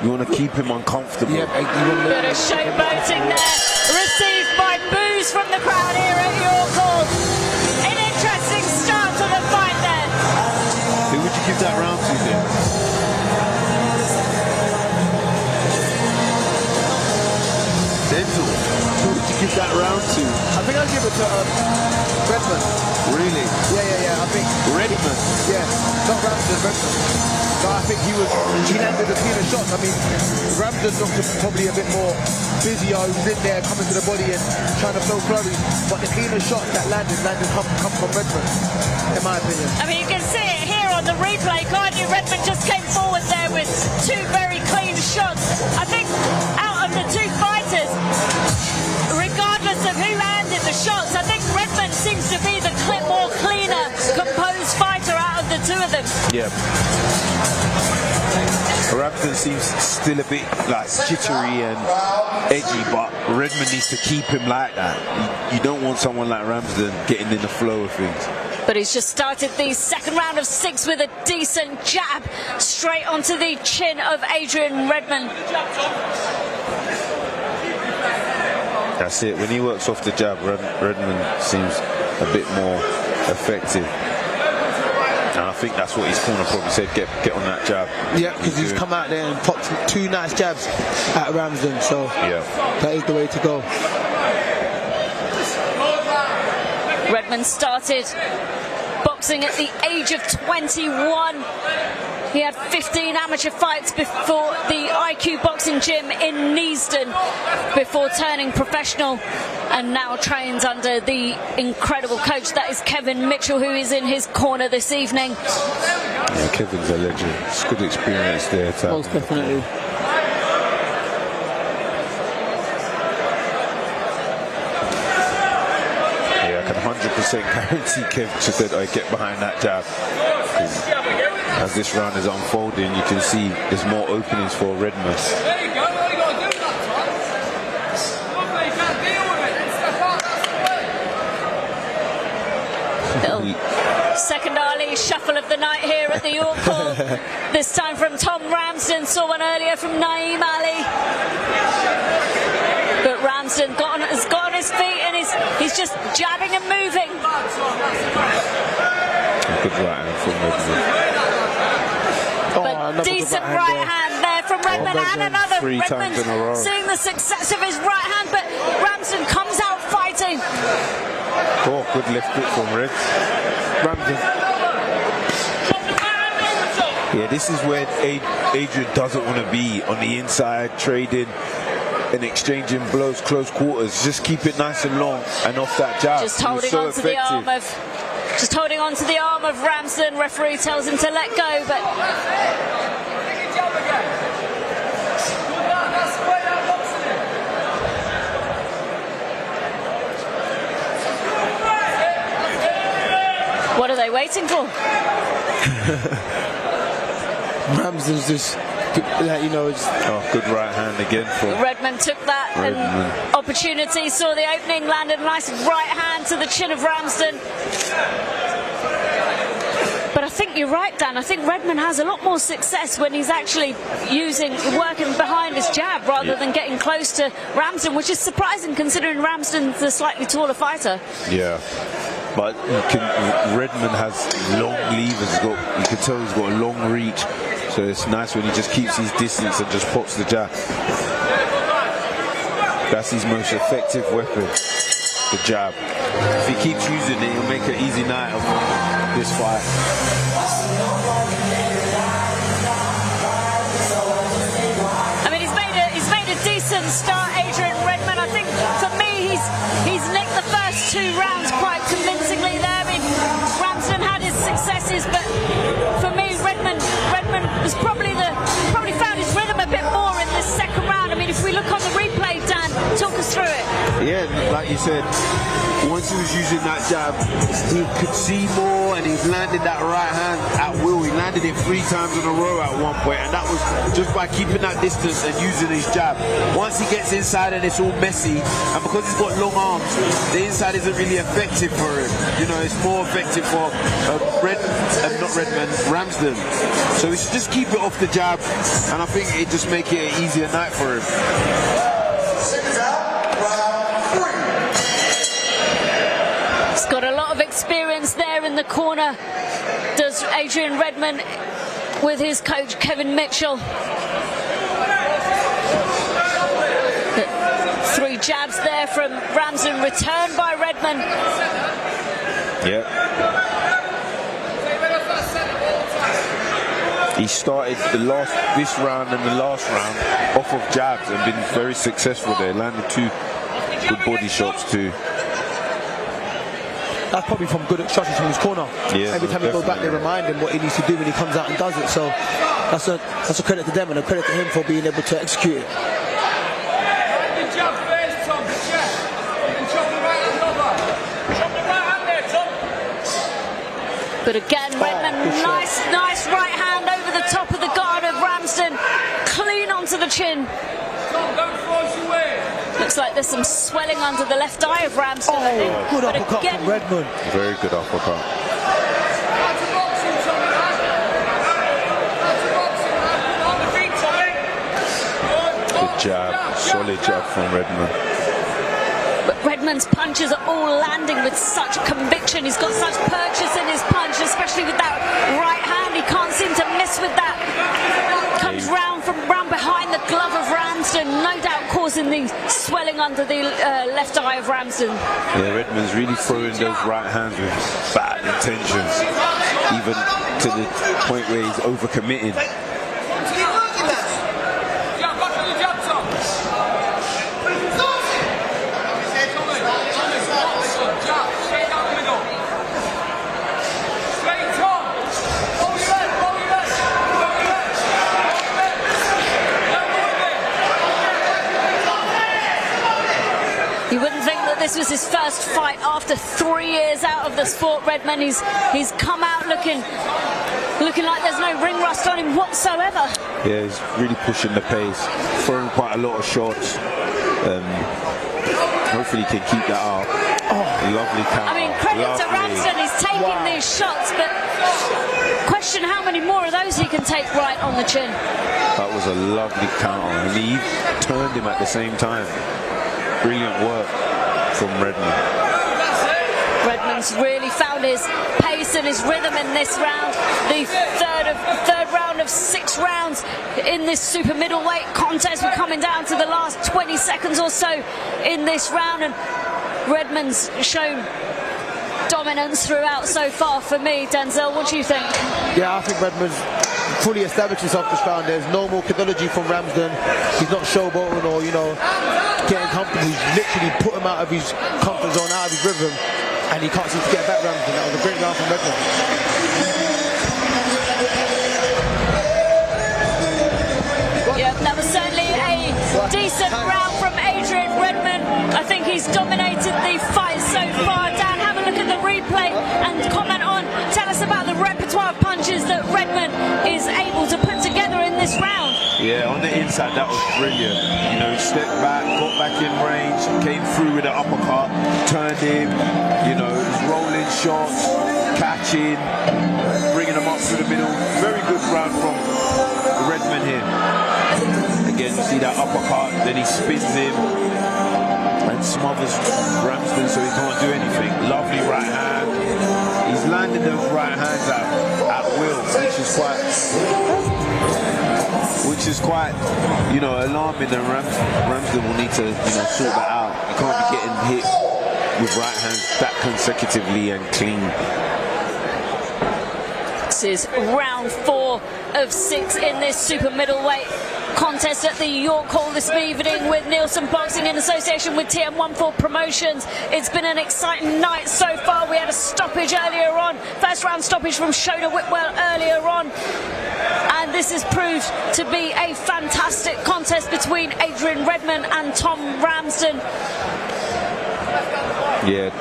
You want to keep him uncomfortable. Bit of showboating there, received by boos from the crowd here at York Hall. An interesting start to the fight there. Who would you give that round to then? Denzel. Who would you give that round to? I think I'll give it to Redmond. Really? Yeah. I think Redmond. Yeah, not Ramston, Redmond. So I think he landed a cleaner shots. I mean, Ramston looked probably a bit more physio, was in there coming to the body and trying to flow flurries. But the cleaner shots that landed come from Redmond, in my opinion. I mean, you can see it here on the replay, can't you? Redmond just came forward there with 2 very clean shots. I think out of the 2 fighters, regardless of who landed the shots, I think Redmond seems to be the more cleaner, composed fighter out of the 2 of them. Yeah. Ramston seems still a bit like jittery and edgy, but Redmond needs to keep him like that. You don't want someone like Ramston getting in the flow of things. But he's just started the second round of 6 with a decent jab straight onto the chin of Adrian Redmond. That's it. When he works off the jab, Redmond seems a bit more effective. And I think that's what his corner probably said, get on that jab. Yeah, because he's come out there and popped 2 nice jabs at Ramsden, so that is the way to go. Redmond started boxing at the age of 21. He had 15 amateur fights before the IQ boxing gym in Neasden before turning professional, and now trains under the incredible coach that is Kevin Mitchell, who is in his corner this evening. Yeah, Kevin's a legend. It's good experience there. Most definitely. Yeah, I can 100% guarantee Kev just said, "I get behind that jab." As this round is unfolding, you can see there's more openings for Redmond. Second Ali shuffle of the night here at the York Hall. This time from Tom Ramsden, saw one earlier from Naeem Ali. But Ramsden has got on his feet and he's just jabbing and moving. Good right hand from Redmond. But decent right hand there from Redmond, and another. 3 times in a row. Seeing the success of his right hand, but Ramsden comes out fighting. Oh, good left hook from Reds. Ramsden. Yeah, this is where Adrian doesn't want to be, on the inside, trading and exchanging blows, close quarters. Just keep it nice and long and off that jab. Just holding on to the arm of Ramsden. Referee tells him to let go, but what are they waiting for? Ramsden's just, like, you know, good right hand again for Redmond. Took that and opportunity, saw the opening, landed a nice right hand to the chin of Ramsden. But I think you're right, Dan. I think Redmond has a lot more success when he's actually working behind his jab rather than getting close to Ramsden, which is surprising considering Ramsden's the slightly taller fighter. Yeah. But Redmond has long levers. You can tell he's got a long reach. So it's nice when he just keeps his distance and just pops the jab. That's his most effective weapon, the jab. If he keeps using it, he'll make an easy night of this fight. I mean, he's made a decent start, Adrian Redmond. I think for me, he's nicked the first 2 rounds quite convincingly there. I mean, Ramsden had his successes, but for me, Redmond was probably found his rhythm a bit more in this second round. I mean, if we look on the replay, Dan, talk us through it. Yeah, like you said, once he was using that jab, he could see more, and he's landed that right hand at will. He landed it 3 times in a row at one point, and that was just by keeping that distance and using his jab. Once he gets inside and it's all messy, and because he's got long arms, the inside isn't really effective for him. You know, it's more effective for Ramsden. So he should just keep it off the jab, and I think it just make it an easier night for him. He's got a lot of experience there in the corner, does Adrian Redmond, with his coach Kevin Mitchell. 3 jabs there from Ramsden, returned by Redmond. Yeah. He started this round and the last round off of jabs and been very successful there. Landed 2 good body shots too. That's probably from good instructions from his corner. Yeah, every time you go back, they remind him what he needs to do when he comes out and does it. So that's a credit to them and a credit to him for being able to execute it. But again, Redmond, nice right hand over the top of the guard of Ramsden, clean onto the chin. Looks like there's some swelling under the left eye of Ramsden. Good uppercut from Redmond. Very good uppercut. Good jab, solid jab from Redmond. But Redmond's punches are all landing with such conviction. He's got such purchase in his punch, especially with that right hand. He can't seem to miss with that. Comes round behind the glove of Ramston, no doubt causing the swelling under the left eye of Ramston. Yeah, Redmond's really throwing those right hands with bad intentions, even to the point where he's overcommitting. You wouldn't think that this was his first fight after 3 years out of the sport, Redmond. He's come out looking like there's no ring rust on him whatsoever. Yeah, he's really pushing the pace, throwing quite a lot of shots. Hopefully he can keep that up. Lovely counter. I mean, credit to Ramston, he's taking these shots, but question how many more of those he can take right on the chin. That was a lovely counter, and he turned him at the same time. Brilliant work from Redmond. Redmond's really found his pace and his rhythm in this round. The third round of 6 rounds in this super middleweight contest. We're coming down to the last 20 seconds or so in this round, and Redmond's shown dominance throughout so far for me. Denzel, what do you think? Yeah, I think Redmond's fully established himself this round. There's no more methodology from Ramsden. He's not showboating or, getting comfortable. He's literally put him out of his comfort zone, out of his rhythm, and he can't seem to get back Ramsden. That was a great round from Redmond. Yeah, that was certainly a decent round from Adrian Redmond. I think he's dominated the fight so far. Dan, have a look at the replay and comment on, tell us about the repertoire of punches that Redmond is able to put together in this round. Yeah, on the inside, that was brilliant. He stepped back, got back in range, came through with an uppercut, turned him, rolling shots, catching, bringing him up through the middle. Very good round from Redmond here. Again, you see that uppercut, then he spins him and smothers Ramston so he can't do anything. Lovely right hand. He's landing those right hands at will, which is quite alarming, and Ramsden will need to sort that out. You can't be getting hit with right hands that consecutively and clean. This is round 4 of 6 in this super middleweight contest at the York Hall this evening with Neilson Boxing in association with TM14 Promotions. It's been an exciting night so far. We had a stoppage earlier on, first round stoppage from Shona Whitwell earlier on, and this has proved to be a fantastic contest between Adrian Redmond and Tom Ramsden. Yeah,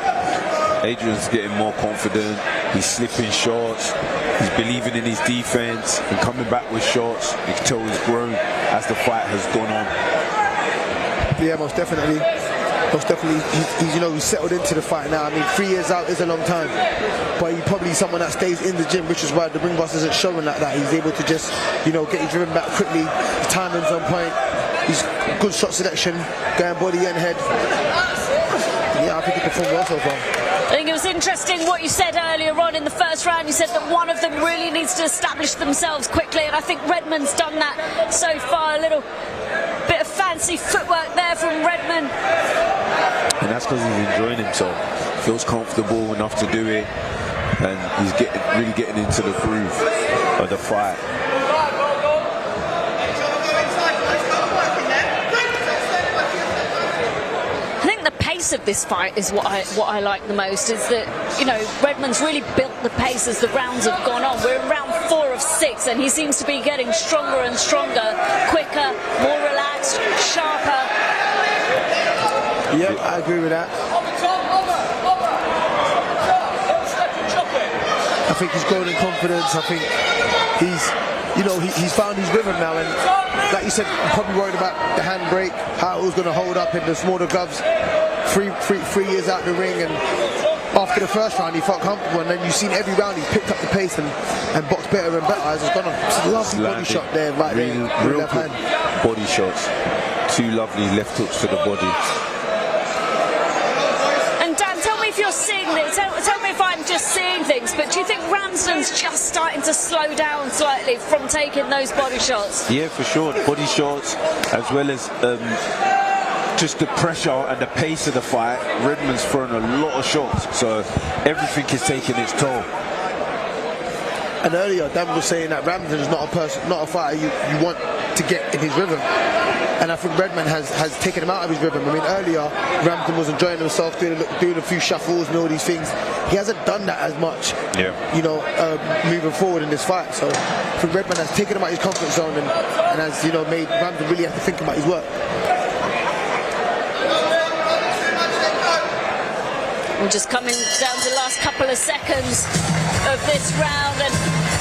Adrian's getting more confident. He's slipping shots. He's believing in his defense and coming back with shots. You can tell he's grown as the fight has gone on. Yeah, most definitely. He's settled into the fight now. I mean, 3 years out is a long time, but he's probably someone that stays in the gym, which is why the ring boss isn't showing like that. He's able to just, get his driven back quickly. His timing's on point. He's good shot selection, going body and head. Yeah, I think he performed well so far. I think it was interesting what you said earlier on in the first round. You said that one of them really needs to establish themselves quickly, and I think Redmond's done that so far. A little bit of fancy footwork there from Redmond. And that's because he's enjoying himself. Feels comfortable enough to do it, and he's really getting into the groove of the fight. Of this fight is what I like the most, is that Redmond's really built the pace as the rounds have gone on. We're in round 4 of 6 and he seems to be getting stronger and stronger, quicker, more relaxed, sharper. Yeah, I agree with that. I think he's grown in confidence. I think he's found his rhythm now, and like you said, probably worried about the handbrake, how it was going to hold up in the smaller gloves. 3 years out the ring, and after the first round he felt comfortable, and then you've seen every round he's picked up the pace and boxed better and better as it's gone on. It's a lovely body shot there, right there. Real left hand. Body shots. 2 lovely left hooks to the body. you're seeing this, tell me if I'm just seeing things, but do you think Ramston's just starting to slow down slightly from taking those body shots? Yeah, for sure. Body shots, as well as just the pressure and the pace of the fight. Redmond's thrown a lot of shots, so everything is taking its toll. And earlier, Dan was saying that Ramston is not a fighter you want to get in his rhythm. And I think Redmond has taken him out of his rhythm. I mean, earlier, Ramston was enjoying himself, doing a few shuffles and all these things. He hasn't done that as much, you know, moving forward in this fight. So I think Redmond has taken him out of his comfort zone and has, you know, made Ramston really have to think about his work. We're just coming down to the last couple of seconds of this round, and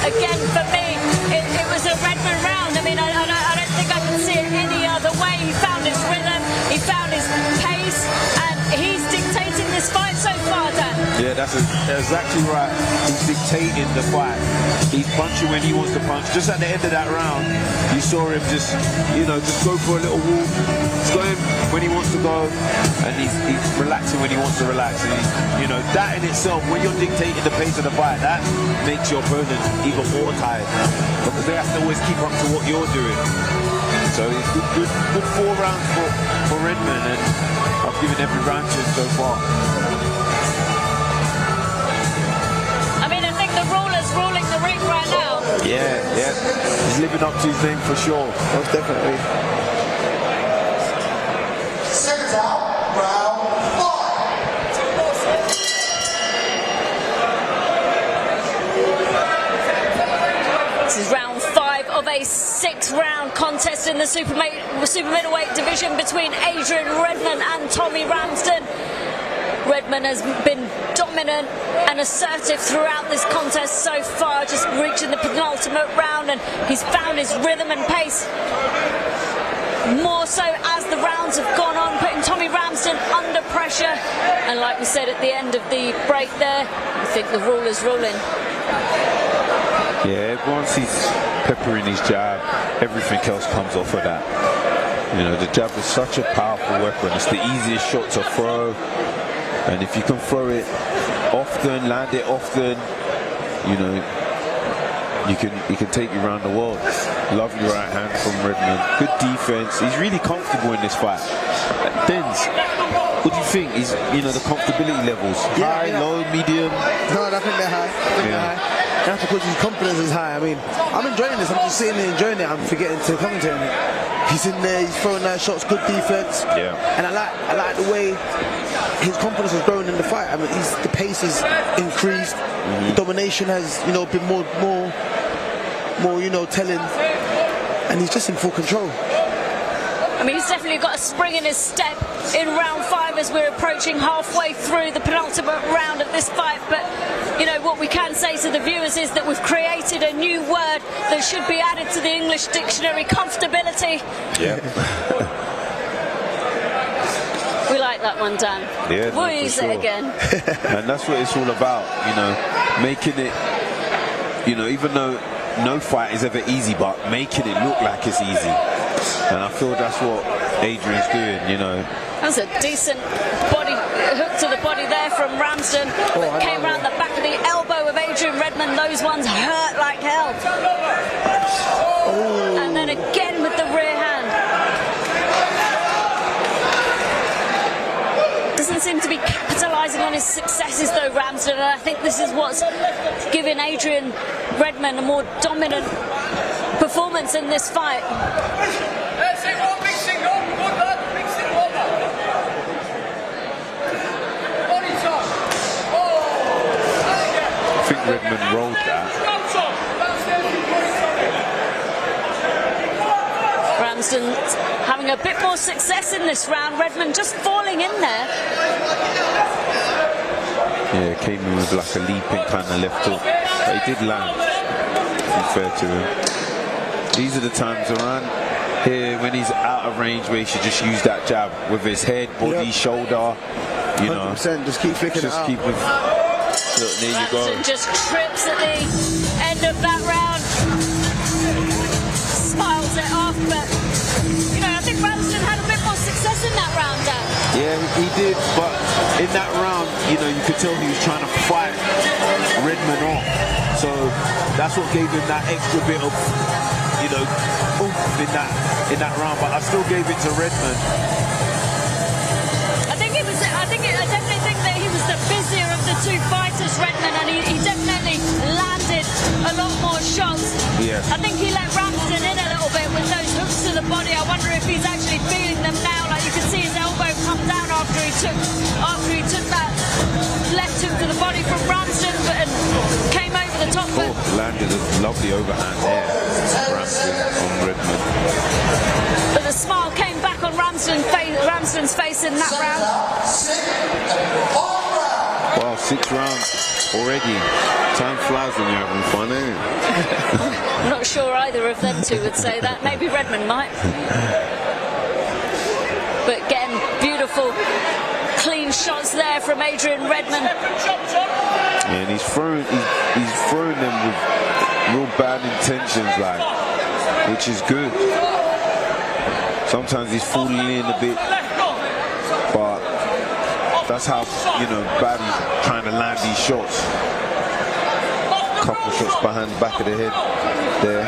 again, for me, it was a Redmond round. I mean, I don't think I can see it any other way. He found his rhythm, he found his pace, and he's dictating this fight so far, Dan. Yeah, that's exactly right. He's dictating the fight. He's punching when he wants to punch. Just at the end of that round, you saw him just, you know, just go for a little walk. He's going when he wants to go, and he's relaxing when he wants to relax. And you know, that in itself, when you're dictating the pace of the fight, that makes your opponent even more tired, because they have to always keep up to what you're doing. So it's good 4 rounds for Redmond, and I've given every round to him so far. I mean, I think the ruler's ruling the ring right now. Yeah. He's living up to his name for sure. Most definitely. Seconds out, round 5. This is round 5 of a 6-round contest in the super middleweight division between Adrian Redmond and Tommy Ramston. Redmond has been dominant and assertive throughout this contest so far, just reaching the penultimate round, and he's found his rhythm and pace more so as the rounds have gone on, putting Tommy Ramston under pressure. And like we said at the end of the break there, I think the ruler's ruling. Yeah, once he's peppering his jab, everything else comes off of that. You know, the jab is such a powerful weapon. It's the easiest shot to throw, and if you can throw it often, land it often, you know, he can take you around the world. Lovely right hand from Redmond. Good defense. He's really comfortable in this fight. Benz, what do you think? He's, you know, the comfortability levels, high, low, medium? No, I think they're high. That's because his confidence is high. I mean, I'm enjoying this. I'm just sitting there enjoying it. I'm forgetting to commentate on it. He's in there. He's throwing nice shots. Good defense. Yeah. And I like the way his confidence has grown in the fight. I mean, the pace has increased. The domination has, you know, been more, you know, telling. And he's just in full control. I mean, he's definitely got a spring in his step in round 5 as we're approaching halfway through the penultimate round of this fight. But, you know, what we can say to the viewers is that we've created a new word that should be added to the English dictionary: comfortability. Yeah. We like that one, Dan. Yeah, we'll use it again. And that's what it's all about, you know, making it, you know, even though no fight is ever easy, but making it look like it's easy. And I feel that's what Adrian's doing, you know. That's a decent body hook to the body there from Ramston. Came around the back of the elbow of Adrian Redmond. Those ones hurt like hell. And then again with the rear hand. Doesn't seem to be capitalising on his successes though, Ramston, and I think this is what's giving Adrian Redmond a more dominant performance in this fight. I think Redmond rolled that. Ramston having a bit more success in this round. Redmond just falling in there. Yeah, came in with like a leaping kind of left hook, but he did land, to be fair to him. These are the times around here when he's out of range where he should just use that jab with his head, body, shoulder, you 100%, know. Just keep flicking it out. Look, there you go. Ramston just trips at the end of that round. Smiles it off, but, you know, I think Ramston had a bit more success in that round, Dan. Yeah, he did, but in that round, you know, you could tell he was trying to fight Redmond off. So that's what gave him that extra bit of, you know, oomph in that round. But I still gave it to Redmond. I definitely think that he was the busier of the two fighters, Redmond, and he definitely landed a lot more shots. Yeah. I think he let Ramston in a little bit with those hooks to the body. I wonder if he's actually feeling them now. Like you can see his elbow come down after he took that left hook to the body from Ramston, and came over the top. Oh, landed a lovely overhand there, Ramston on Redmond. But the smile came back on Ramston's face in that round. Wow, 6 rounds already. Time flies when you're having fun, eh? I'm not sure either of them two would say that. Maybe Redmond might. But again, beautiful, clean shots there from Adrian Redmond. Yeah, and he's throwing them with real bad intentions, like, which is good. Sometimes he's falling in a bit, but that's how, you know, bad he's trying to land these shots. Couple shots behind the back of the head there.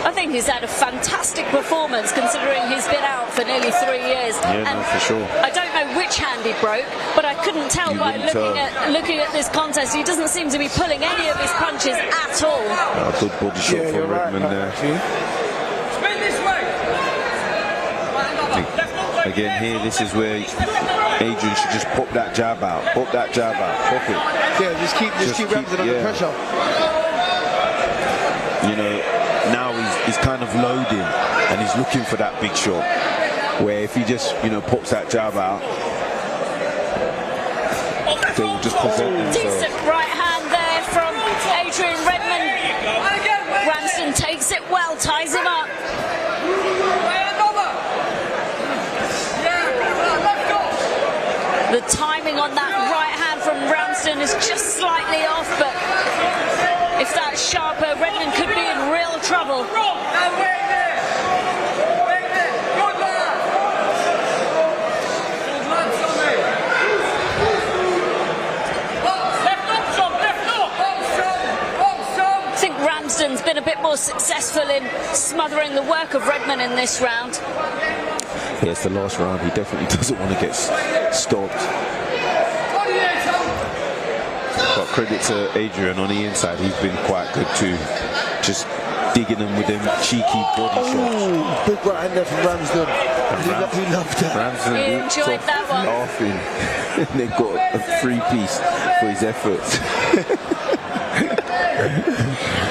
I think he's had a fantastic performance considering he's been out for nearly 3 years. Yeah, no, for sure. I don't know which hand he broke, but I couldn't tell by looking at this contest. He doesn't seem to be pulling any of his punches at all. Good body shot from Redmond there. Again here, this is where Adrian should just pop that jab out. Pop that jab out. Pop it. Yeah, just keep Ramsden under pressure. You know, now he's kind of loading and he's looking for that big shot. Where if he just, you know, pops that jab out, they will just present themselves. Decent right hand there from Adrian Redmond. Ramston takes it well, ties him up. The timing on that right hand from Ramston is just slightly off, but if that's sharper, Redmond could be in real trouble. I think Ramston's been a bit more successful in smothering the work of Redmond in this round. Yeah, it's the last round. He definitely doesn't want to get stopped. But credit to Adrian on the inside. He's been quite good too. Just digging them with them cheeky body shots. Big right hand there from Ramsden. He loved that. Ramsden enjoyed that one. Laughing. And they got a 3-piece for his efforts.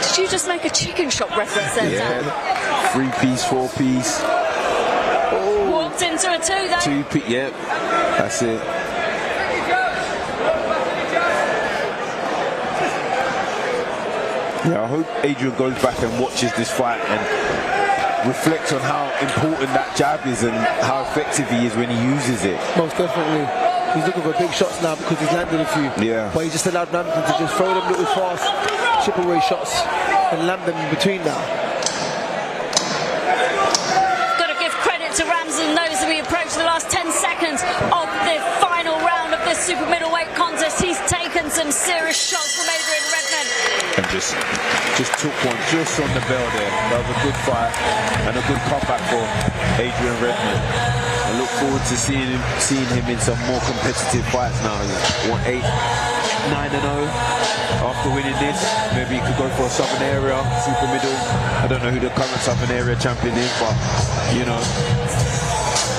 Did you just make a chicken shop reference there, Dan? Yeah. 3-piece, 4-piece. Walked into a 2 though. 2-piece, yep. That's it. Yeah, I hope Adrian goes back and watches this fight and reflects on how important that jab is and how effective he is when he uses it. Most definitely. He's looking for big shots now because he's landed a few. Yeah. But he just allowed Ramsden to just throw them little fast chip away shots and land them in between now. Got to give credit to Ramsden those as we approach the last 10 seconds of the final round of this super middleweight contest. He's taken some serious shots from Adrian Redmond. And just took one just on the bell there. That was a good fight and a good comeback for Adrian Redmond. I look forward to seeing him in some more competitive fights now. He's 9-0 after winning this. Maybe he could go for a Southern Area, super middle. I don't know who the current Southern Area champion is, but you know,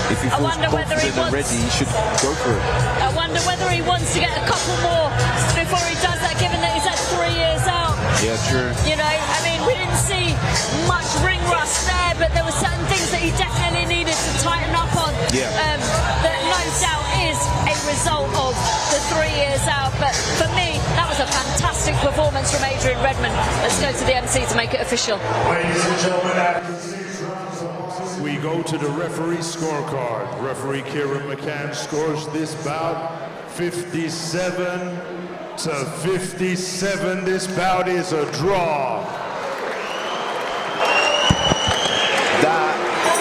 if he feels confident and ready, he should go for it. I wonder whether he wants to get a couple more before he does that, given that he's had 3 years out. Yeah, true. You know, I mean, we didn't see much ring rust there, but there were certain things that he definitely needed to tighten up on. Yeah. That no doubt is a result of the 3 years out. But for me, that was a fantastic performance from Adrian Redmond. Let's go to the MC to make it official. Ladies and gentlemen, we go to the referee scorecard. Referee Kieran McCann scores this bout 57 to 57. This bout is a draw. That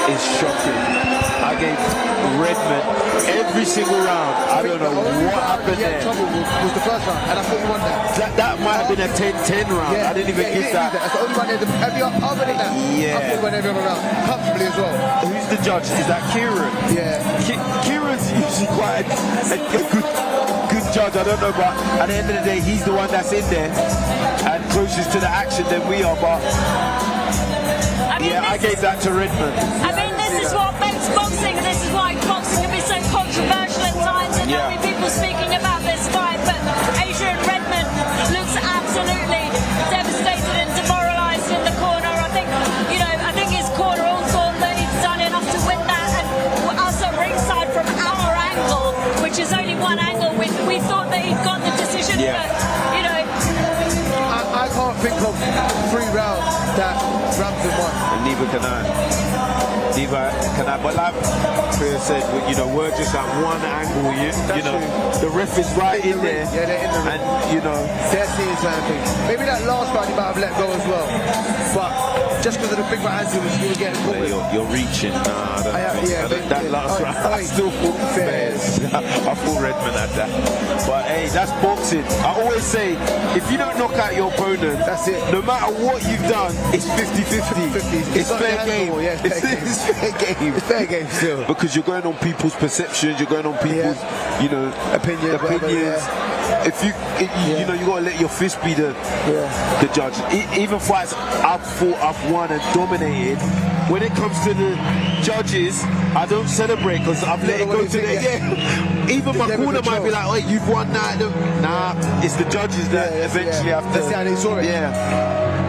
is shocking. I I gave Redmond every single round. I don't know what happened there. Trouble was the first round, and I thought you won that. That might have been a 10-10 round. I didn't even give that. That's the only one. Every other than that, I thought you won every other round comfortably as well. Who's the judge? Is that Kieran? Yeah. Kieran's usually quite a good judge. I don't know, but at the end of the day, he's the one that's in there and closest to the action than we are. But I gave that to Redmond. I mean, this is what makes boxing, and this is why boxing can be so controversial at times, and there'll be people speaking about this fight, but Adrian Redmond looks absolutely devastated and demoralised in the corner. I think his corner all thought that he'd done enough to win that, and us at ringside from our angle, which is only one angle, we thought that he'd got the decision, but, I can't think of 3 rounds that Ramston won. And neither can I. But like Chris said, we're just at one angle. The ref is right in there. Yeah, they're in the ring. And they're seeing something. Maybe that last round he might have let go as well. But just because of the big right hand he was getting caught. You're reaching. Nah, that last round, I still thought I thought Redmond had that. But hey, that's boxing. I always say, if you don't knock out your opponent, that's it. No matter what you've done, it's 50-50. It's fair game. It's fair game. It's fair game still. Because you're going on people's perceptions, you're going on people's, opinions. If you gotta let your fist be the judge. Even fights I've fought, I've won and dominated. When it comes to the judges, I don't celebrate because I've let it go to the Even my corner might be like, "Oh, you've won that." Nah, it's the judges that eventually have to. That's how they saw it. Yeah.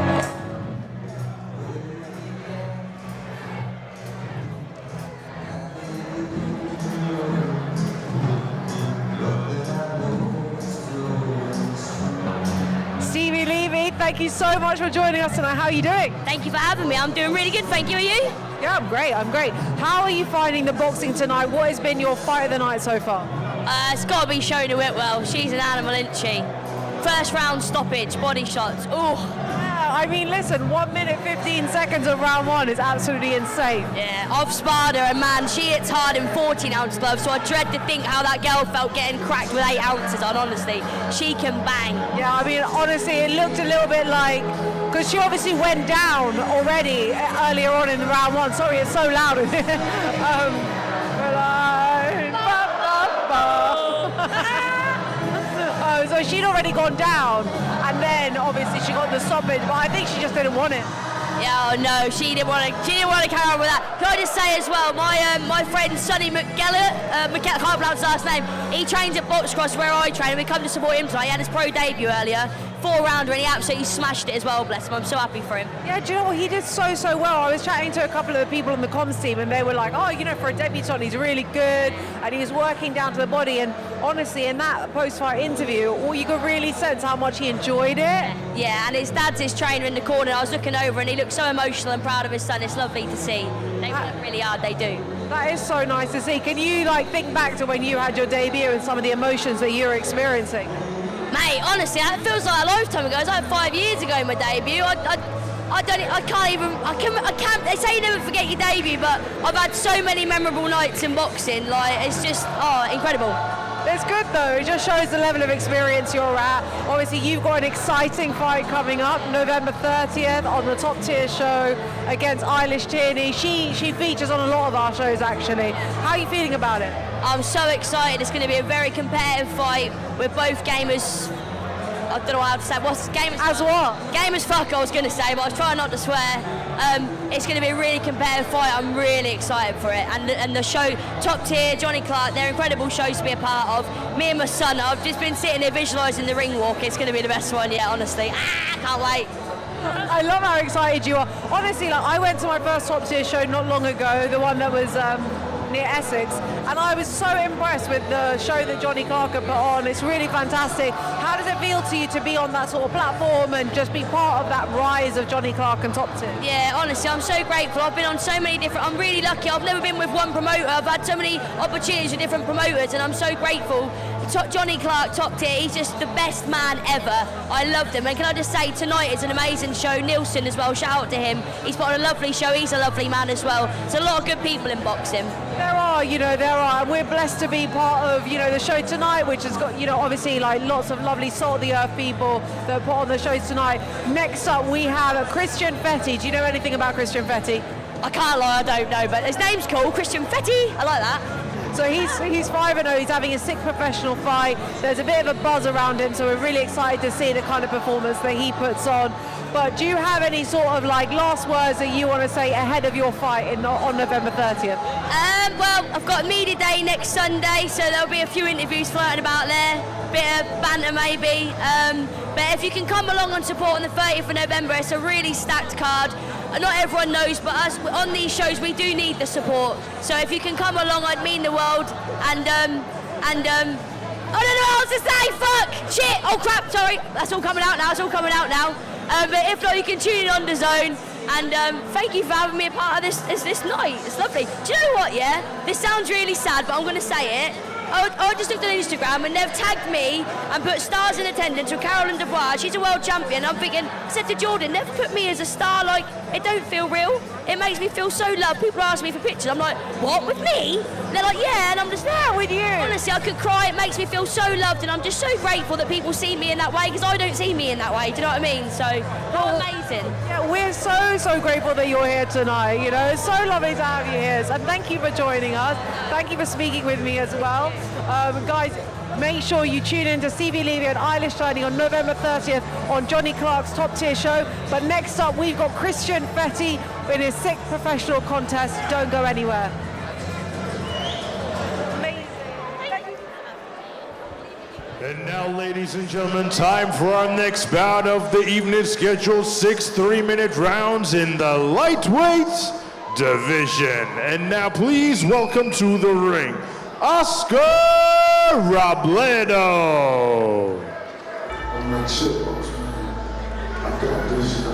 Thank you so much for joining us tonight. How are you doing? Thank you for having me. I'm doing really good, thank you. Are you? Yeah, I'm great. How are you finding the boxing tonight? What has been your fight of the night so far? It's got to be Shona Whitwell. She's an animal, isn't she? First round stoppage, body shots. Ooh. Yeah, I mean, listen, 1 minute 15 seconds of round 1 is absolutely insane. Yeah, I've sparred her, and man, she hits hard in 14-ounce gloves, so I dread to think how that girl felt getting cracked with 8 ounces on, honestly. She can bang. Yeah, I mean, honestly, it looked a little bit like, because she obviously went down already earlier on in the round 1. Sorry, it's so loud. So she'd already gone down, and then obviously she got the stoppage, but I think she just didn't want it. Yeah, no, she didn't want to carry on with that. Can I just say as well, my friend Sonny McElligot, I can't pronounce his last name, he trains at Boxcross where I train, and we come to support him tonight. He had his pro debut earlier, 4-rounder, and he absolutely smashed it as well, bless him. I'm so happy for him. Yeah, do you know what? He did so well. I was chatting to a couple of the people on the comms team, and they were like, for a debutant, he's really good, and he was working down to the body, and honestly, in that post-fight interview, you could really sense how much he enjoyed it. Yeah, and his dad's his trainer in the corner. I was looking over, and he looked so emotional and proud of his son. It's lovely to see. They work really hard, they do. That is so nice to see. Can you think back to when you had your debut and some of the emotions that you were experiencing? Mate, honestly, that feels like a lifetime ago. It was like 5 years ago my debut. They say you never forget your debut, but I've had so many memorable nights in boxing. It's just, incredible. It's good though, it just shows the level of experience you're at. Obviously you've got an exciting fight coming up, November 30th on the Top Tier show against Eilish Tierney. She features on a lot of our shows actually. How are you feeling about it? I'm so excited. It's going to be a very competitive fight. We're both gamers. I don't know how to say. What's gamers? As what? Gamers fuck, I was going to say, but I was trying not to swear. It's going to be a really competitive fight. I'm really excited for it. And the show, Top Tier, Johnny Clark, they're incredible shows to be a part of. Me and my son, I've just been sitting there visualising the ring walk. It's going to be the best one yet, honestly. Can't wait. I love how excited you are. Honestly, I went to my first Top Tier show not long ago, the one that was near Essex, and I was so impressed with the show that Johnny Clark had put on. It's really fantastic. how does it feel to you to be on that sort of platform and just be part of that rise of Johnny Clark and top tier? Yeah, honestly, I'm so grateful. I've been on so many different, I'm really lucky. I've never been with one promoter. I've had so many opportunities with different promoters, and I'm so grateful. Johnny Clark, top tier, he's just the best man ever. I loved him. And can I just say, tonight is an amazing show. Neilson as well, shout out to him. He's put on a lovely show. He's a lovely man as well. There's a lot of good people in boxing. There are, and we're blessed to be part of, the show tonight, which has got, obviously like lots of lovely salt of the earth people that put on the show tonight. Next up, we have Christian Fetti. Do you know anything about Christian Fetti? I can't lie, I don't know, but his name's cool, Christian Fetti. I like that. So he's 5-0, he's having a sick professional fight. There's a bit of a buzz around him, so we're really excited to see the kind of performance that he puts on. But do you have any sort of like last words that you want to say ahead of your fight on November 30th? Well, I've got a media day next Sunday, so there'll be a few interviews floating about there, bit of banter maybe. But if you can come along and support on the 30th of November, it's a really stacked card. Not everyone knows, but us on these shows we do need the support. So if you can come along, I'd mean the world. And I don't know what else to say. Fuck, shit, oh crap, sorry. That's all coming out now. It's all coming out now. But if not, you can tune in on DAZN. And thank you for having me a part of this night. It's lovely. Do you know what? Yeah, this sounds really sad, but I'm going to say it. I just looked on Instagram and they've tagged me and put stars in attendance with Caroline Dubois. She's a world champion. I'm thinking, I said to Jordan, never put me as a star. Like, it don't feel real. It makes me feel so loved. People ask me for pictures. I'm like, what, with me? And they're like, yeah, and I'm just there with you. Honestly, I could cry. It makes me feel so loved, and I'm just so grateful that people see me in that way, because I don't see me in that way. Do you know what I mean? So, amazing. Yeah, we're so grateful that you're here tonight. It's so lovely to have you here. And thank you for joining us. Thank you for speaking with me as well. Guys, make sure you tune in to CV Levy and Eilish Shining on November 30th on Johnny Clark's Top Tier Show. But next up, we've got Christian Fetti in his 6th professional contest. Don't go anywhere. And now, ladies and gentlemen, time for our next bout of the evening, scheduled 6 3-minute rounds in the lightweight division. And now, please welcome to the ring, Oscar Robledo. I'm not shit, boss, man. I got this shit.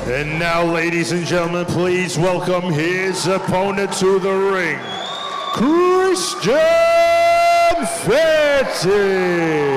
And now, ladies and gentlemen, please welcome his opponent to the ring, Christian Fetti.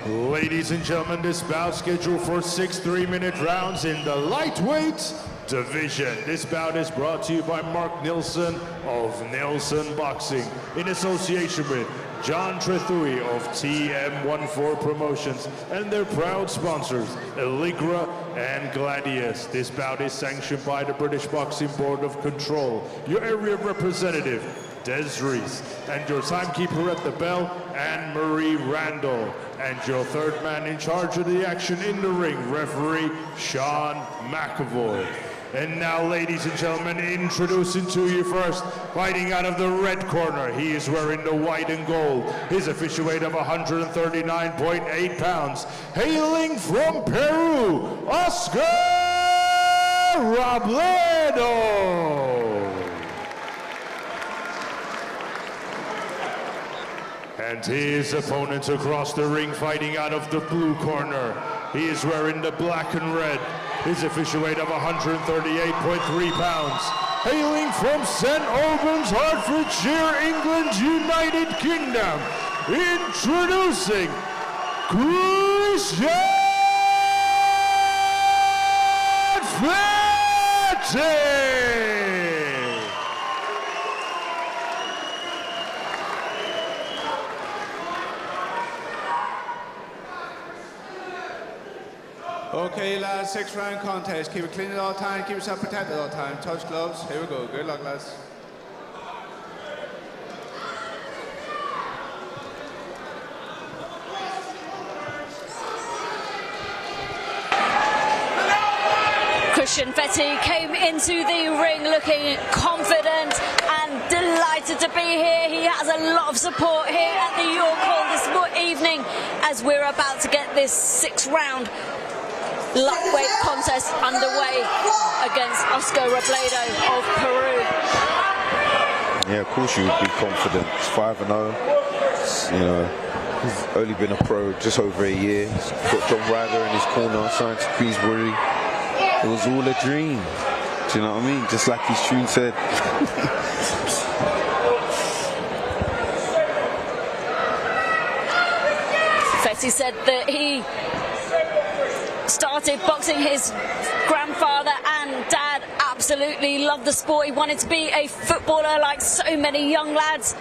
Ladies and gentlemen, this bout scheduled for 6 3-minute rounds in the lightweight division. This bout is brought to you by Mark Neilson of Neilson Boxing in association with John Trethui of TM14 Promotions and their proud sponsors, Allegra and Gladius. This bout is sanctioned by the British Boxing Board of Control. Your area representative, Des Reese, and your timekeeper at the bell, Anne-Marie Randall, and your third man in charge of the action in the ring, referee Sean McAvoy. And now, ladies and gentlemen, introducing to you first, fighting out of the red corner, he is wearing the white and gold. His official weight of 139.8 pounds, hailing from Peru, Oscar Robledo. And his opponent across the ring, fighting out of the blue corner, he is wearing the black and red. His official weight of 138.3 pounds, hailing from St. Albans, Hertfordshire, England, United Kingdom, introducing Christian Fetti! Okay, lads, 6-round contest. Keep it clean at all times, keep yourself protected at all times. Touch gloves. Here we go. Good luck, lads. Christian Fetti came into the ring looking confident and delighted to be here. He has a lot of support here at the York Hall this evening as we're about to get this 6-round lightweight contest underway against Oscar Robledo of Peru. Yeah, of course you would be confident. It's 5-0. You know, he's only been a pro just over a year. He's got John Ryder in his corner, signed to Queensbury. It was all a dream. Do you know what I mean? Just like his tune said. Fetti said that he started boxing, his grandfather and dad absolutely loved the sport. He wanted to be a footballer like so many young lads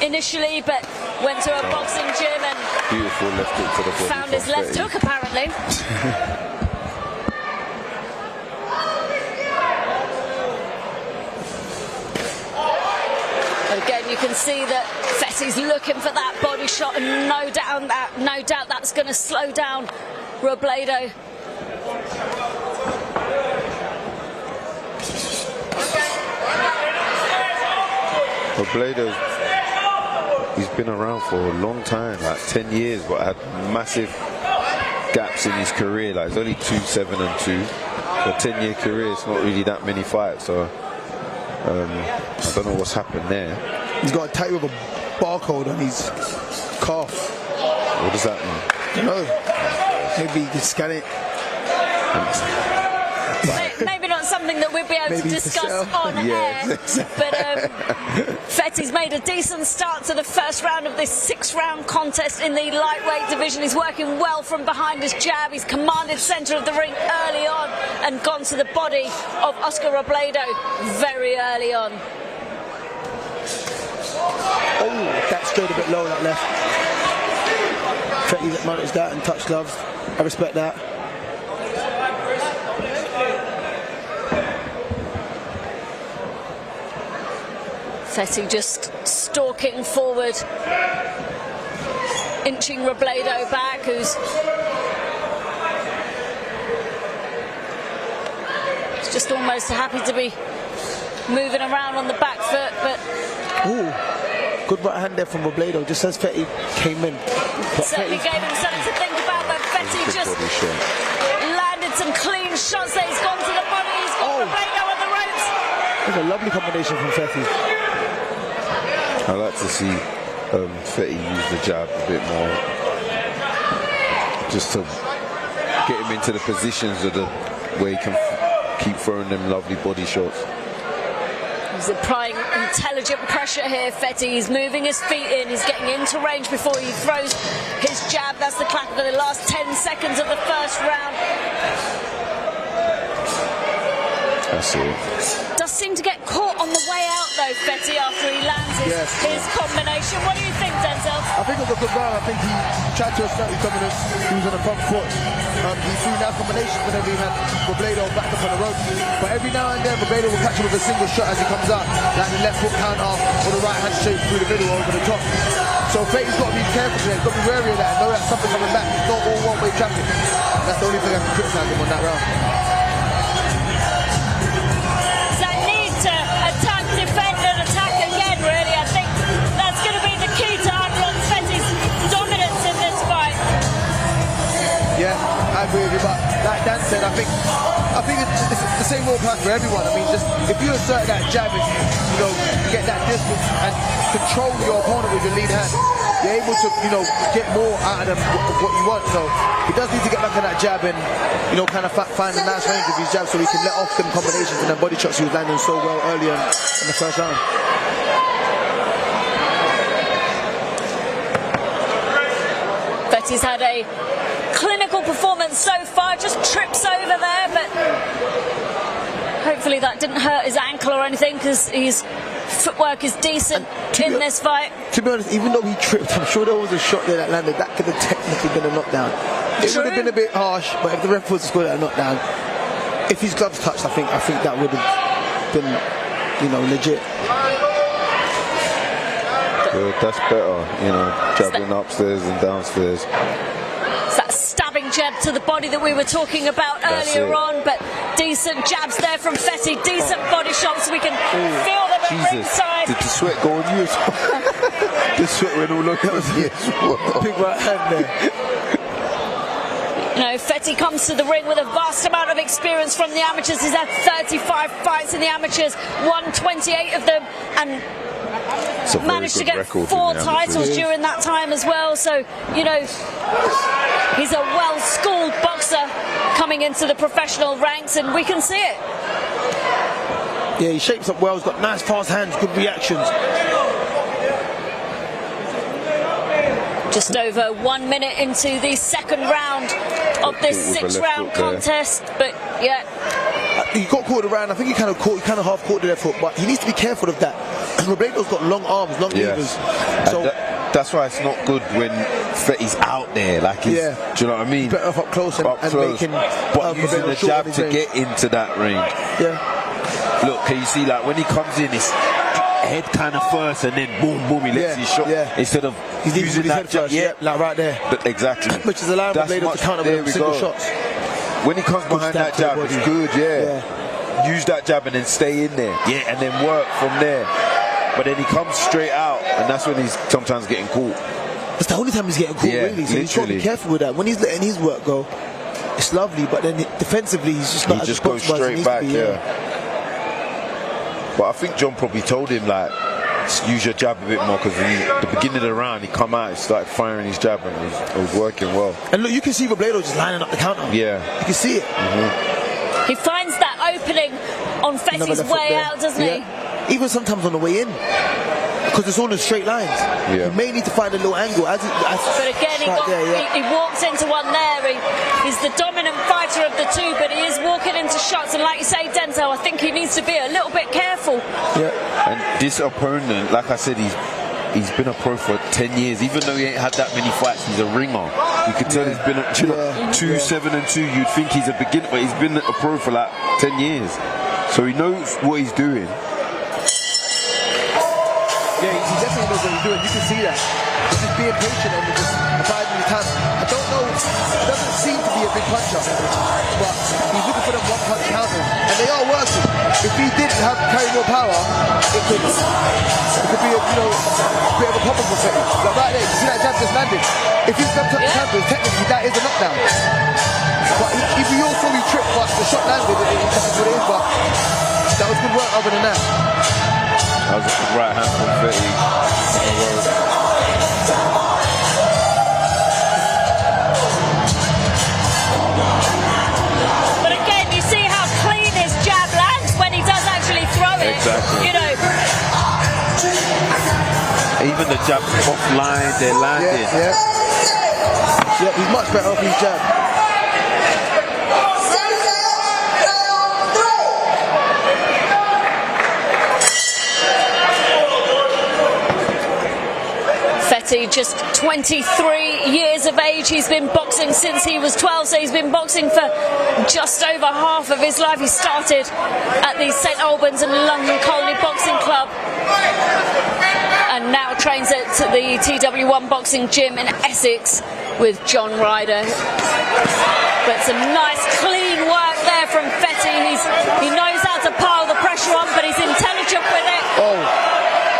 initially, but went to a boxing gym and beautiful left hook to the body, found his left hook apparently. Again, you can see that Fetti's looking for that body shot, and no doubt that's going to slow down Robledo. Robledo, he's been around for a long time, like 10 years, but had massive gaps in his career. Like, it's only 2-7-2. For a 10-year career, it's not really that many fights, so I don't know what's happened there. He's got a tattoo of a barcode on his calf. What does that mean? I don't know. Maybe you can scan it. Maybe not something that we'll be able to discuss on air, but Fetti's made a decent start to the first round of this 6-round contest in the lightweight division. He's working well from behind his jab. He's commanded centre of the ring early on and gone to the body of Oscar Robledo very early on. Oh, that straight a bit low, that left. Fetti that managed that and touch gloves. I respect that. Fetti just stalking forward, inching Robledo back, who's just almost happy to be moving around on the back foot, but... Ooh, good right hand there from Robledo, just as Fetti came in. Certainly gave him something to think about, but Fetti just landed some clean shots there. He's gone to the body, he's got Robledo on the ropes. That's a lovely combination from Fetti. I like to see Fetti use the jab a bit more, just to get him into the positions of where he can keep throwing them lovely body shots. He's applying intelligent pressure here, Fetti. He's moving his feet in, he's getting into range before he throws his jab. That's the clock for the last 10 seconds of the first round. That's it. Does seem to get caught on the way out though, Fetti, after he lands his combination. What do you think, Denzel? I think it was a good round. I think he tried to assert his dominance. He was on the front foot. He threw now combinations whenever he had Robledo back up on the rope. But every now and then, Robledo will catch him with a single shot as he comes out, like the left foot counter or the right hand straight through the middle over the top. So Fetti's got to be careful today. He's got to be wary of that and know that something coming back. It's not all one-way traffic. That's the only thing I can criticise him on that round. That need to attack, defend and attack again, really. I think that's going to be the key to unlock Fetti's dominance in this fight. Yeah, I agree with you, but like Dan said, I think it's the same rule applies for everyone. I mean, just if you assert that jab and you get that distance and control your opponent with your lead hand, you're able to get more out of them what you want. So he does need to get back on that jab and kind of find a nice range of his jabs so he can let off them combinations and then body shots he was landing so well earlier in the first round. Fetti's had a clinical performance so far, just trips over there, but hopefully that didn't hurt his ankle or anything because his footwork is decent in this fight. To be honest, even though he tripped, I'm sure there was a shot there that landed that could have technically been a knockdown. It would have been a bit harsh, but if the ref was to score that a knockdown, if his gloves touched, I think that would have been legit. Good, that's better, jabbing upstairs and downstairs. It's that stabbing jab to the body that we were talking about earlier on, but decent jabs there from Fetti, decent body shots. We can feel them at ringside. Did the sweat go on you? The sweat went all over you. Big right hand there. Fetti comes to the ring with a vast amount of experience from the amateurs. He's had 35 fights in the amateurs, won 28 of them, and managed to get 4 titles during that time as well. So, he's a well-schooled boxer coming into the professional ranks, and we can see it. Yeah, he shapes up well. He's got nice fast hands, good reactions. Just over 1 minute into the second round of this 6-round contest, but yeah. He got caught around. I think he kind of half caught the left hook, but he needs to be careful of that. Robledo's got long arms, long levers. So that's why it's not good when Fetti's out there. Like, do you know what I mean? Better off up close and making. But using the jab to get into that range. Yeah. Look, can you see, like, when he comes in, it's head kind of first and then boom, boom, he lets his shot instead of using that jab. Like right there. Exactly. Which is allowing Robledo to counter with single shots. When he comes behind that jab, it's good, Use that jab and then stay in there. And then work from there. But then he comes straight out, and that's when he's sometimes getting caught. That's the only time he's getting caught, really. So he's got to be careful with that. When he's letting his work go, it's lovely, but then defensively, he's just not he just goes straight back, But I think John probably told him, like, use your jab a bit more, because at the beginning of the round, he come out, he started firing his jab, and it was working well. And look, you can see Robledo just lining up the counter. Yeah. You can see it. He finds that opening on Fetti's way out, doesn't he? Even sometimes on the way in, because it's all in straight lines. You may need to find a little angle. But again, he walks into one there. He's the dominant fighter of the two, but he is walking into shots. And like you say, Denzel, I think he needs to be a little bit careful. And this opponent, like I said, he's been a pro for 10 years. Even though he ain't had that many fights, he's a ringer. You can tell he's been 2-7-2. You'd think he's a beginner, but he's been a pro for like 10 years. So he knows what he's doing. Yeah, he definitely knows what he's doing. You can see that. He's just being patient and just abiding his time. I don't know, he doesn't seem to be a big puncher, but he's looking for them one-punch counters, and they are working. If he did carry more power, it could be a bit of a problem for Fetti. Like right there, you see that jab just landed. If he's done touch the counters, technically that is a knockdown. But if you also tripped, but the shot landed, that's what it is. But that was good work other than that. That was a good right hand from Fetti. But again, you see how clean his jab lands when he does actually throw it. Exactly. Even the jabs offline, they're landing. Yeah, he's much better off his jab. Fetti, just 23 years of age. He's been boxing since he was 12, so he's been boxing for just over half of his life. He started at the St Albans and London Colney Boxing Club and now trains at the TW1 Boxing Gym in Essex with John Ryder. But some nice clean work there from Fetti. He knows how to pile the pressure on, but he's intelligent with it.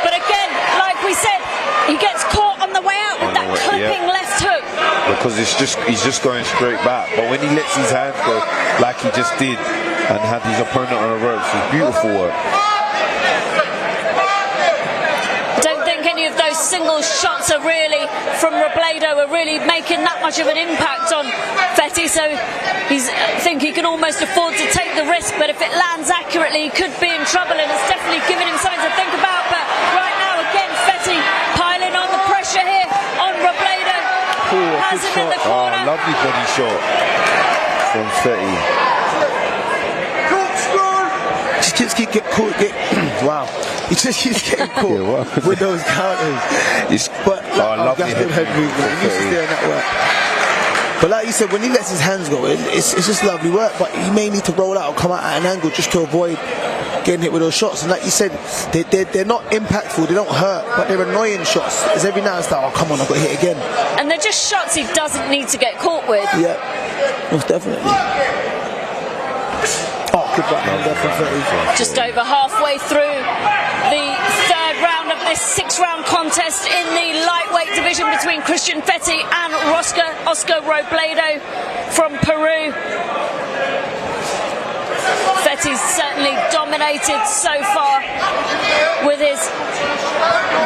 But again, like we said, he gets caught on the way out with that clipping left hook. Because he's just going straight back. But when he lets his hands go, like he just did, and had his opponent on the ropes, it's beautiful work. I don't think any of those single shots are really, from Robledo, are really making that much of an impact on Fetti, so I think he can almost afford to take the risk, but if it lands accurately, he could be in trouble, and it's definitely giving him something to think about. But right now, again, Fetti piling on the pressure here on Robledo. Has him in the corner. Lovely body shot from Fetti. Just keep getting caught. Wow. He just keeps getting caught with those counters. But that's good head movement. He needs to stay on that work. But like you said, when he lets his hands go, it's just lovely work. But he may need to roll out or come out at an angle just to avoid getting hit with those shots. And like you said, they're not impactful, they don't hurt, but they're annoying shots. There's every now and then, oh come on, I've got hit again. And they're just shots he doesn't need to get caught with. Yeah, most definitely. Oh, good backhand there from Fetti. Just over halfway through the third round of this 6-round contest in the lightweight division between Christian Fetti and Oscar Robledo from Peru. Fetti's certainly dominated so far with his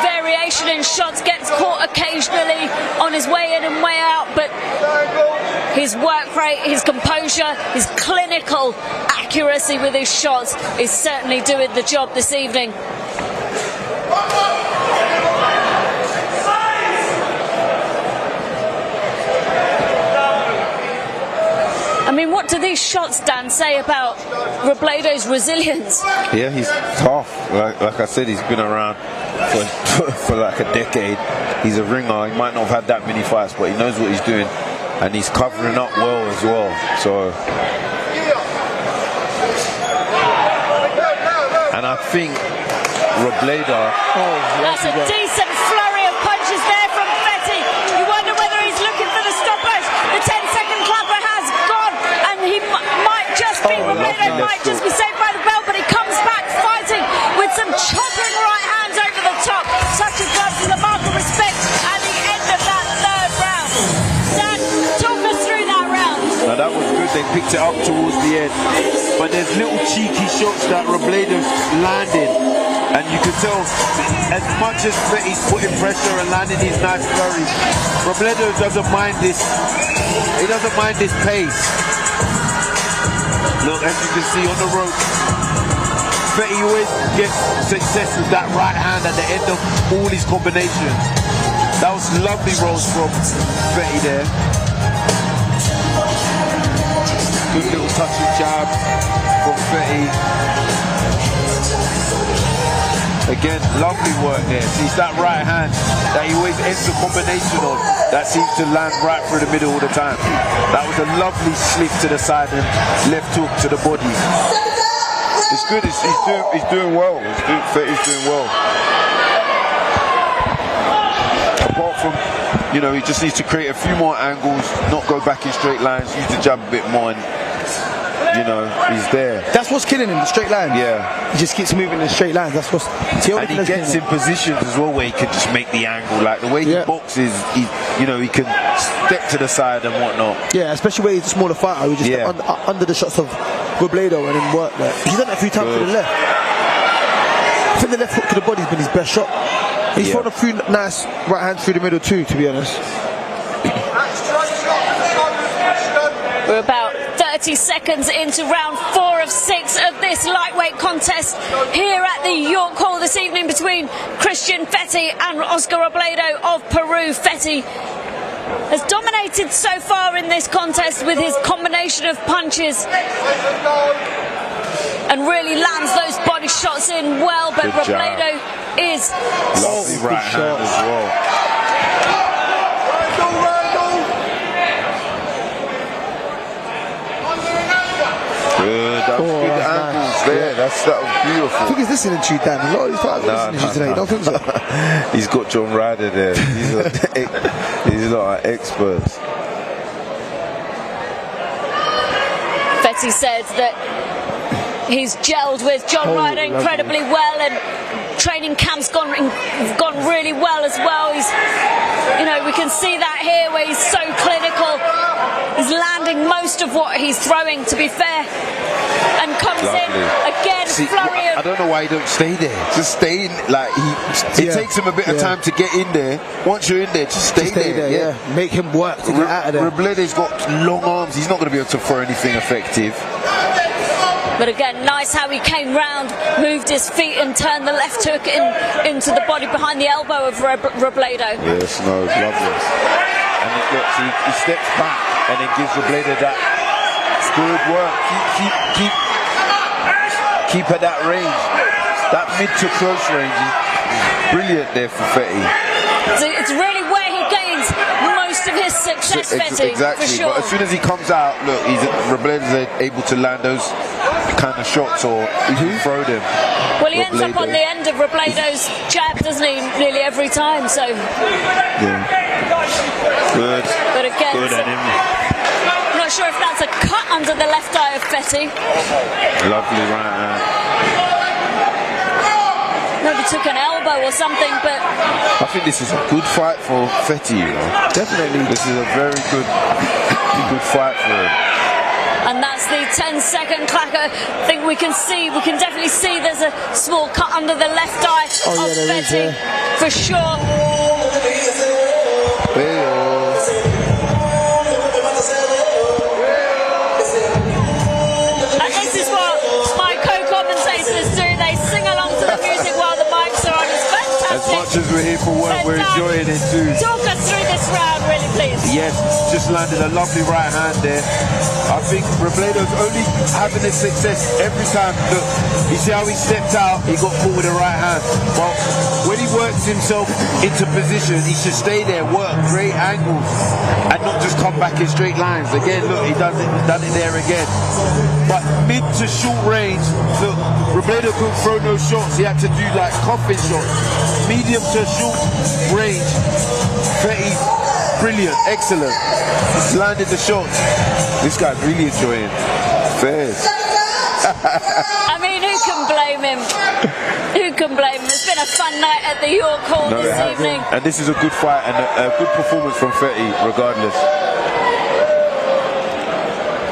variation in shots, gets caught occasionally on his way in and way out, but his work rate, his composure, his clinical accuracy with his shots is certainly doing the job this evening. I mean, what do these shots, Dan, say about Robledo's resilience? Yeah, he's tough. Like I said, he's been around for like a decade. He's a ringer. He might not have had that many fights, but he knows what he's doing, and he's covering up well as well. So, and I think Robledo. That's a decent flurry of punches there from Fetti. You wonder whether he's looking for the stoppers. The 10-second clapper has gone, and he might just be, Robledo might just be saved by the bell, but he comes back fighting with some chopping right hands over the top. Such a glove to the mark of respect at the end of that third round. Dan, talk us through that round. Now that was good, they picked it up towards the end. But there's little cheeky shots that Robledo's landing. And you can tell, as much as Fetti's putting pressure and landing these nice flurries, Robledo doesn't mind this. He doesn't mind this pace. Look, as you can see on the rope, Fetti always gets success with that right hand at the end of all his combinations. That was lovely rolls from Fetti there. Good little touching jab from Fetti. Again, lovely work there. See, it's that right hand that he always ends the combination on that seems to land right through the middle all the time. That was a lovely slip to the side and left hook to the body. It's good. He's doing well. Fetti's doing well. Apart from, you know, he just needs to create a few more angles, not go back in straight lines, use the jab a bit more, and you know, he's there. That's what's killing him, the straight line. Yeah. He just keeps moving in straight lines. That's what's... And he gets in positions as well where he can just make the angle. Like the way he boxes, he can step to the side and whatnot. Yeah, especially where he's a smaller fighter. He just under the shots of Robledo and then work there. He's done it a few times to the left. I think the left hook to the body has been his best shot. He's thrown a few nice right hands through the middle too, to be honest. We're about 30 seconds into round 4 of 6 of this lightweight contest here at the York Hall this evening between Christian Fetti and Oscar Robledo of Peru. Fetti has dominated so far in this contest with his combination of punches and really lands those body shots in well, but Robledo is... Lovely right hand as well. Good, that was good angles there. That was beautiful. I think he's listening to you, Dan. A lot of these fighters are listening to you today. You don't think so? He's got John Ryder there. He's not an expert. Fetti said that he's gelled with John Ryder incredibly well, and training camp's gone really well as well. He's, you know, we can see that here where he's so clinical. He's landing most of what he's throwing, to be fair, and comes in again. See, flurry of. I don't know why he don't stay there. Just stay in. Like it takes him a bit of time to get in there. Once you're in there, just stay there. Yeah, make him work to get out of there. Robledo's got long arms. He's not going to be able to throw anything effective. But again, nice how he came round, moved his feet and turned the left hook into the body behind the elbow of Robledo. Yes, no, lovely. And he steps back and then gives Robledo that good work. Keep at that range. That mid to close range is brilliant there for Fetti. So it's really where he gains most of his success, Fetti, exactly. for sure. But as soon as he comes out, look, Robledo's able to land those kind of shots, or he can throw them. Well, he ends up on the end of Robledo's jab, doesn't he, nearly every time, so... Yeah. Good. But again, good at him. I'm not sure if that's a cut under the left eye of Fetti. Lovely right hand. Maybe took an elbow or something, but... I think this is a good fight for Fetti, you know? Definitely. This is a very good fight for him. And that's the 10-second clacker. I think we can definitely see there's a small cut under the left eye of Fetti, for sure. And this is what my co-commentators do. They sing along to the music while the mics are on. It's fantastic. As much as we're here for work, we're enjoying it too. Talk us through this round, really, please. Yes, just landed a lovely right hand there. I think Robledo's only having this success every time. Look, you see how he stepped out, he got caught with a right hand. Well, when he works himself into position, he should stay there, work, great angles, and not just come back in straight lines. Again, look, he's done it there again. But mid to short range, look, Robledo couldn't throw no shots. He had to do like coffin shots. Medium to short range, Fetti, brilliant, excellent. He's landed the shots. This guy's really enjoying fairs. I mean, who can blame him? Who can blame him? It's been a fun night at the York Hall this evening. And this is a good fight and a good performance from Fetti, regardless.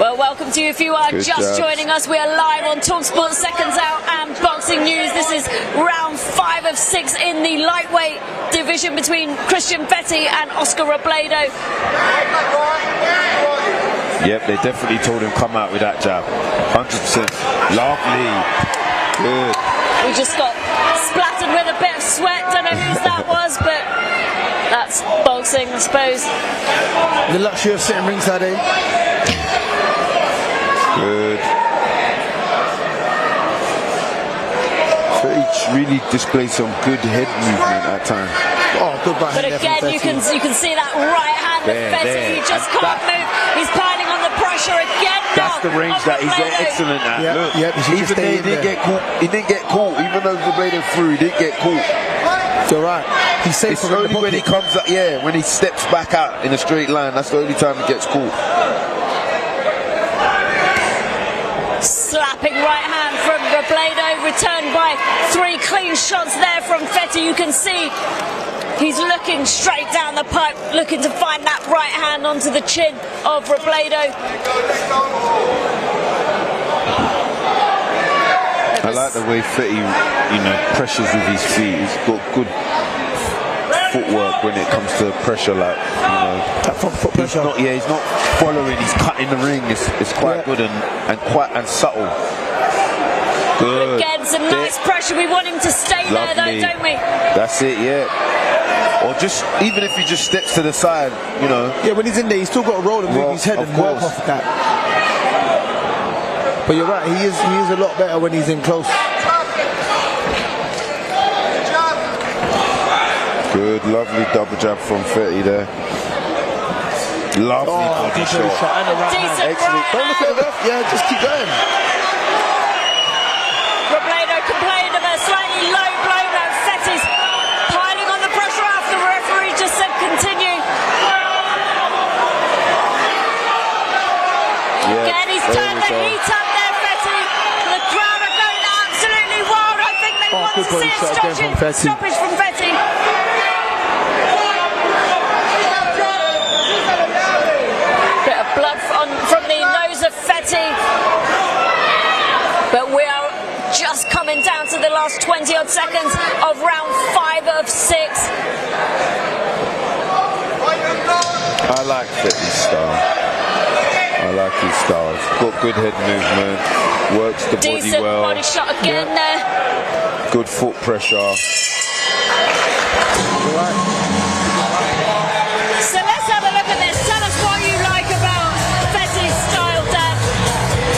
Well, welcome to you if you are just joining us. We are live on talkSPORT Seconds Out and Boxing News. This is round 5 of 6 in the lightweight division between Christian Fetti and Oscar Robledo. Yep, they definitely told him come out with that jab. 100%. Lovely. Good. We just got splattered with a bit of sweat. Don't know whose that was, but that's boxing, I suppose. The luxury of sitting ringside, eh? Good. Fetti really displayed some good head movement at times. Oh, good right hand. But again, you can see that right hand of Fetti. He just can't move. He's piling on the pressure again. That's the range that he's excellent at. Look, even there, he didn't get caught. He didn't get caught. Even though Robledo threw, he didn't get caught. You're right. He's safe. It's only when he comes up, when he steps back out in a straight line. That's the only time he gets caught. Slapping right hand from Robledo, returned by 3 clean shots there from Fetti. You can see he's looking straight down the pipe, looking to find that right hand onto the chin of Robledo. I like the way Fetti, pressures with his feet. He's got good footwork when it comes to pressure, that front foot pressure. He's not following, he's cutting the ring. It's quite good and subtle. Good. Again, some nice pressure. We want him to stay there though, don't we? That's it, Or just, even if he just steps to the side, Yeah, when he's in there, he's still got to roll and move his head and work off of that. But you're right, he is a lot better when he's in close. Good, lovely double jab from Fetti there. Lovely body shot. And a right hand. Excellent. Don't look at the ref. Yeah, just keep going. Robledo complained of a slightly low blow now. Fetti's piling on the pressure after the referee just said continue. Again, he's turned the heat up there, Fetti. The crowd are going absolutely wild. I think they want to see a stoppage from Fetti. Bit of blood from the nose of Fetti. But we are just coming down to the last 20 odd seconds of round 5 of 6. I like Fetti's style. I like his style. Got good head movement, works the Decent body well. Body shot again there. Good foot pressure. So let's have a look at this. Tell us what you like about Fetti's style, Dan.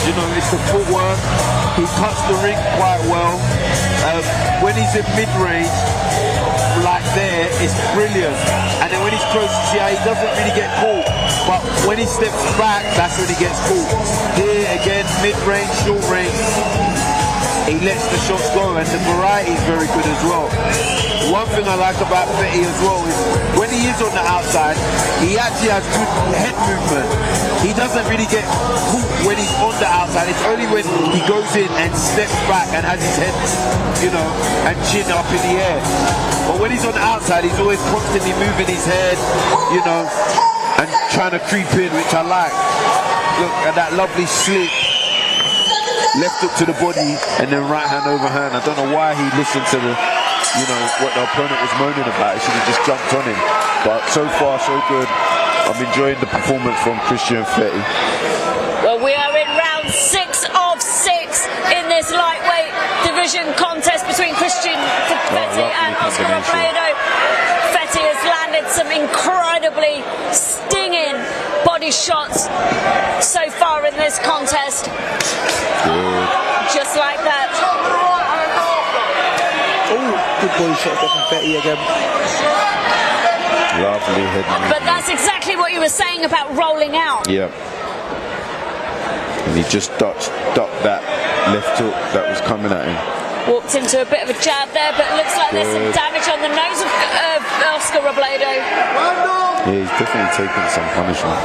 You know, it's the footwork. He cuts the ring quite well. When he's in mid-range, like there, it's brilliant. And then when he's close, you see how he doesn't really get caught. But when he steps back, that's when he gets caught. Here again, mid-range, short range, he lets the shots go, and the variety is very good as well. One thing I like about Fetti as well is when he is on the outside, he actually has good head movement. He doesn't really get caught when he's on the outside. It's only when he goes in and steps back and has his head, you know, and chin up in the air. But when he's on the outside, he's always constantly moving his head, you know, and trying to creep in, which I like. Look at that lovely slip. Left hook to the body and then right hand over hand. I don't know why he listened to the, you know, what the opponent was moaning about. He should have just jumped on him. But so far, so good. I'm enjoying the performance from Christian Fetti. Well, we are in round 6 of 6 in this lightweight division contest between Christian Fetti and Oscar Robledo. Fetti has landed some incredibly stinging body shots so far in this contest. Good. Just like that. Oh, good body shot from Fetti again. Lovely head movement. But that's exactly what you were saying about rolling out. Yeah. And he just ducked that left hook that was coming at him. Walked into a bit of a jab there, but it looks like there's some damage on the nose of Oscar Robledo. Yeah, he's definitely taken some punishment.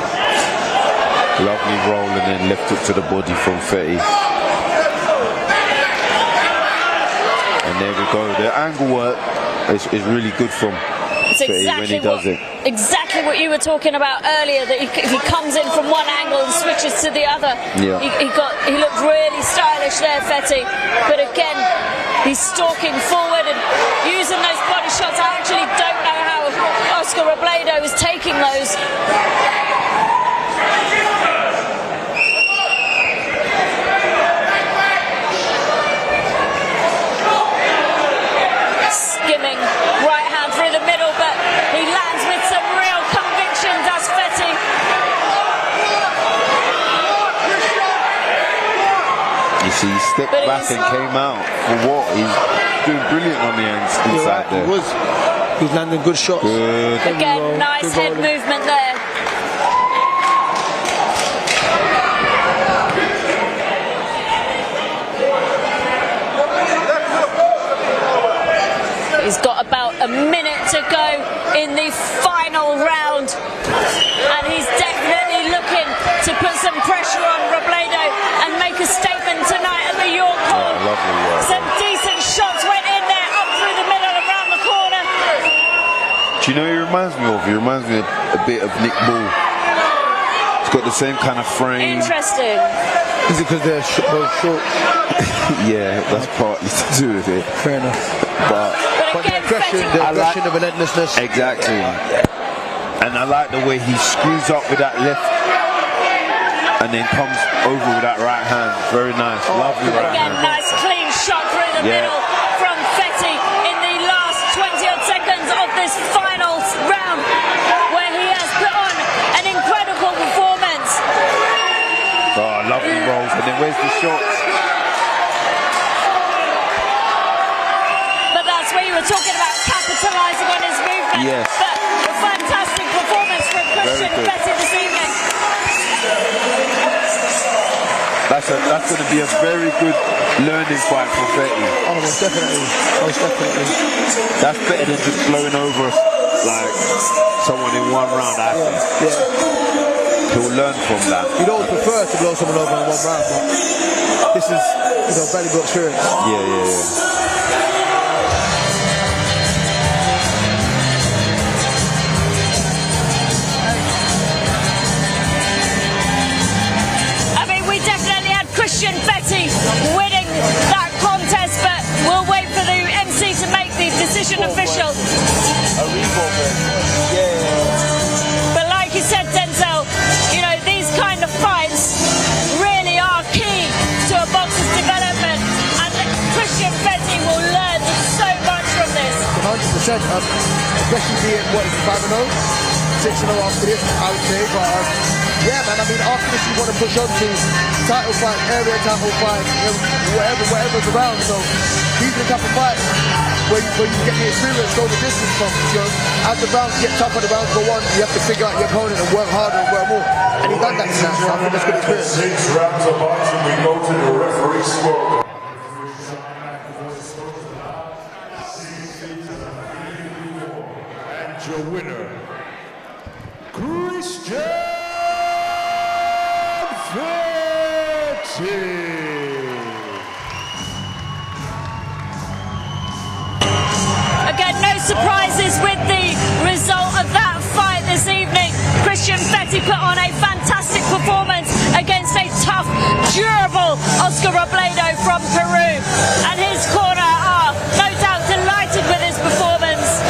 Lovely roll and then left hook to the body from Fetti. And there we go. The angle work is really good from Fetti when he does it. Exactly what you were talking about earlier, that if he comes in from one angle and switches to the other, yeah. he looked really stylish there, Fetti. But again, he's stalking forward and using those body shots. I actually don't know how Oscar Robledo is taking those. Skimming right hand through the middle, but he lands with some real conviction, does Fetti. You see, he stepped back and came out for what? He's doing brilliant on the inside there. He was. He's landing good shots. Good. Again, nice head movement there. He's got about a minute to go in the final round, and he's definitely looking to put some pressure on Robledo and make a statement tonight at the York Hall. Some decent shots went in there, up through the middle, around the corner. Do you know who he reminds me of? He reminds me a bit of Nick Ball. He's got the same kind of frame. Interesting. Is it because they're both short? Yeah, that's partly to do with it. Fair enough. But again, the aggression, the relentlessness. Exactly. And I like the way he screws up with that left and then comes over with that right hand. Very nice. Lovely right hand. Again, nice clean shot through the middle from Fetti in the last 20 odd seconds of this final round, where he has put on an incredible performance. Oh, lovely rolls. And then where's the shots? But that's where you were talking about capitalising on his movement. Yes. But a fantastic performance from Christian Fetti this evening. That's going to be a very good learning fight for Fetti. Oh, most definitely. Most definitely. That's better than just blowing over like someone in one round, I think. Yeah. He'll learn from that. You'd always prefer to blow someone over in one round, but this is, valuable experience. Yeah. Christian Fetti winning that contest, but we'll wait for the MC to make the decision official. But like you said, Denzel, these kind of fights really are key to a boxer's development, and Christian Fetti will learn so much from this. 100%, especially being 5-0, 6-0 after this, I would say, but yeah, man, I mean, after this you want to push on to title fight, area title fight, whatever's around. So these are the type of fights where you get the experience, go the distance from. As the rounds get tougher, the rounds go on, you have to figure out your opponent and work harder and work more. And he's done that tonight, so I think that's good experience. 6 rounds of boxing, we go to the referee score. And your winner, Christian Fetti. Again, no surprises with the result of that fight this evening. Christian Fetti put on a fantastic performance against a tough, durable Oscar Robledo from Peru. And his corner are no doubt delighted with his performance.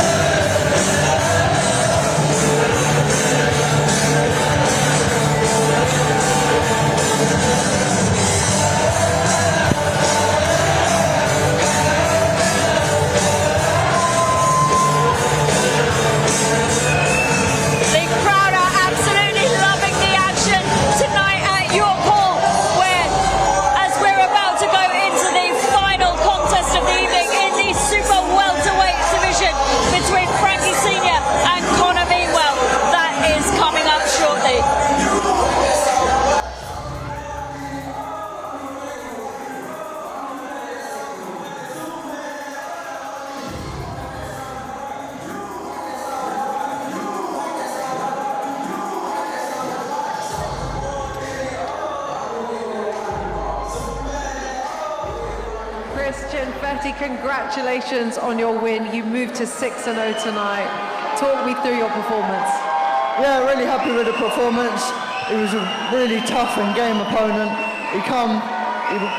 Christian Fetti, congratulations on your win. You moved to 6-0 tonight. Talk me through your performance. Yeah, really happy with the performance. It was a really tough and game opponent. He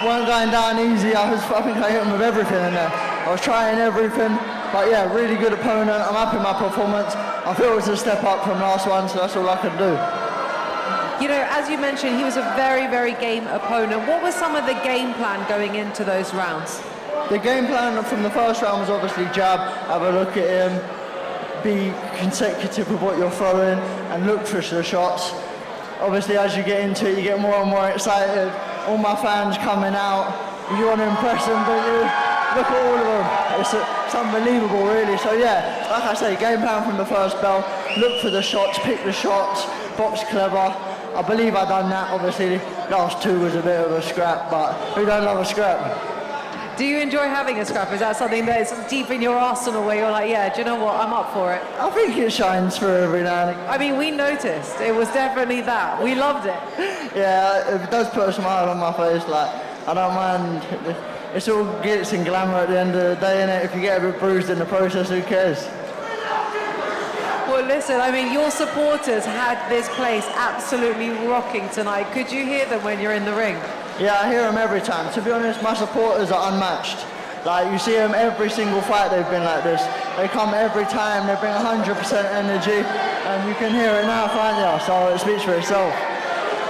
weren't going down easy. I think I hit him with everything in there. I was trying everything, but yeah, really good opponent. I'm happy with my performance. I feel it was a step up from last one, so that's all I can do. As you mentioned, he was a very, very game opponent. What was some of the game plan going into those rounds? The game plan from the first round was obviously jab, have a look at him, be consecutive with what you're throwing, and look for the shots. Obviously, as you get into it, you get more and more excited. All my fans coming out. You want to impress them, don't you? Look at all of them. It's unbelievable, really. So yeah, like I say, game plan from the first bell. Look for the shots, pick the shots, box clever. I believe I done that. Obviously, last two was a bit of a scrap, but who don't love a scrap? Do you enjoy having a scrap? Is that something that's deep in your arsenal where you're like, yeah, do you know what, I'm up for it? I think it shines through every now and again. I mean, we noticed. It was definitely that. We loved it. Yeah, it does put a smile on my face. Like, I don't mind. It's all glitz and glamour at the end of the day, innit? If you get a bit bruised in the process, who cares? Well, listen, I mean, your supporters had this place absolutely rocking tonight. Could you hear them when you're in the ring? Yeah, I hear them every time. To be honest, my supporters are unmatched. Like, you see them every single fight they've been like this. They come every time, they bring 100% energy, and you can hear it now, can't you? So it speaks for itself.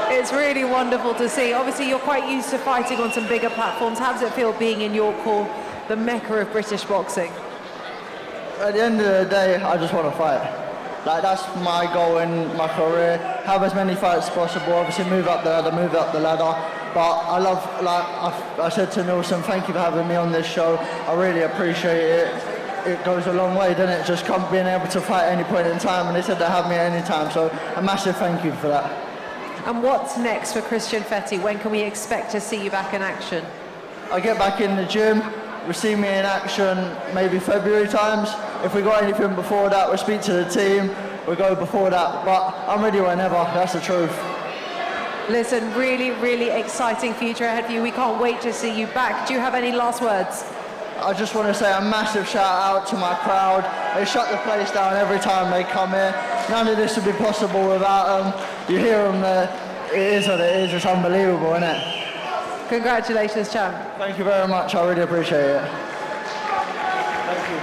It's really wonderful to see. Obviously, you're quite used to fighting on some bigger platforms. How does it feel being in York Hall, the mecca of British boxing? At the end of the day, I just want to fight. Like, that's my goal in my career. Have as many fights as possible. Obviously, move up the ladder. But I love, like I said to Neilson, thank you for having me on this show. I really appreciate it. It goes a long way, doesn't it? Just being able to fight at any point in time, and they said they have me at any time. So a massive thank you for that. And what's next for Christian Fetti? When can we expect to see you back in action? I get back in the gym, we'll see me in action maybe February times. If we got anything before that, we'll speak to the team, we'll go before that, but I'm ready whenever, that's the truth. Listen, really, really exciting future ahead for you. We can't wait to see you back. Do you have any last words? I just want to say a massive shout out to my crowd. They shut the place down every time they come here. None of this would be possible without them. You hear them there, it is what it is, it's unbelievable, isn't it? Congratulations, champ. Thank you very much, I really appreciate it. Thank you.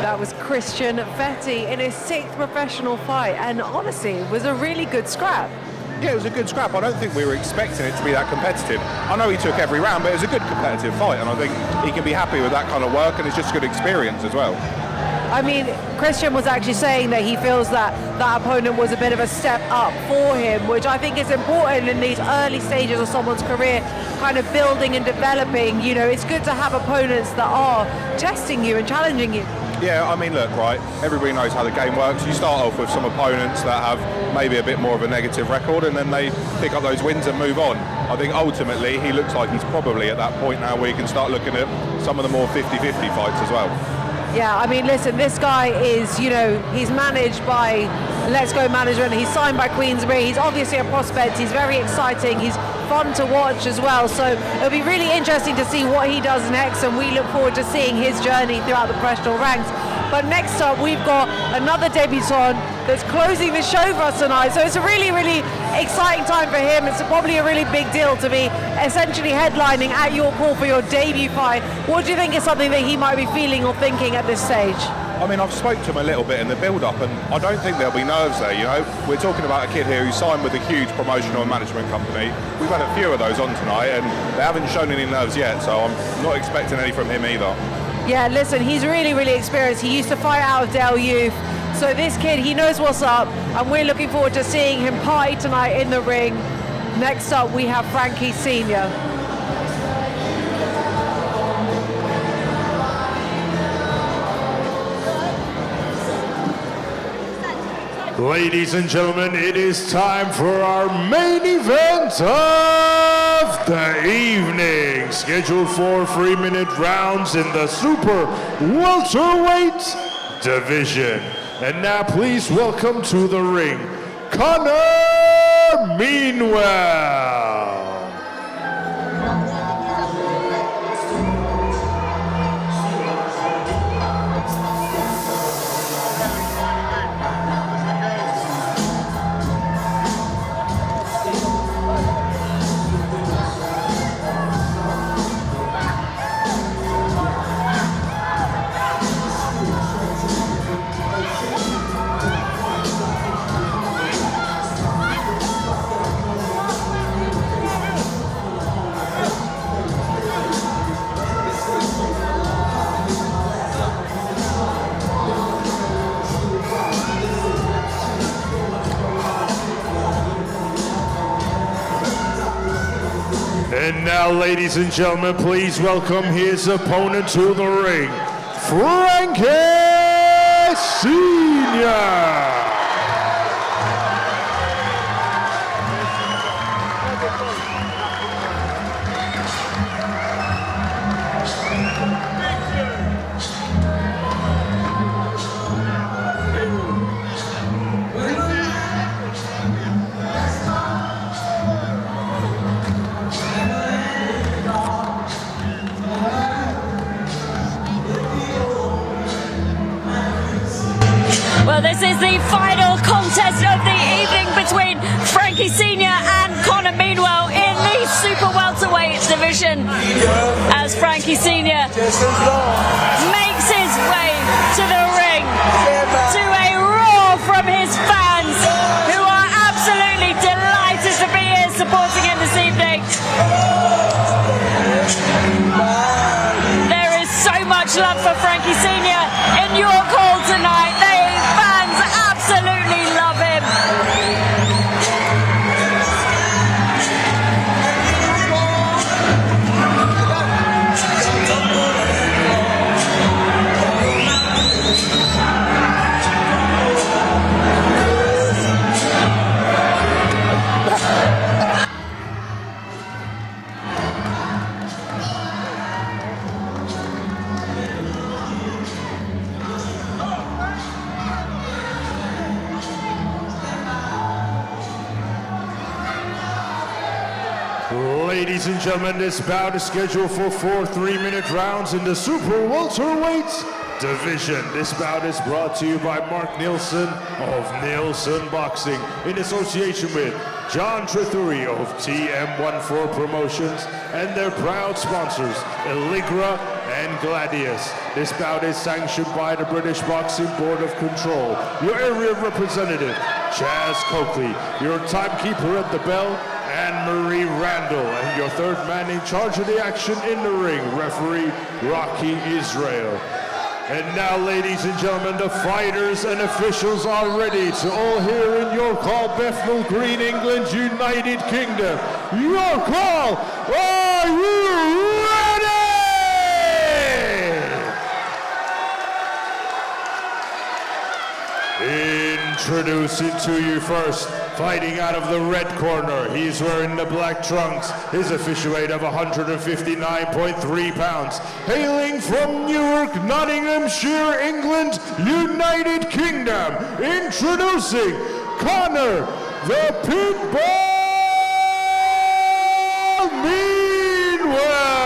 That was Christian Fetti in his 6th professional fight, and honestly, it was a really good scrap. Yeah, it was a good scrap. I don't think we were expecting it to be that competitive. I know he took every round, but it was a good competitive fight, and I think he can be happy with that kind of work, and it's just a good experience as well. I mean, Christian was actually saying that he feels that that opponent was a bit of a step up for him, which I think is important in these early stages of someone's career, kind of building and developing. You know, it's good to have opponents that are testing you and challenging you. Yeah, I mean, look, right, everybody knows how the game works. You start off with some opponents that have maybe a bit more of a negative record, and then they pick up those wins and move on. I think ultimately he looks like he's probably at that point now where you can start looking at some of the more 50-50 fights as well. Yeah, I mean, listen, this guy is, you know, he's managed by Let's Go Management. He's signed by Queensberry. He's obviously a prospect. He's very exciting. He's fun to watch as well. So it'll be really interesting to see what he does next, and we look forward to seeing his journey throughout the professional ranks. But next up, we've got another debutant that's closing the show for us tonight. So it's a really, really exciting time for him. It's probably a really big deal to be essentially headlining at York Hall for your debut fight. What do you think is something that he might be feeling or thinking at this stage? I mean, I've spoke to him a little bit in the build-up, and I don't think there'll be nerves there, you know. We're talking about a kid here who signed with a huge promotional and management company. We've had a few of those on tonight, and they haven't shown any nerves yet, so I'm not expecting any from him either. Yeah, listen, he's really, really experienced. He used to fight out of Dale Youth. So this kid, he knows what's up, and we're looking forward to seeing him party tonight in the ring. Next up, we have Frankie Sr. Ladies and gentlemen, it is time for our main event of the evening. Scheduled for 3-minute rounds in the super welterweight division. And now please welcome to the ring, Connor Meanwell. And now, ladies and gentlemen, please welcome his opponent to the ring, Frankie Sr. Well, this is the final contest of the evening between Frankie Sr. and Connor Meanwell in the super welterweight division, as Frankie Sr. makes his way to the ring to a roar from his fans, who are absolutely delighted to be here supporting him this evening. There is so much love for Frankie Sr. in York Hall tonight. Fans absolutely love him. ladies and gentlemen, this bout is scheduled for 4 3-minute rounds in the super welterweight division. This bout is brought to you by Mark Neilson of Neilson Boxing in association with John Trethuri of TM14 Promotions and their proud sponsors, Allegra and Gladius. This bout is sanctioned by the British Boxing Board of Control. Your area representative, Chaz Coakley, your timekeeper at the bell, Anne-Marie Randall, and your third man in charge of the action in the ring, referee Rocky Israel. And now, ladies and gentlemen, the fighters and officials are ready to all hear in your call, Bethnal Green, England, United Kingdom. Your call, are you ready? Introducing to you first, fighting out of the red corner, he's wearing the black trunks, his official weight of 159.3 pounds, hailing from Newark, Nottinghamshire, England, United Kingdom, introducing Connor the Pitbull Meanwell.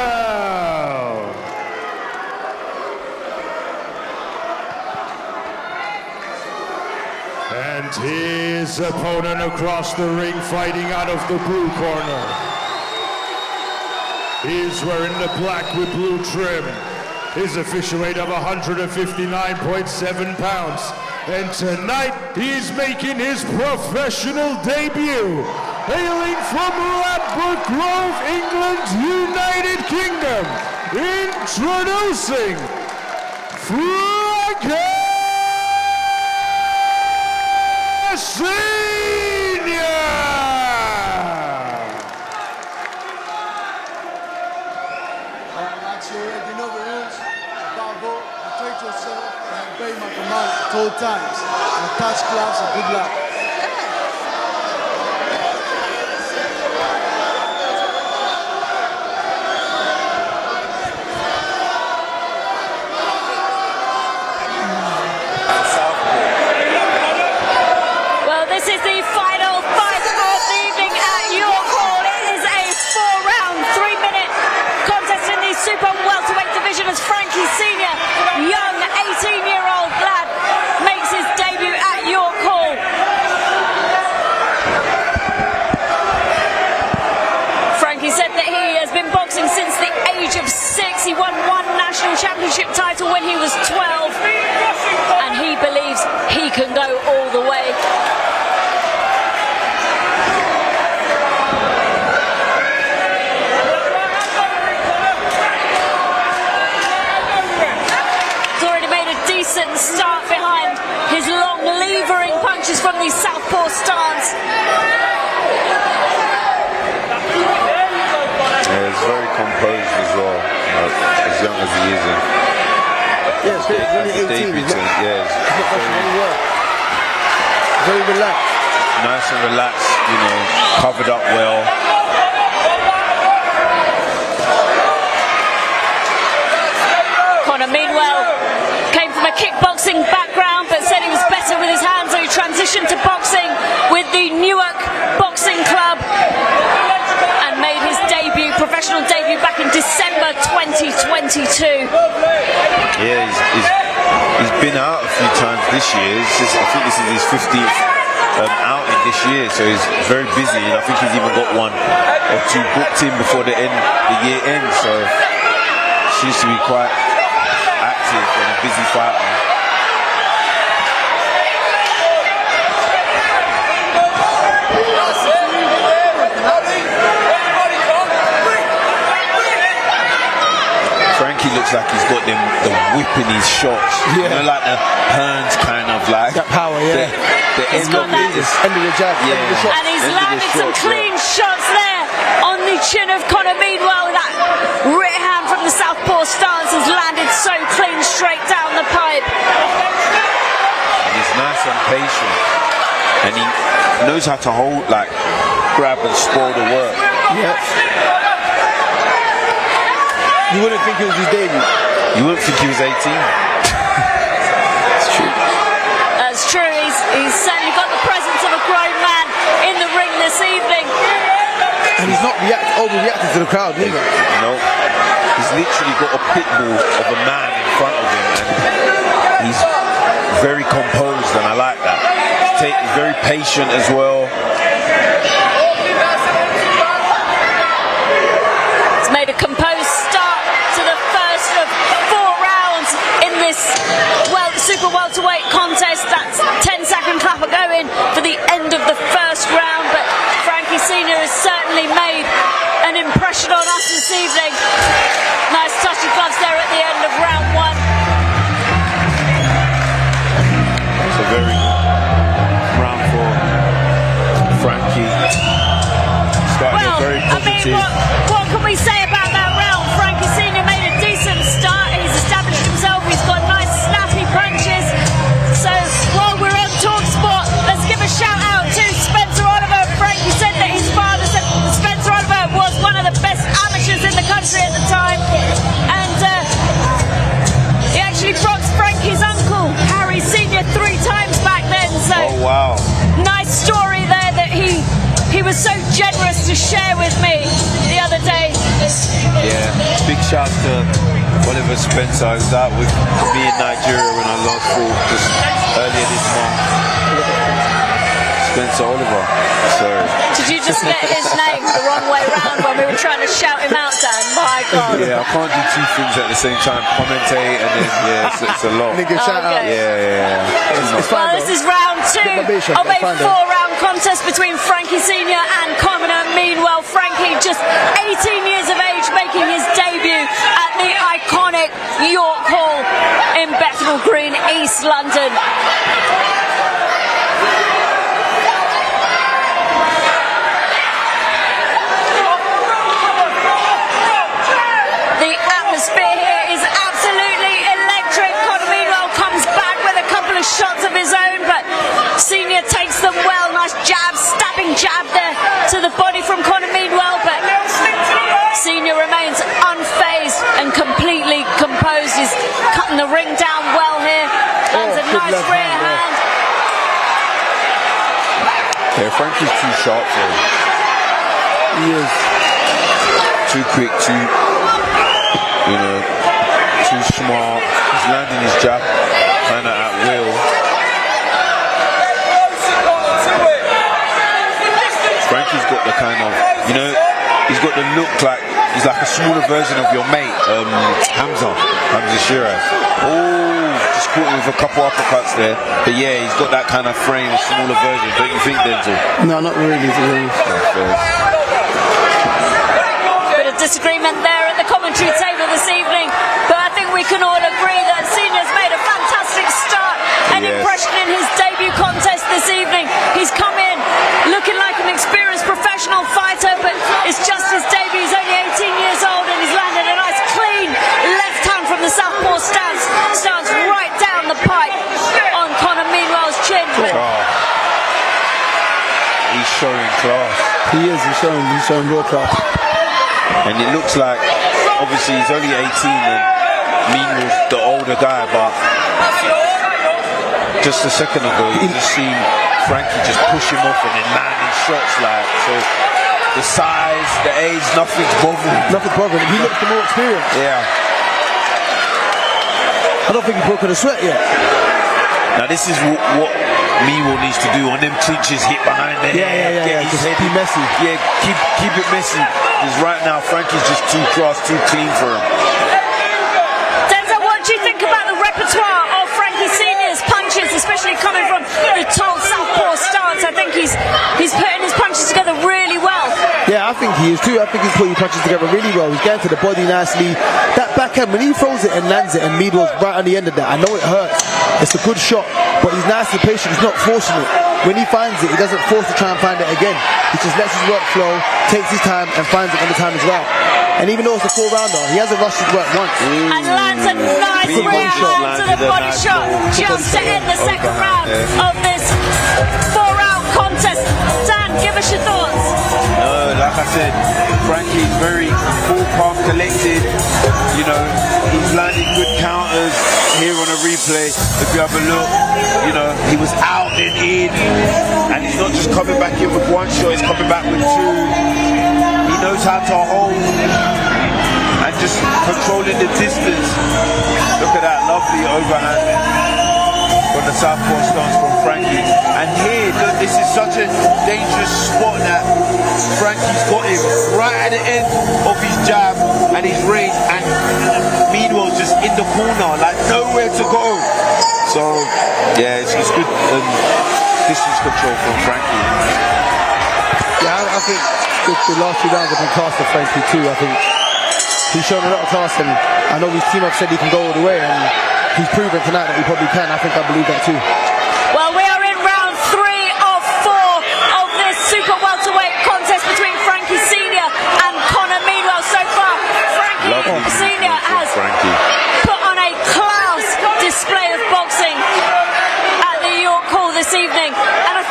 And his opponent across the ring, fighting out of the blue corner. He's wearing the black with blue trim. His official weight of 159.7 pounds. And tonight, he's making his professional debut. Hailing from Ladbroke Grove, England, United Kingdom. Introducing Frankie Senior! Lads, you already know the rules. Above all, protect yourself and obey my command at all times. And touch gloves and good luck. This is the final fight of the evening at York Hall. It is a 4-round, 3-minute contest in the super welterweight division as Frankie Senior, young 18-year-old lad, makes his debut at York Hall. Frankie said that he has been boxing since the age of 6. He won 1 national championship title when he was 12, and he believes he can go all the way. Decent start behind his long levering punches from the southpaw stance. Yeah, he's very composed as well, as young as he is. Yeah, it's only 18. He's very relaxed. Nice and relaxed, you know, covered up well. Connor Meanwell came from a kickboxing background but said he was better with his hands, so he transitioned to boxing with the Newark Boxing Club and made his professional debut back in December 2022. Yeah, he's been out a few times this year. I think this is his 15th outing this year, so he's very busy, and I think he's even got 1 or 2 booked in before the year ends, so seems to be quite active and a busy fighter. Frankie looks like he's got the whip in his shots. Yeah. You know, like the Hearns kind of like. That power, yeah. The end of it is end of the jab. Yeah. End of the shot. And he's landed some clean shots there on the chin of Connor Meanwell. That right hand from the southpaw stance has landed so clean straight down the pipe. And he's nice and patient. And he knows how to hold, like, grab and spoil the work. Yeah. You wouldn't think it was his debut. You wouldn't think he was 18. That's true. That's true. He's certainly got the presence of a grown man in the ring this evening. And he's not overreacting to the crowd neither. No, he's literally got a pit bull of a man in front of him, and he's very composed, and I like that. He's very patient as well. He's made a composed start to the first of 4 rounds in this super welterweight contest. That's 10-second clapper going for the end of the first round, but Frankie Senior has certainly made an impression on us this evening. Nice touch of gloves there at the end of round 1. It's a very good round for Frankie. Starting very positive. What can we say about that round? Frankie Senior made a decent start. He's established himself. He's got nice snappy punches. So while we're on talkSPORT, let's give a shout out to Spencer Oliver. Frankie said that his father said Spencer Oliver was one of the best amateurs in the country at the time, and he actually boxed Frankie's uncle Harry Senior 3 times back then. So wow, nice story there that he was so generous to share with me the other day. Yeah, big shout to Oliver Spencer. I was out with me in Nigeria when I last fought just earlier this month. Spencer Oliver. So did you just get his name the wrong way round when we were trying to shout him out, Dan? My God. Yeah, I can't do 2 things at the same time. Commentate and then it's a lot. Shout out. Yeah. Well, this is round 2 of a 4-round contest between Frankie Senior and commoner Meanwell. Frankie, just 18 years of age, making his debut at the iconic York Hall in Bethnal Green, East London. The atmosphere here is absolutely electric. Conor Meanwell comes back with a couple of shots of his own, but Senior takes them well. Nice jab, stabbing jab there to the body from Conor Meanwell, but Senior remains unfazed and completely composed. He's cutting the ring down well here. Lands a nice rear hand. Yeah, Frankie's too sharp for him. He is too quick, too smart. He's landing his jab kind of at will. Frankie's got the kind of, he's got the look like he's like a smaller version of your mate, Hamza Shiraz. Oh, just caught him with a couple uppercuts there. But yeah, he's got that kind of frame, a smaller version. Don't you think, Denzel? No, not really. Bit of disagreement there at the commentary table this evening, but I think we can all agree that Senior's made a fantastic start and impression in his debut contest this evening. He's come in looking like an experienced professional fighter, but it's just his debut. He's only 18 years old and he's landed a nice clean left hand from the southpaw stance right down the pipe on Conor Meanwell's chin. He's showing class. He is. He's showing real class. And it looks like, obviously he's only 18 and Meanwell's the older guy, but just a second ago you just seen Frankie just push him off and then landing shots like, so the size, the age, nothing's bothering him. Nothing's bothering him. He looks the more experienced. Yeah. I don't think he's broken a sweat yet. Now this is what Meanwell needs to do on them clinches, hit behind the head. Yeah. Just be messy. Yeah, keep it messy. Because right now Frankie's just too class, too clean for him. Denzel, what do you think about the repertoire of Frankie Senior's punches, especially coming from the tall southpaw stance? I think he's putting his punches together really well. Yeah, I think he is too. I think he's putting punches together really well. He's getting to the body nicely. That backhand, when he throws it and lands it, and Meanwell's right on the end of that, I know it hurts. It's a good shot, but he's nice and patient. He's not forcing it. When he finds it, he doesn't force to try and find it again. He just lets his work flow, takes his time, and finds it every time as well. And even though it's a 4-rounder, he hasn't rushed his work once. And lands a nice rear hand to the body shot, just to end the second round of this 4-round contest. Dan, give us your thoughts. No, like I said, Frankie's very cool, calm, collected. You know, he's landing good counters here on a replay. If you have a look, you know, he was out and in, and he's not just coming back in with one shot, he's coming back with two. He knows how to hold and just controlling the distance. Look at that lovely overhand from the southpaw stance from Frankie. And here, look, this is such a dangerous spot that Frankie's got him right at the end of his jab and his range, and Meanwell just in the corner, like nowhere to go. So, yeah, it's good distance control from Frankie. Yeah, I think the last 2 rounds have been class for Frankie too. I think he's shown a lot of class, and I know his team have said he can go all the way, and he's proven tonight that he probably can. I believe that too. Well, we are in round 3 of 4 of this super welterweight contest between Frankie Senior and Conor Meanwell. So far, Frankie Senior has put on a class display of boxing at the York Hall this evening, and I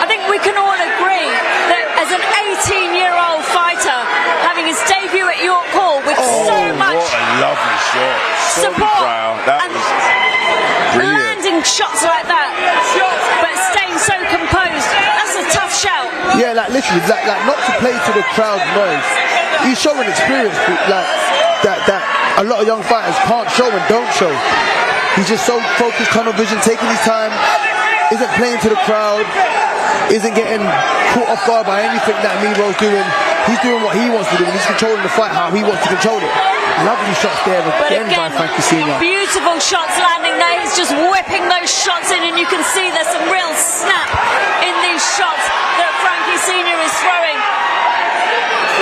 think we can all agree that as an 18-year-old fighter having his debut at York Hall with so much what a lovely shot. support That was brilliant. Landing shots like that, but staying so composed, that's a tough shout. Yeah, like literally, like not to play to the crowd noise. He's showing experience, like that a lot of young fighters can't show and don't show. He's just so focused, tunnel vision, taking his time, isn't playing to the crowd, isn't getting caught off guard by anything that Meanwell's doing. He's doing what he wants to do, and he's controlling the fight how he wants to control it. Lovely shots there again by Frankie Senior. Beautiful shots landing there. He's just whipping those shots in, and you can see there's some real snap in these shots that Frankie Senior is throwing.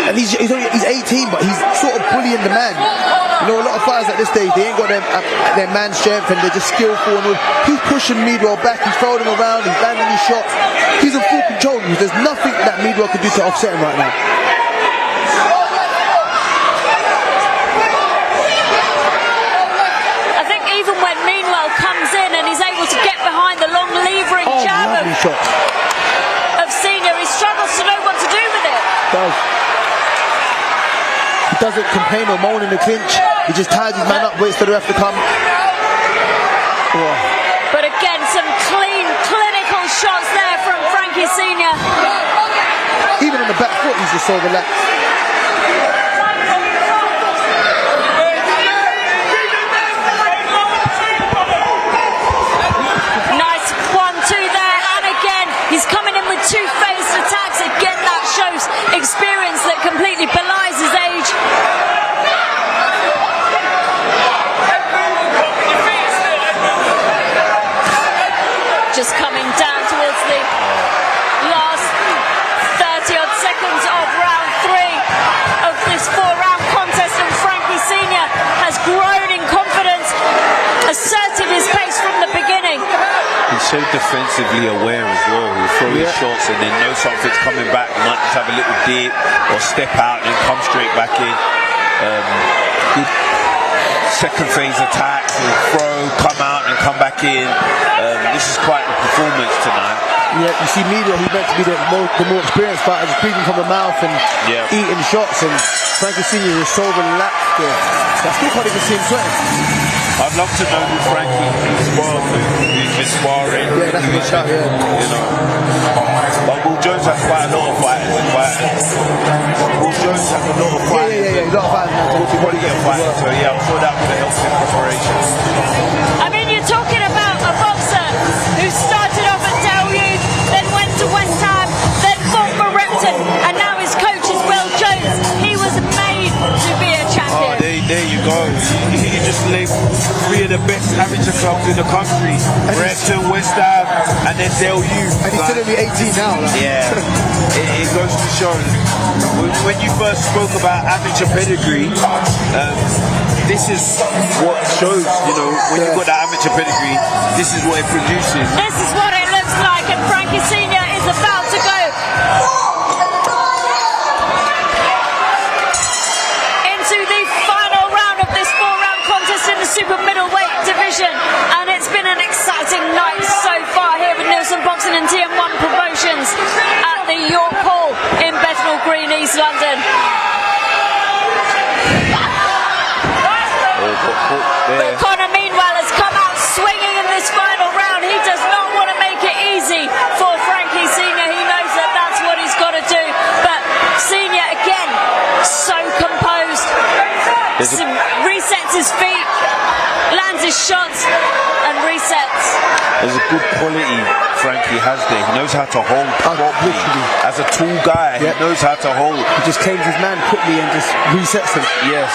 And he's 18, but he's sort of bullying the man. You know, a lot of fighters at this stage, they ain't got their man strength, and they're just skillful. And he's pushing Meanwell back, he's throwing him around, he's landing these shots. He's in full control. There's nothing that Meanwell can do to offset him right now. I think even when Meanwell comes in and he's able to get behind the long levering jab of Senior, he struggles to know what to do with it. He doesn't complain or moan in the clinch. He just ties his man up, waits for the ref to come. But again, some clean, clinical shots there from Frankie Senior. Even on the back foot, he's just so relaxed. Nice 1-2 there, and again, he's coming in with 2 phased attacks. Again, that shows experience that completely belies his age. Just coming down towards the last 30-odd seconds of round 3 of this 4-round contest, and Frankie Senior has grown in confidence, asserted his pace from the beginning. He's so defensively aware as well. He'll throw his shots and then know something's coming back. He might just have a little dip or step out and come straight back in. Good second phase attacks, he'll throw, come out and come back in. This is quite the performance tonight. Yeah, you see Meanwell, he's meant to be the more experienced fighter, just breathing from the mouth and eating shots, and Frankie Senior is so relaxed there. I still can't even see him sweating. I'd love to know who Frankie sparred with, who's been sparring. Yeah, that's a good shot, yeah. You know. But Will Jones has quite a lot of fighters. Will Jones has a lot of fighters. Yeah, a lot of fighters. Body get fighters, so yeah, I'm sure that would have helped in preparation. I mean, you're talking about a boxer who started off at Delhi, then went to West Ham, then fought for Redmond, and now his coach is Will Jones. He was made to be a champion. Oh, there you go. You just named 3 of the best amateur clubs in the country. Redmond, West Ham, and then Delhi. And he's still only 18 now. Yeah, it goes to show. When you first spoke about amateur pedigree, this is what shows, you know, when you've got that amateur pedigree, this is what it produces. This is what it looks like, and Frankie Senior is about to go into the final round of this 4-round contest in the super middleweight division, and it's been an exciting night so far here with Neilson Boxing resets his feet, lands his shots, and resets. There's a good quality Frankie has there. He knows how to hold properly. As a tall guy, he knows how to hold. He just claims his man quickly and just resets him. Yes.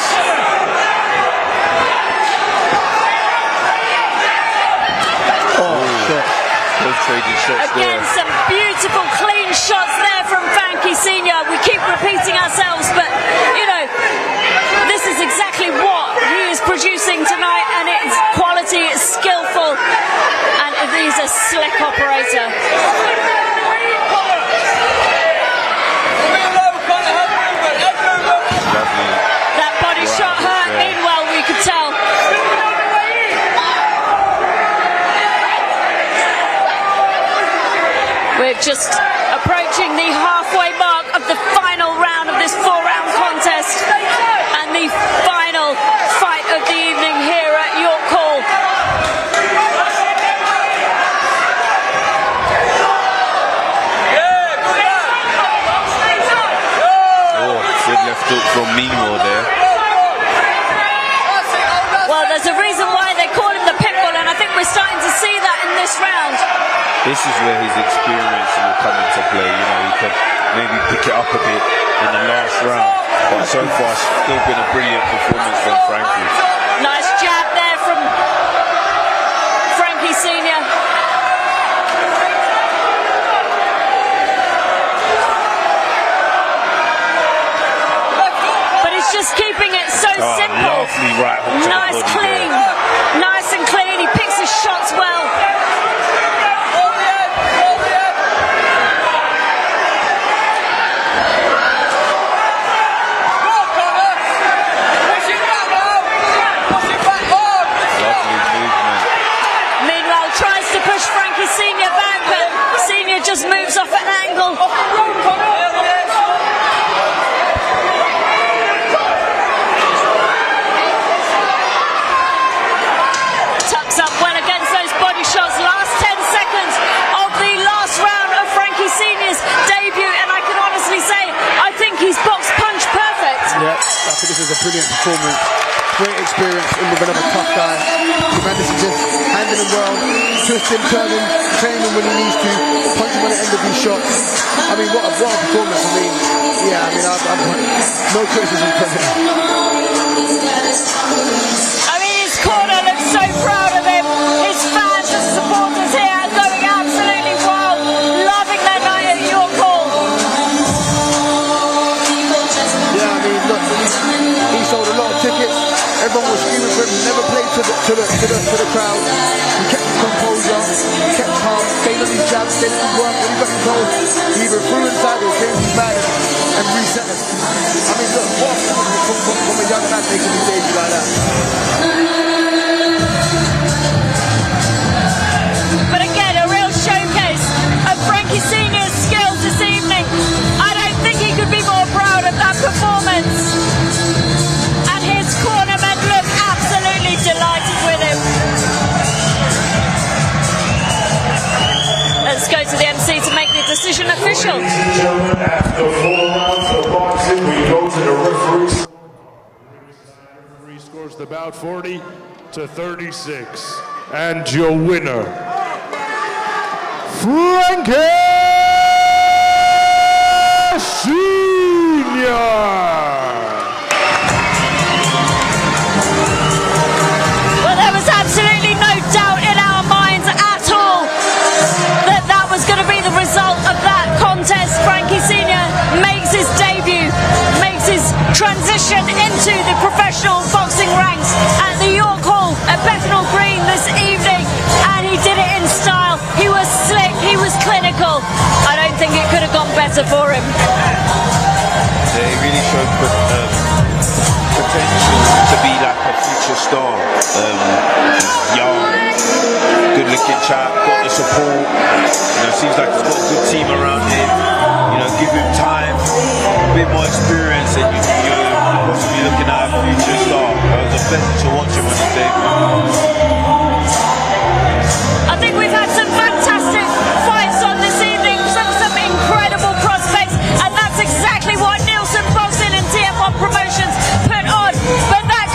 Those traded shots Again, there. some beautiful clean shots there from Frankie Senior. We keep repeating ourselves, but you know, this is exactly what he is producing tonight, and it's quality, it's skillful, and he's a slick operator. That body shot hurt Meanwell, we could tell. We're just approaching the halfway mark of the final round of this 4-round contest and the final fight of the evening here at York Hall. Oh, good left hook from Meanwell there. Well, there's a reason why they call him the Pitbull, and I think we're starting to see that in this round. This is where his experience will come into play. You know, he could maybe pick it up a bit in the last round, but so far still been a brilliant performance from Frankie. Nice jab there from Frankie Senior. But he's just keeping it so simple. Lovely right hook to the Nice, body clean, there. nice and clean. He picks his shots well. Meanwell, tries to push Frankie Senior back, but Senior just moves off an angle. Tucks up well against those body shots. Last 10 seconds of the last round of Frankie Senior's debut, and I can honestly say, I think he's box punch perfect. Yeah, I think this is a brilliant performance. Great experience in with another tough guy. He managed to just handle him well, twist him, turn him, train him when he needs to, punch him on the end of his shots. I mean, what a performance. I mean, yeah, I mean, I've no criticism for him. I mean, his corner looks so proud of him. His fans and supporters here are going absolutely wild, loving their night at York Hall. Yeah, I mean, look, he sold a lot of tickets. Everyone was screaming for him. He never played to the crowd. He kept his composure. He kept calm. Stayed on his jab. Stayed on his work. When he got his goal, he either threw inside or came back and reset us. I mean, look, what a performance from a young man making his debut like that. But again, a real showcase of Frankie Senior's skills this evening. I don't think he could be more proud of that performance. And his cornermen look absolutely delighted with him. Let's go to the MC to make the decision official. Ladies and gentlemen, after 4 rounds of boxing, we go to the referees. The referee scores the bout 40-36. And your winner, Frankie Senior. Well, there was absolutely no doubt in our minds at all that that was going to be the result of that contest. Frankie Senior makes his debut, makes his transition into the professional boxing ranks at the York Hall at Bethnal Green this evening, and he did it in style. He was slick, he was clinical. I don't think it could have gone better for him. They really showed potential to be like a future star. Young, good looking chap, got the support. You know, seems like he's got a good team around him. You know, give him time, a bit more experience, and you're possibly looking at a future star. It was a pleasure to watch him on his debut. I think we've had some fantastic fights on this evening, some incredible prospects, and that's exactly what Neilson Boxing and TM14 Promotions put on. But that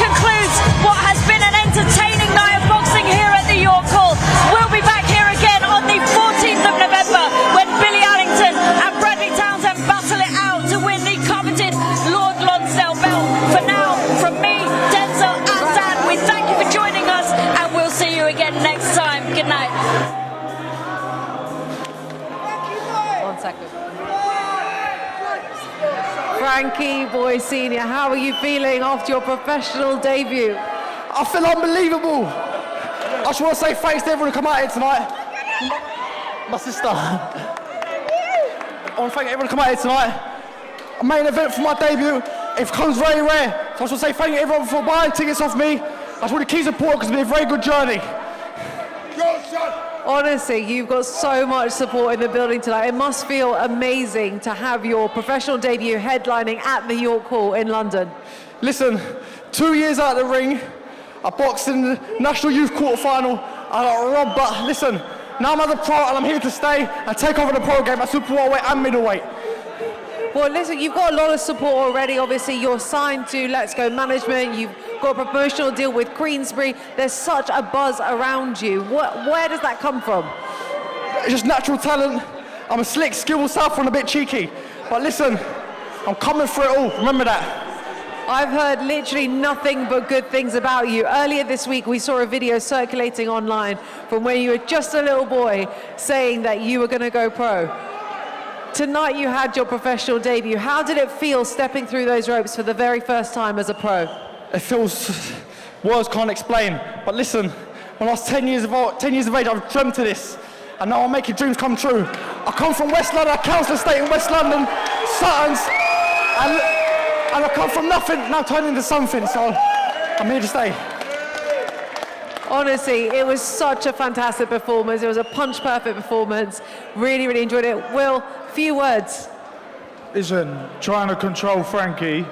Frankie Boy Senior, how are you feeling after your professional debut? I feel unbelievable. I just want to say thanks to everyone who come out here tonight. My sister. I want to thank everyone who come out here tonight. A main event for my debut. It comes very rare. So I just want to say thank you everyone for buying tickets off me. I just want to keep support because it's been a very good journey. Honestly, you've got so much support in the building tonight. It must feel amazing to have your professional debut headlining at the York Hall in London. Listen, 2 years out of the ring, I boxed in the National Youth Quarterfinal. I got robbed, but listen, now I'm at the pro and I'm here to stay and take over the pro game at super welterweight and middleweight. Well, listen, you've got a lot of support already. Obviously, you're signed to Let's Go Management. You've got a promotional deal with Queensbury. There's such a buzz around you. Where does that come from? It's just natural talent. I'm a slick, skillful southpaw and a bit cheeky. But listen, I'm coming for it all. Remember that. I've heard literally nothing but good things about you. Earlier this week, we saw a video circulating online from when you were just a little boy saying that you were going to go pro. Tonight you had your professional debut. How did it feel stepping through those ropes for the very first time as a pro? It feels, words can't explain. But listen, when I was 10 years of age, I've dreamt of this. And now I'm making dreams come true. I come from West London, I council estate in West London, Suttons, and I come from nothing, now turning into something, so I'm here to stay. Honestly, it was such a fantastic performance. It was a punch-perfect performance. Really, really enjoyed it. Will, few words. Listen, trying to control Frankie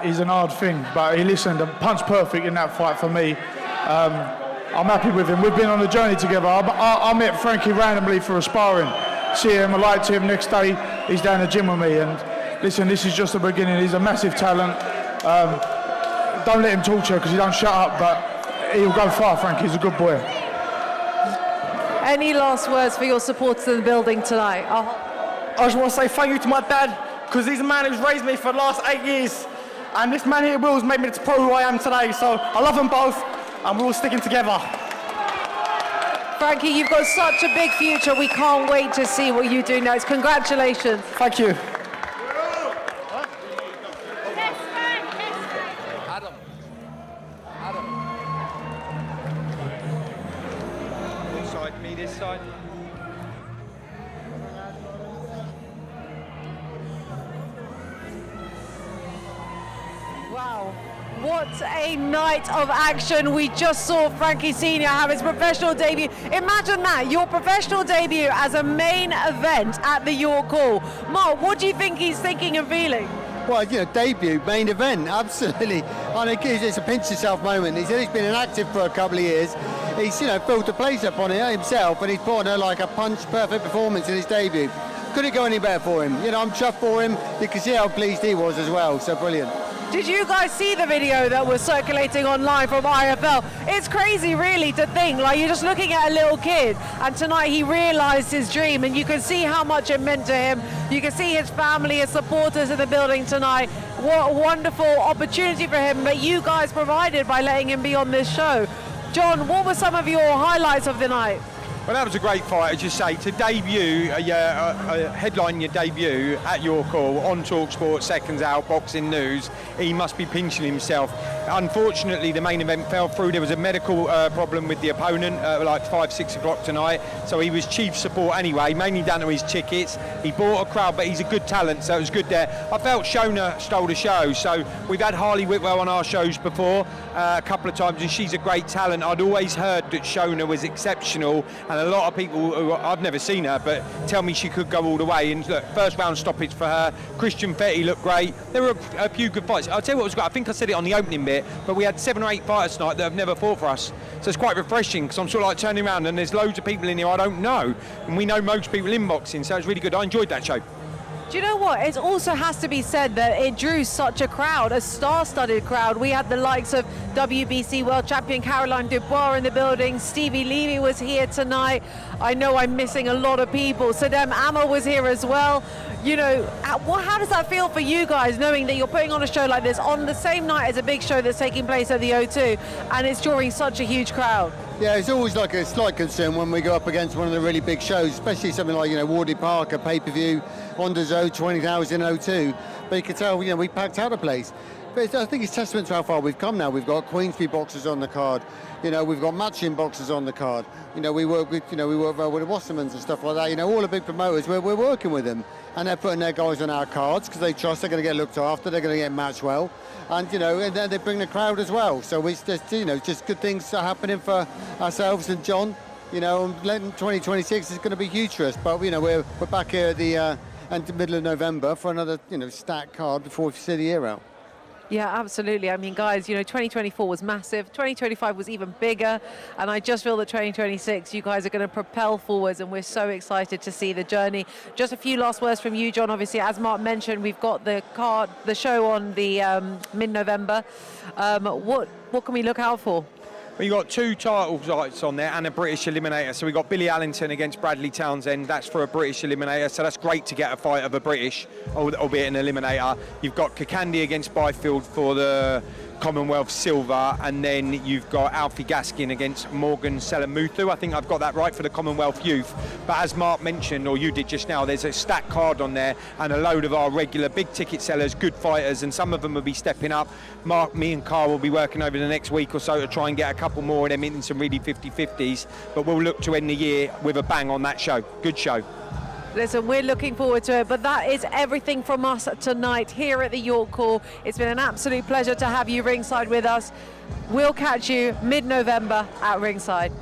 is an hard thing, but he listened and punch perfect in that fight for me. I'm happy with him. We've been on a journey together. I met Frankie randomly for a sparring. See him, I liked him. Next day, he's down the gym with me. And listen, this is just the beginning. He's a massive talent. Don't let him torture because he don't shut up, but he'll go far, Frankie. He's a good boy. Any last words for your supporters in the building tonight? I just want to say thank you to my dad, because he's the man who's raised me for the last 8 years. And this man here, Will's made me the pro who I am today. So I love them both, and we're all sticking together. Frankie, you've got such a big future. We can't wait to see what you do next. Congratulations. Thank you. This side. Wow, what a night of action. We just saw Frankie Senior have his professional debut. Imagine that, your professional debut as a main event at the York Hall. Mark, what do you think he's thinking and feeling? Well, debut, main event, absolutely. I think it's a pinch yourself moment. He said he's been inactive for a couple of years. He's, built a place up on it himself, and he's put on like a punch-perfect performance in his debut. Couldn't go any better for him. I'm chuffed for him. You can see how pleased he was as well, so brilliant. Did you guys see the video that was circulating online from IFL? It's crazy, really, to think, you're just looking at a little kid, and tonight he realised his dream, and you can see how much it meant to him. You can see his family, his supporters in the building tonight. What a wonderful opportunity for him that you guys provided by letting him be on this show. John, what were some of your highlights of the night? Well, that was a great fight, as you say. To debut, headline your debut at York Hall on talkSPORT, seconds out, Boxing News, he must be pinching himself. Unfortunately, the main event fell through. There was a medical problem with the opponent at 5, 6 o'clock tonight. So he was chief support anyway, mainly down to his tickets. He bought a crowd, but he's a good talent, so it was good there. I felt Shona stole the show. So we've had Harley Whitwell on our shows before a couple of times, and she's a great talent. I'd always heard that Shona was exceptional, and a lot of people who I've never seen her, but tell me she could go all the way. And look, first round stoppage for her. Christian Fetti looked great. There were a few good fights. I'll tell you what was great. I think I said it on the opening bit, but we had 7 or 8 fighters tonight that have never fought for us. So it's quite refreshing, because I'm sort of like turning around and there's loads of people in here I don't know, and we know most people in boxing, so it's really good. I enjoyed that show. Do you know what? It also has to be said that it drew such a crowd, a star-studded crowd. We had the likes of WBC World Champion Caroline Dubois in the building. Stevie Levy was here tonight. I know I'm missing a lot of people. Sadem Amma was here as well. How does that feel for you guys, knowing that you're putting on a show like this on the same night as a big show that's taking place at the O2, and it's drawing such a huge crowd? Yeah, it's always like a slight concern when we go up against one of the really big shows, especially something like, Wardy Park, a pay-per-view, on the zone, 20,000 O2. But you can tell, we packed out a place. But I think it's testament to how far we've come now. We've got Queensbury boxers on the card. We've got matching boxers on the card. We work with, we work with the Wassermans and stuff like that. All the big promoters, we're working with them. And they're putting their guys on our cards because they trust they're going to get looked after, they're going to get matched well. And, and then they bring the crowd as well. So it's just, just good things are happening for ourselves and John. 2026 is going to be huge for us. But, we're back here at the middle of November for another, stacked card before we see the year out. Yeah, absolutely. I mean, guys, 2024 was massive. 2025 was even bigger. And I just feel that 2026, you guys are going to propel forwards. And we're so excited to see the journey. Just a few last words from you, John. Obviously, as Mark mentioned, we've got the show on the mid-November. What can we look out for? Well, you've got 2 title fights on there and a British eliminator. So we've got Billy Allington against Bradley Townsend. That's for a British eliminator. So that's great to get a fight of a British, albeit an eliminator. You've got Kakandi against Byfield for the Commonwealth silver, and then you've got Alfie Gaskin against Morgan Selamuthu. I think I've got that right for the Commonwealth youth. But as Mark mentioned, or you did just now, there's a stacked card on there and a load of our regular big ticket sellers, good fighters, and some of them will be stepping up. Mark, me and Carl will be working over the next week or so to try and get a couple more of them in some really 50-50s, but we'll look to end the year with a bang on that show. Good show. Listen, we're looking forward to it, but that is everything from us tonight here at the York Hall. It's been an absolute pleasure to have you ringside with us. We'll catch you mid-November at ringside.